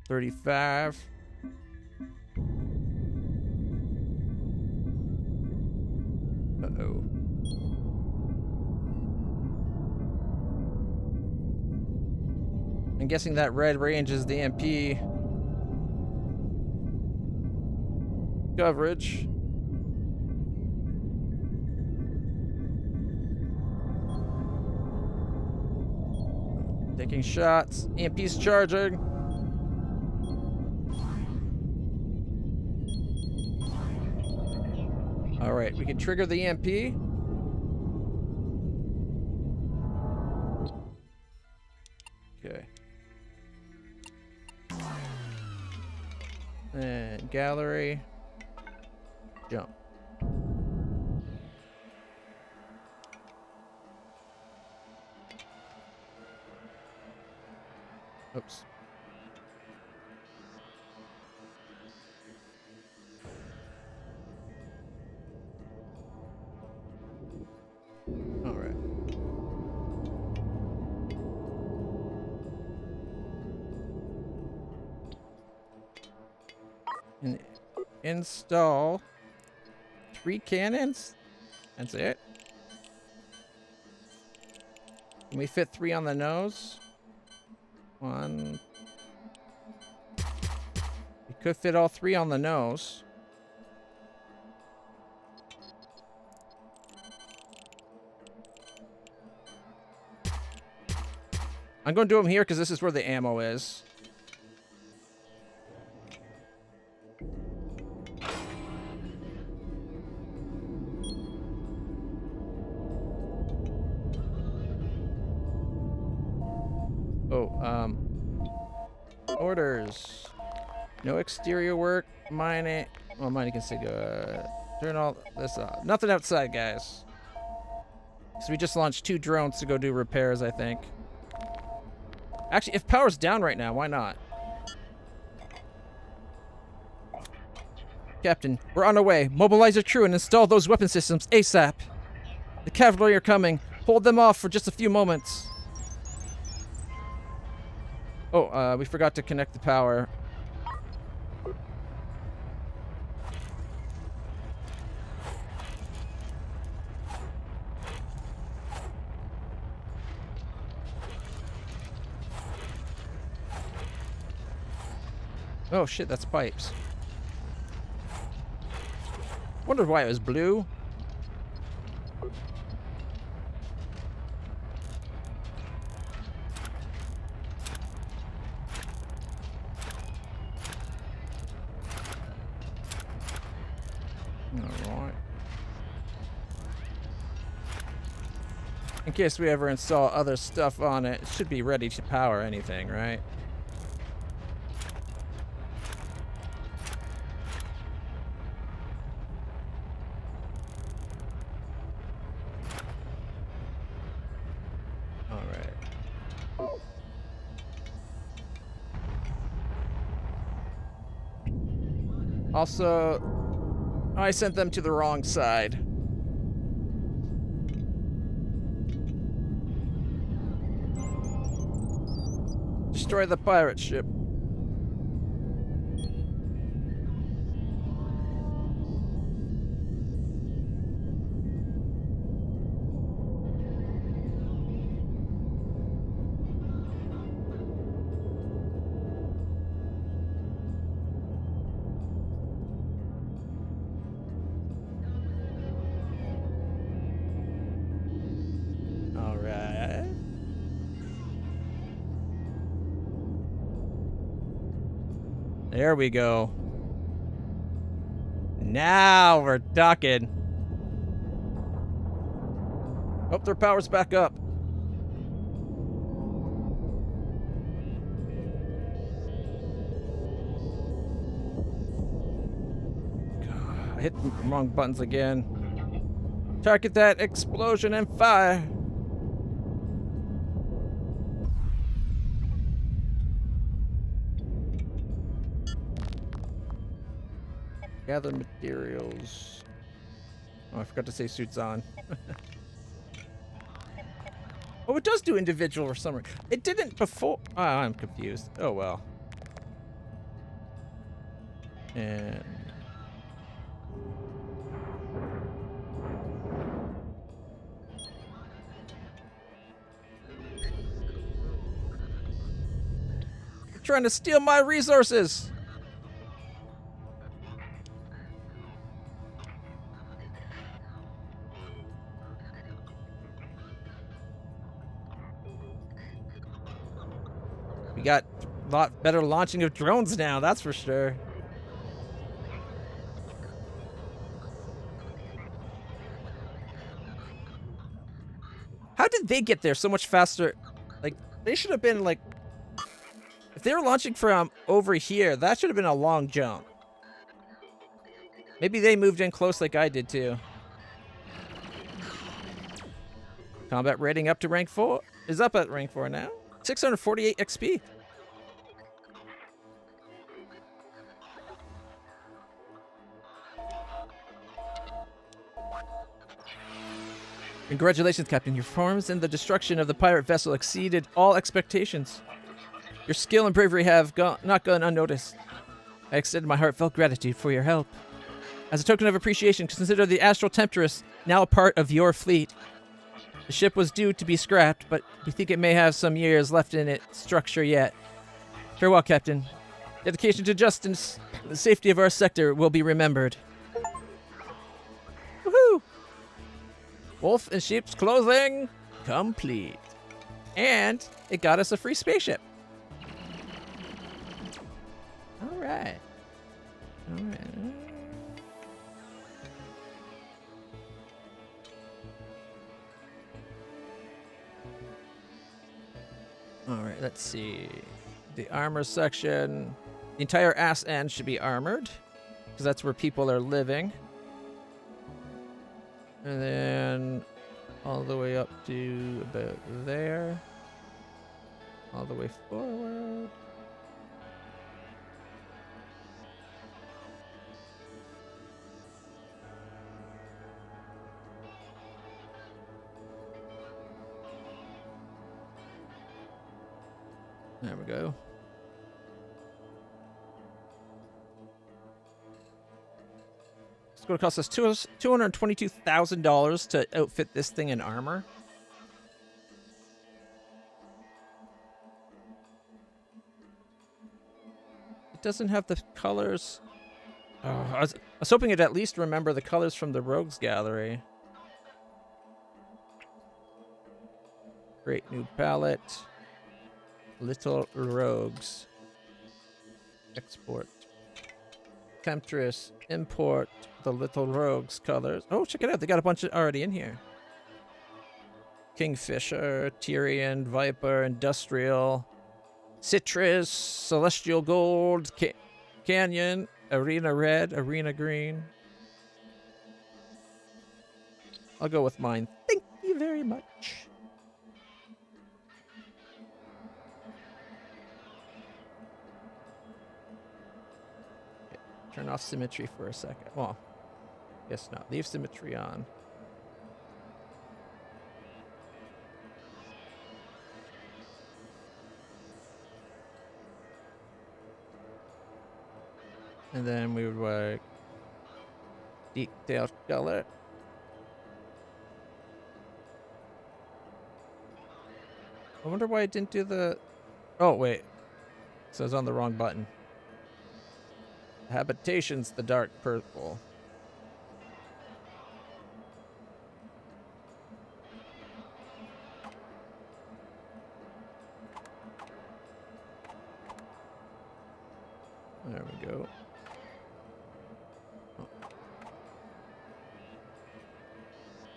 $35. Uh-oh. I'm guessing that red range is the MP coverage. Taking shots. EMP's charging. All right, we can trigger the EMP. Okay. And gallery. Jump. Oops. All right. And install 3 cannons. That's it. Can we fit 3 on the nose? 1. We could fit all 3 on the nose. I'm going to do them here because this is where the ammo is. Oh, orders. No exterior work. Mining. Well, mining can say turn all this off. Nothing outside, guys. So we just launched 2 drones to go do repairs, I think. Actually, if power's down right now, why not? Captain, we're on our way. Mobilize your crew and install those weapon systems ASAP. The cavalry are coming. Hold them off for just a few moments. Oh, we forgot to connect the power. Oh shit, that's pipes. Wondered why it was blue. Alright. In case we ever install other stuff on it, it should be ready to power anything, right? Also, I sent them to the wrong side. Destroy the pirate ship. There we go. Now we're talking. Oh, their power's back up. God, I hit the wrong buttons again. Target that explosion and fire. Gather materials. Oh, I forgot to say suits on. Oh, it does do individual or summary. It didn't before. Oh, I'm confused. Oh, well. And... You're trying to steal my resources! We got a lot better launching of drones now, that's for sure. How did they get there so much faster? Like, they should have been like... If they were launching from over here, that should have been a long jump. Maybe they moved in close like I did too. Combat rating up to rank 4. Is up at rank 4 now. 648 XP. Congratulations, Captain. Your performance in the destruction of the pirate vessel exceeded all expectations. Your skill and bravery have not gone unnoticed. I extend my heartfelt gratitude for your help. As a token of appreciation, consider the Astral Temptress now a part of your fleet. The ship was due to be scrapped, but we think it may have some years left in its structure yet. Farewell, Captain. Dedication to justice and the safety of our sector will be remembered. Woohoo! Wolf in sheep's clothing complete. And it got us a free spaceship. All right. All right. All right, let's see. The armor section. The entire ass end should be armored, because that's where people are living. And then all the way up to about there. All the way forward. There we go. It's going to cost us $222,000 to outfit this thing in armor. It doesn't have the colors. Oh, I was hoping it'd at least remember the colors from the Rogues Gallery. Great new palette. Little Rogues. Export. Temptress. Import the Little Rogues colors. Oh, check it out. They got a bunch already in here. Kingfisher, Tyrian, Viper, Industrial, Citrus, Celestial Gold, Canyon, Arena Red, Arena Green. I'll go with mine. Thank you very much. Turn off symmetry for a second. Well, guess not. Leave symmetry on. And then we would like detailed color. I wonder why it didn't do the... Oh, wait. So it's on the wrong button. Habitation's the dark purple. There we go. Oh.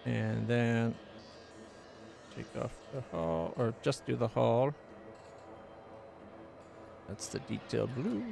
And then take off the hull, or just do the hull. That's the detailed blue.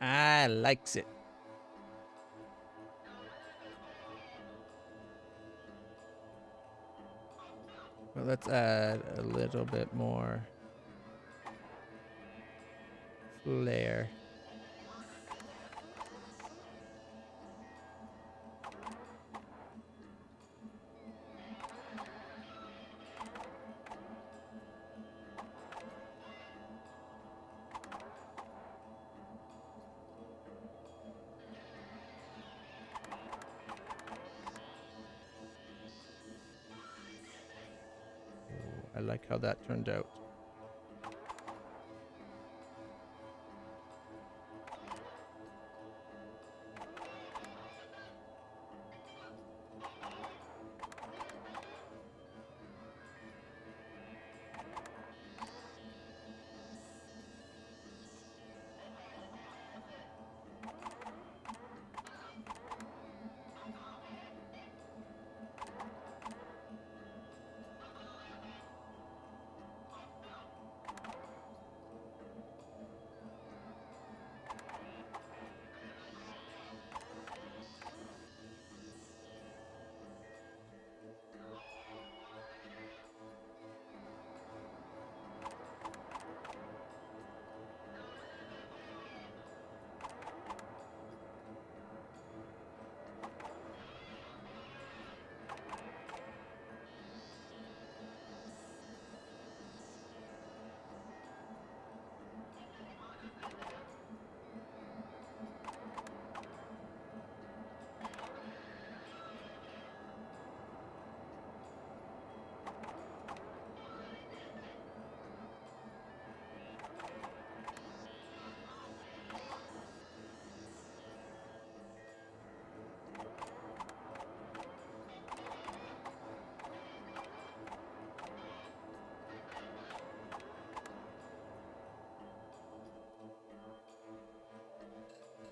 I likes it. Well, let's add a little bit more flair. Ooh, I like how that turned out.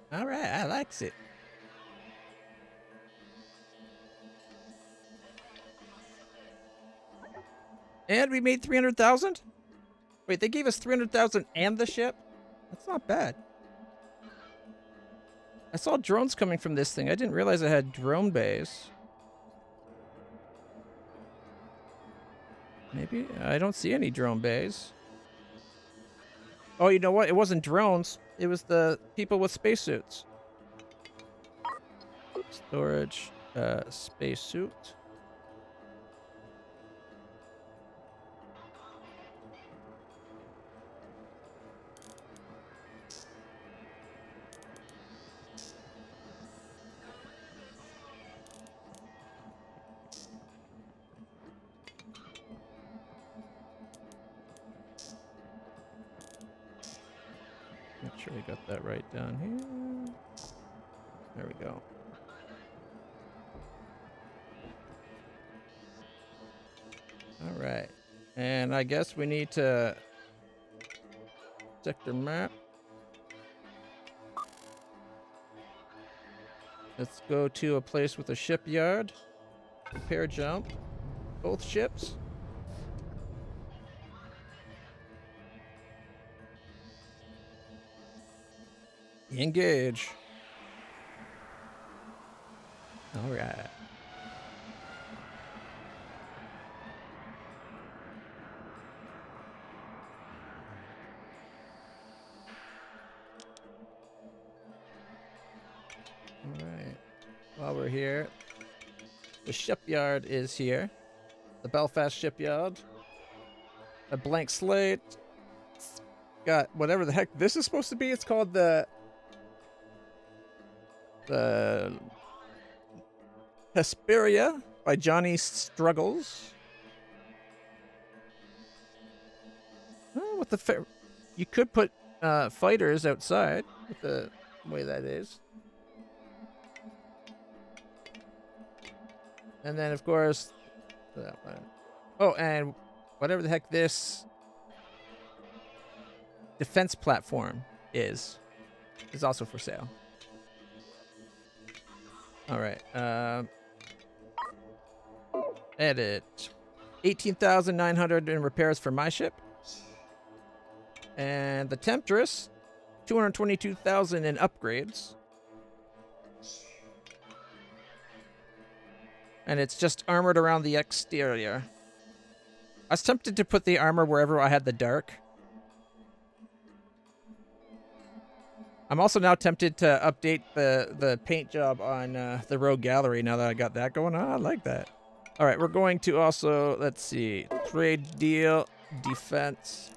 All right, I likes it. And we made 300,000? Wait, they gave us 300,000 and the ship? That's not bad. I saw drones coming from this thing. I didn't realize it had drone bays. Maybe? I don't see any drone bays. Oh, you know what? It wasn't drones. It was the people with spacesuits. Storage, spacesuit. Make sure we got that right down here. There we go. All right. And I guess we need to sector map. Let's go to a place with a shipyard. Repair jump. Both ships. Engage. All right. All right. While we're here, the shipyard is here. The Belfast shipyard. A blank slate. It's got whatever the heck this is supposed to be. It's called the Hesperia by Johnny Struggles. Oh, what the you could put fighters outside with the way that is. And then, of course, that one. Oh, and whatever the heck this defense platform is also for sale. All right. Edit. 18,900 in repairs for my ship. And the Temptress 222,000 in upgrades. And it's just armored around the exterior. I was tempted to put the armor wherever I had the dark. I'm also now tempted to update the paint job on the Rogue Gallery now that I got that going on. I like that. All right, we're going to also, let's see, trade deal, defense.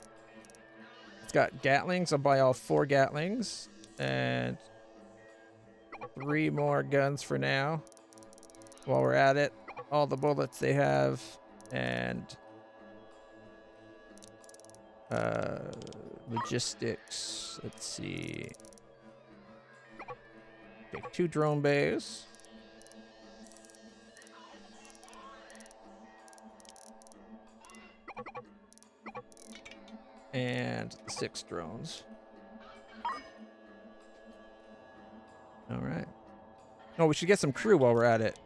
It's got Gatlings. I'll buy all 4 Gatlings and 3 more guns for now. While we're at it, all the bullets they have and logistics. Let's see. Take 2 drone bays. And 6 drones. All right. Oh, we should get some crew while we're at it.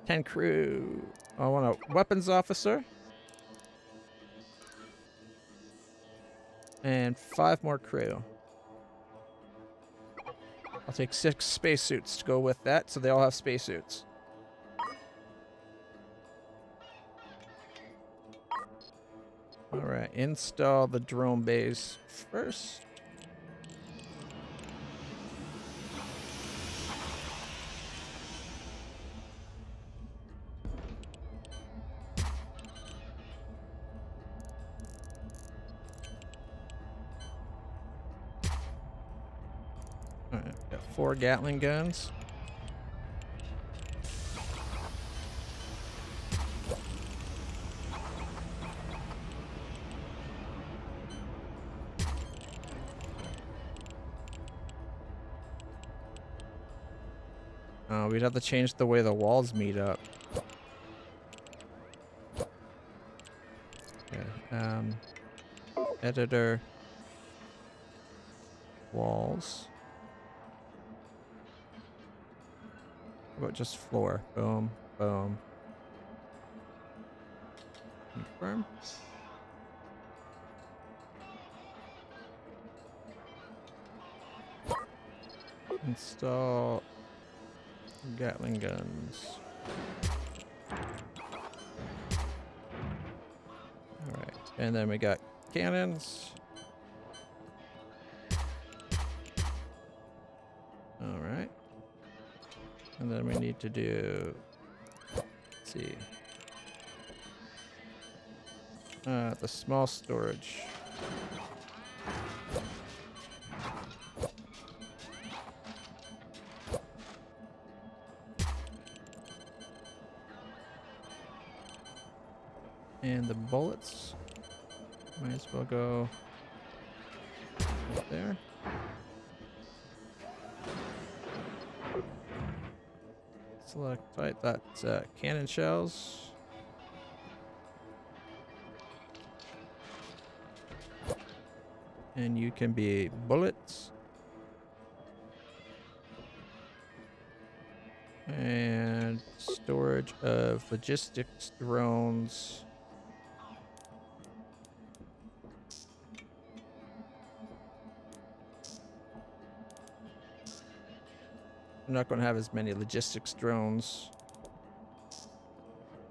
10 crew. I want a weapons officer. And 5 more crew. I'll take 6 spacesuits to go with that, so they all have spacesuits. Alright, install the drone bays first. Alright, got 4 Gatling guns. We'd have to change the way the walls meet up. Okay, editor. Walls. How about just floor? Boom, boom. Confirm. Install Gatling guns. Alright, and then we got cannons. Alright. And then we need to do, let's see, the small storage. And the bullets, might as well go right there. Select type, that's cannon shells. And you can be bullets. And storage of logistics drones. I'm not going to have as many logistics drones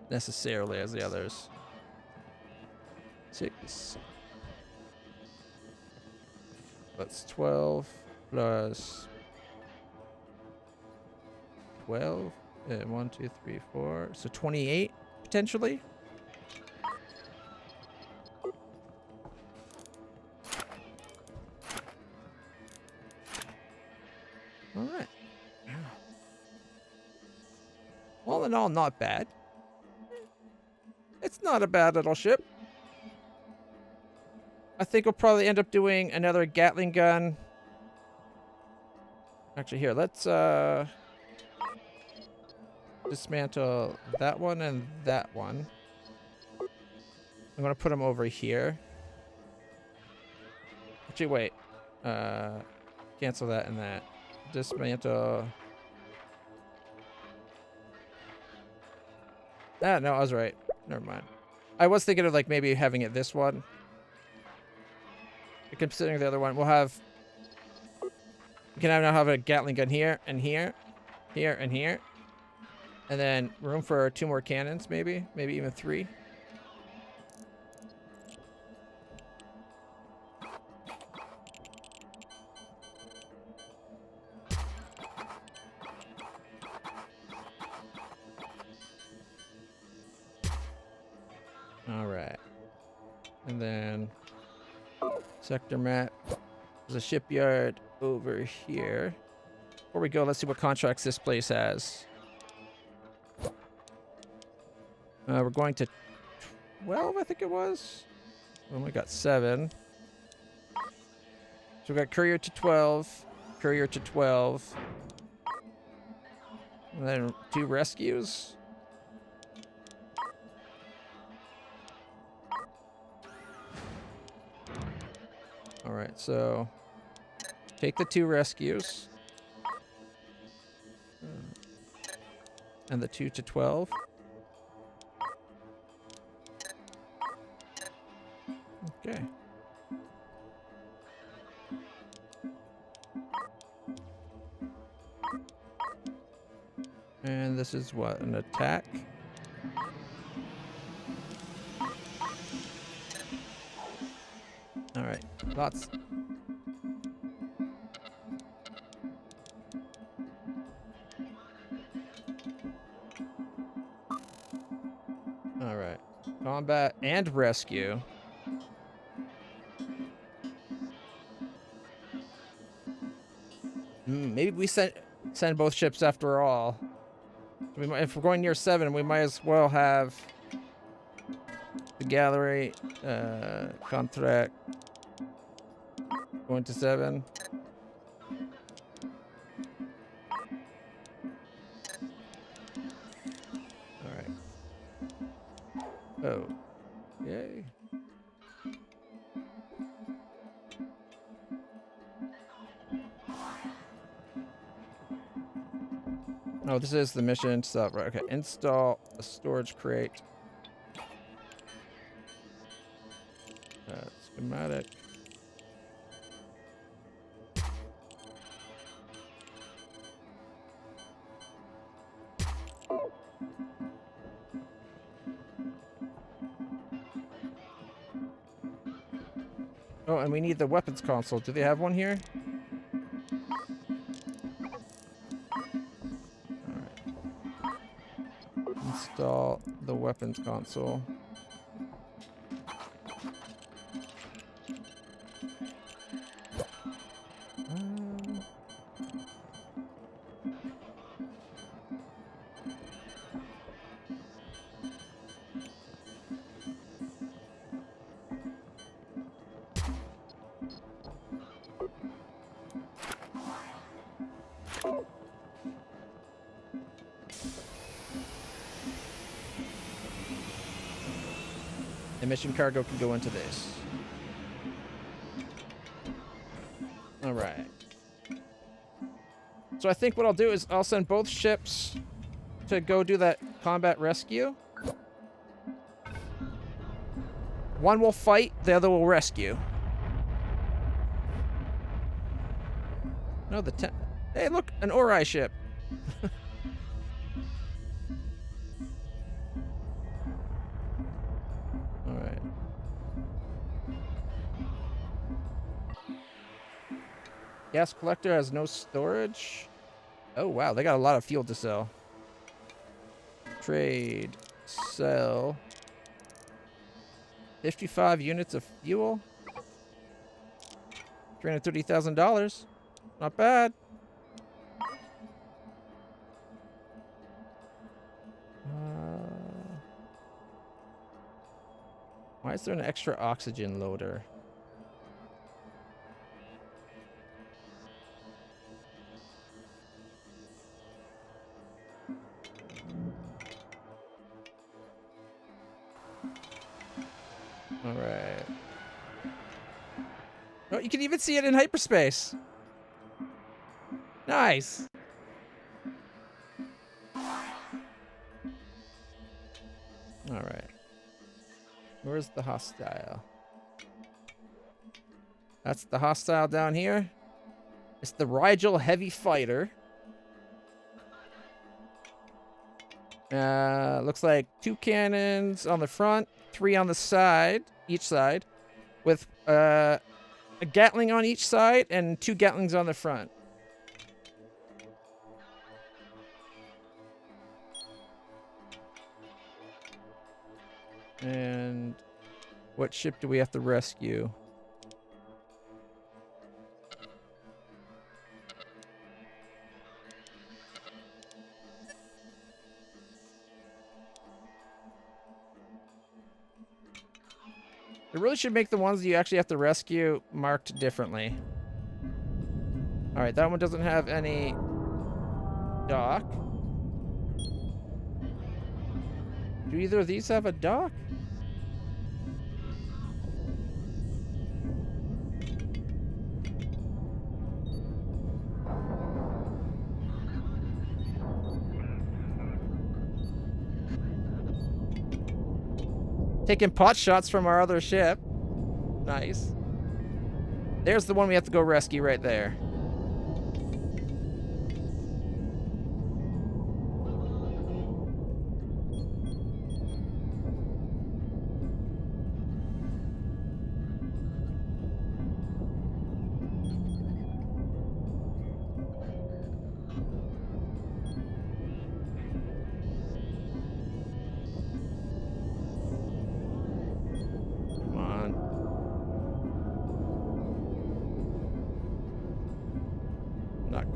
necessarily as the others. 6. That's 12 plus 12. And 1, 2, 3, 4. So 28 potentially. All right. All in all, not bad. It's not a bad little ship. I think we'll probably end up doing another Gatling gun. Actually, here, let's dismantle that one and that one. I'm gonna put them over here. Actually, wait. Cancel that and that. Dismantle. Ah, no, I was right. Never mind. I was thinking of like maybe having it this one. considering the other one. We'll have... We can now have a Gatling gun here, and here, here, and here. And then room for 2 more cannons, maybe? Maybe even 3. Alright. And then... Sector map. There's a shipyard over here. Before we go, let's see what contracts this place has. We're going to 12, I think it was. We only got 7. So we got courier to 12, courier to 12, and then 2 rescues. All right, so take the 2 rescues and the 2 to 12. Okay. And this is what, an attack? All right, lots. All right, combat and rescue. Maybe we send both ships after all. If we're going near 7, we might as well have the gallery contract going to 7. All right. Oh, yay. Oh, this is the mission stuff, right? Okay, install a storage crate. Schematic. Oh, and we need the weapons console. Do they have one here? Install the weapons console. Mission cargo can go into this. All right. So I think what I'll do is I'll send both ships to go do that combat rescue. One will fight, the other will rescue. No, the hey, look, an Ori ship. Gas collector has no storage. Oh, wow. They got a lot of fuel to sell. Trade. Sell. 55 units of fuel. $330,000. Not bad. Why is there an extra oxygen loader? All right. Oh, you can even see it in hyperspace. Nice. All right. Where's the hostile? That's the hostile down here. It's the Rigel Heavy Fighter. Looks like 2 cannons on the front, 3 on the side, each side, with a Gatling on each side and 2 Gatlings on the front. And what ship do we have to rescue? They really should make the ones that you actually have to rescue marked differently. Alright, that one doesn't have any dock. Do either of these have a dock? Taking pot shots from our other ship. Nice. There's the one we have to go rescue right there.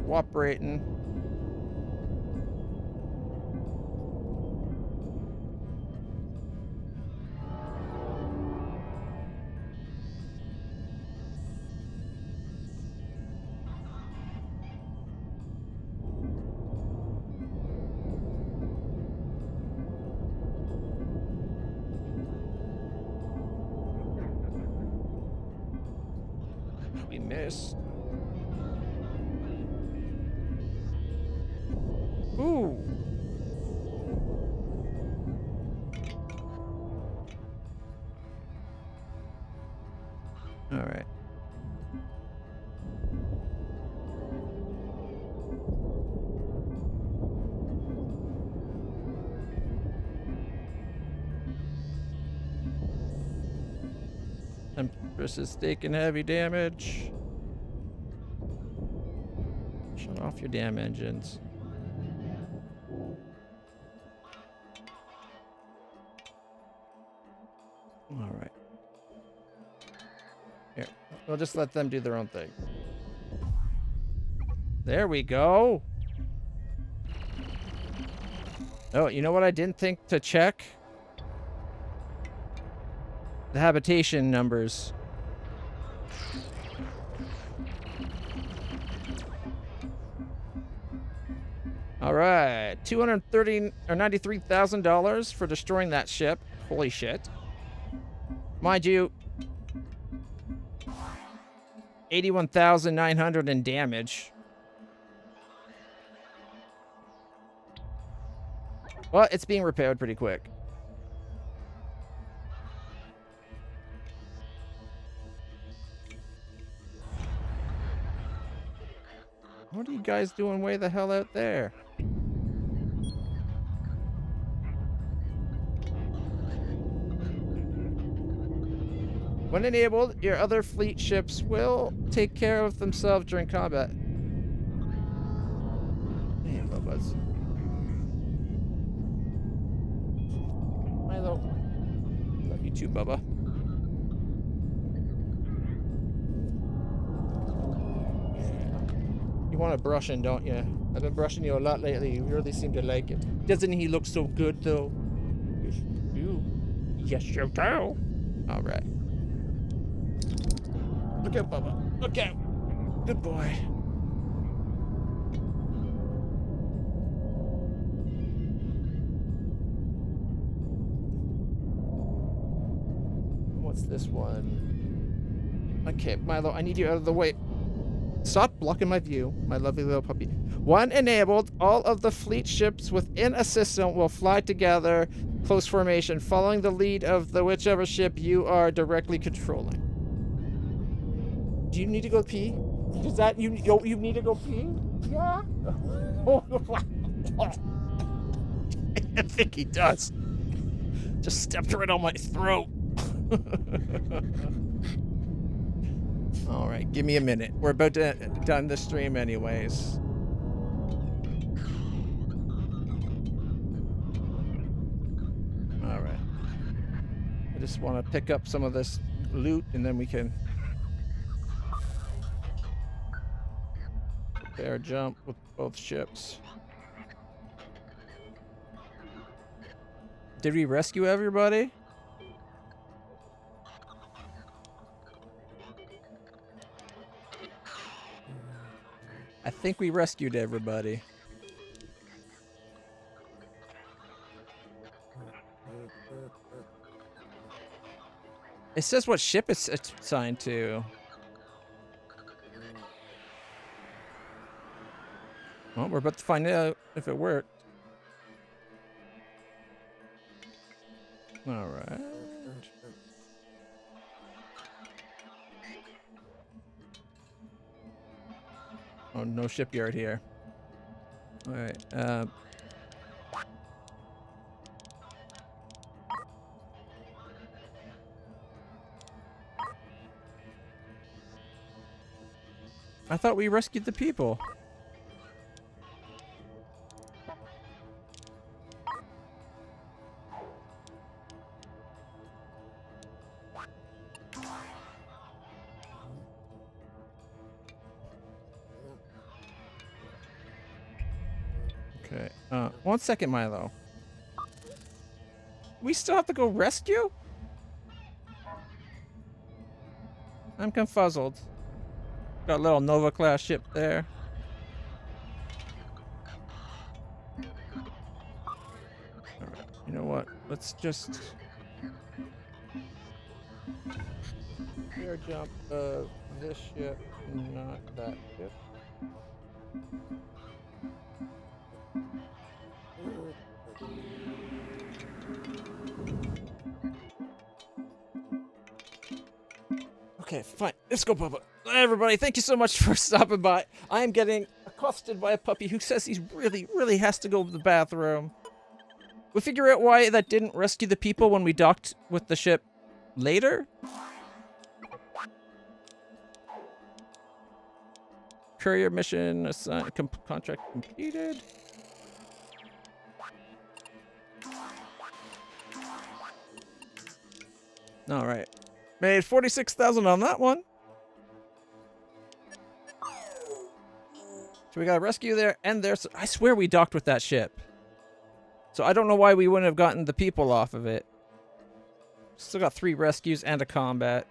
Cooperating. We missed. Ooh. All right. Empress is taking heavy damage. Shut off your damn engines. All right. Here, we'll just let them do their own thing. There we go. Oh, you know what I didn't think to check? The habitation numbers. All right, $230 or $93,000 for destroying that ship. Holy shit. Mind you, 81,900 in damage. Well, it's being repaired pretty quick. What are you guys doing way the hell out there? When enabled, your other fleet ships will take care of themselves during combat. Man, Bubba's. Milo. Love you too, Bubba. You want a brushing, don't you? I've been brushing you a lot lately. You really seem to like it. Doesn't he look so good, though? Yes, you do. Yes, you do. All right. Look out, Bubba. Look out. Good boy. What's this one? Okay, Milo, I need you out of the way. Stop blocking my view, my lovely little puppy. When enabled, all of the fleet ships within a system will fly together, close formation, following the lead of the whichever ship you are directly controlling. Do you need to go pee? Is that you need to go pee? Yeah. I think he does. Just stepped right on my throat. All right, give me a minute. We're about to done the stream anyways. All right. I just want to pick up some of this loot and then we can prepare jump with both ships. Did we rescue everybody? I think we rescued everybody. It says what ship it's assigned to. Well, we're about to find out if it worked. All right. Oh, no shipyard here. All right. I thought we rescued the people. Okay. 1 second, Milo. We still have to go rescue? I'm confuzzled. Got a little Nova class ship there. Alright, you know what? Let's just air jump this ship, not that ship. Okay, fine. Let's go, Bubba. Everybody, thank you so much for stopping by. I am getting accosted by a puppy who says he really has to go to the bathroom. We'll figure out why that didn't rescue the people when we docked with the ship later. Courier mission assigned, contract completed. All right. Made 46,000 on that one. So we got a rescue there and there. So I swear we docked with that ship. So I don't know why we wouldn't have gotten the people off of it. Still got 3 rescues and a combat.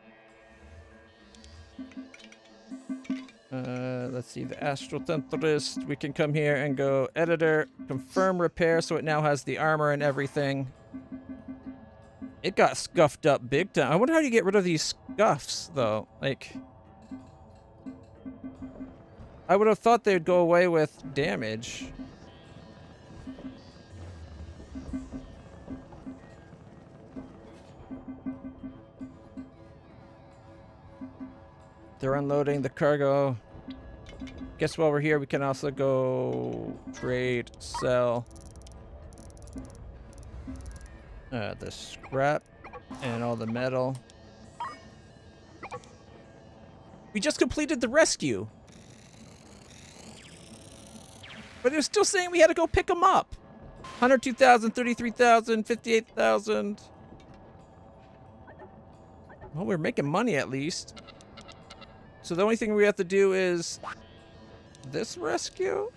Let's see, the Astral Temptress. We can come here and go editor, confirm repair, so it now has the armor and everything. It got scuffed up big time. I wonder how you get rid of these scuffs, though. Like, I would have thought they'd go away with damage. They're unloading the cargo. Guess while we're here, we can also go trade, sell the scrap and all the metal. We just completed the rescue. But they're still saying we had to go pick them up. 102,000, 33,000, 58,000. Well, we're making money at least. So the only thing we have to do is this rescue.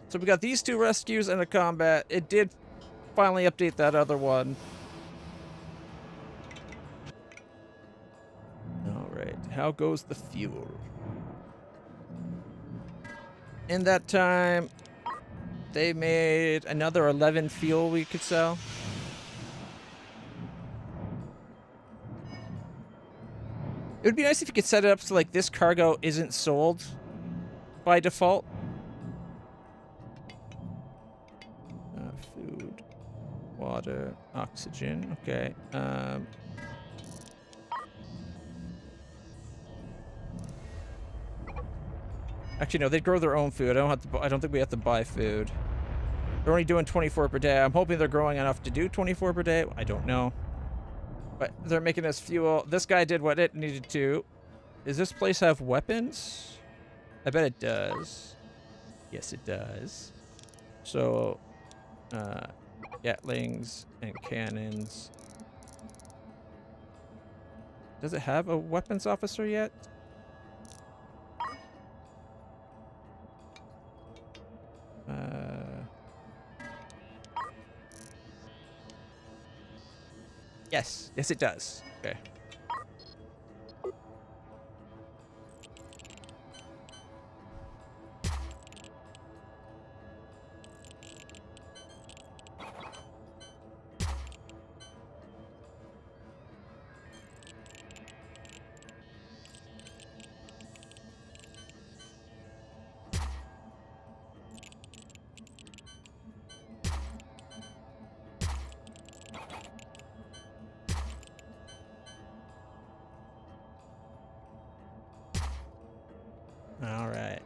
So we got these 2 rescues and a combat. It did finally update that other one. All right, how goes the fuel? In that time, they made another 11 fuel we could sell. It would be nice if you could set it up so like this cargo isn't sold by default. Food, water, oxygen. Okay. Actually, no, they grow their own food. I don't think we have to buy food. They're only doing 24 per day. I'm hoping they're growing enough to do 24 per day. I don't know. But they're making us fuel. This guy did what it needed to. Does this place have weapons? I bet it does. Yes, it does. So, Gatlings and cannons. Does it have a weapons officer yet? Yes. Yes, it does. Okay. Alright.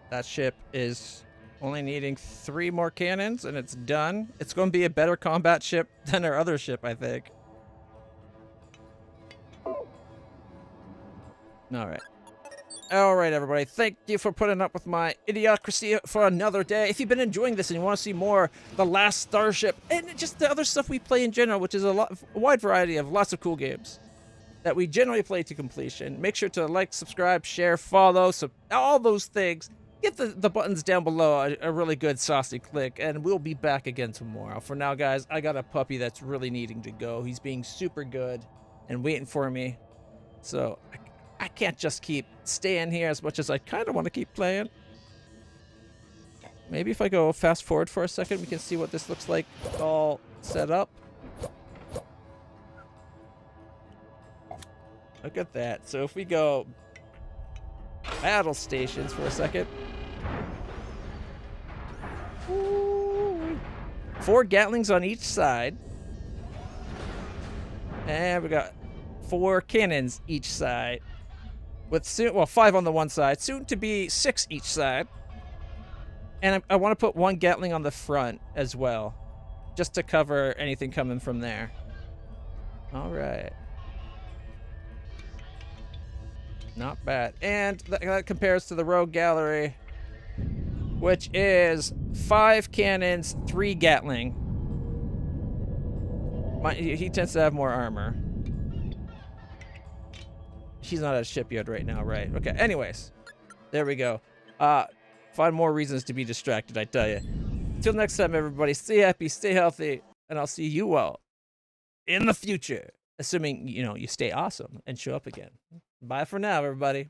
That ship is only needing 3 more cannons, and it's done. It's going to be a better combat ship than our other ship, I think. Alright. Alright, everybody. Thank you for putting up with my idiocracy for another day. If you've been enjoying this and you want to see more The Last Starship, and just the other stuff we play in general, which is a wide variety of lots of cool games that we generally play to completion, make sure to like, subscribe, share, follow, so all those things. Get the buttons down below a really good saucy click, and we'll be back again tomorrow. For now, guys, I got a puppy that's really needing to go. He's being super good and waiting for me. So I can't just keep staying here as much as I kind of want to keep playing. Maybe if I go fast forward for a second, we can see what this looks like all set up. Look at that. So if we go battle stations for a second. Ooh. 4 Gatlings on each side. And we got 4 cannons each side. With 5 on the one side. Soon to be 6 each side. And I want to put 1 Gatling on the front as well. Just to cover anything coming from there. Alright. Not bad. And that compares to the Rogue Gallery, which is 5 cannons, 3 Gatling. He tends to have more armor. She's not at a shipyard right now, right? Okay, anyways. There we go. Find more reasons to be distracted, I tell you. Till next time, everybody, stay happy, stay healthy, and I'll see you all in the future. Assuming, you stay awesome and show up again. Bye for now, everybody.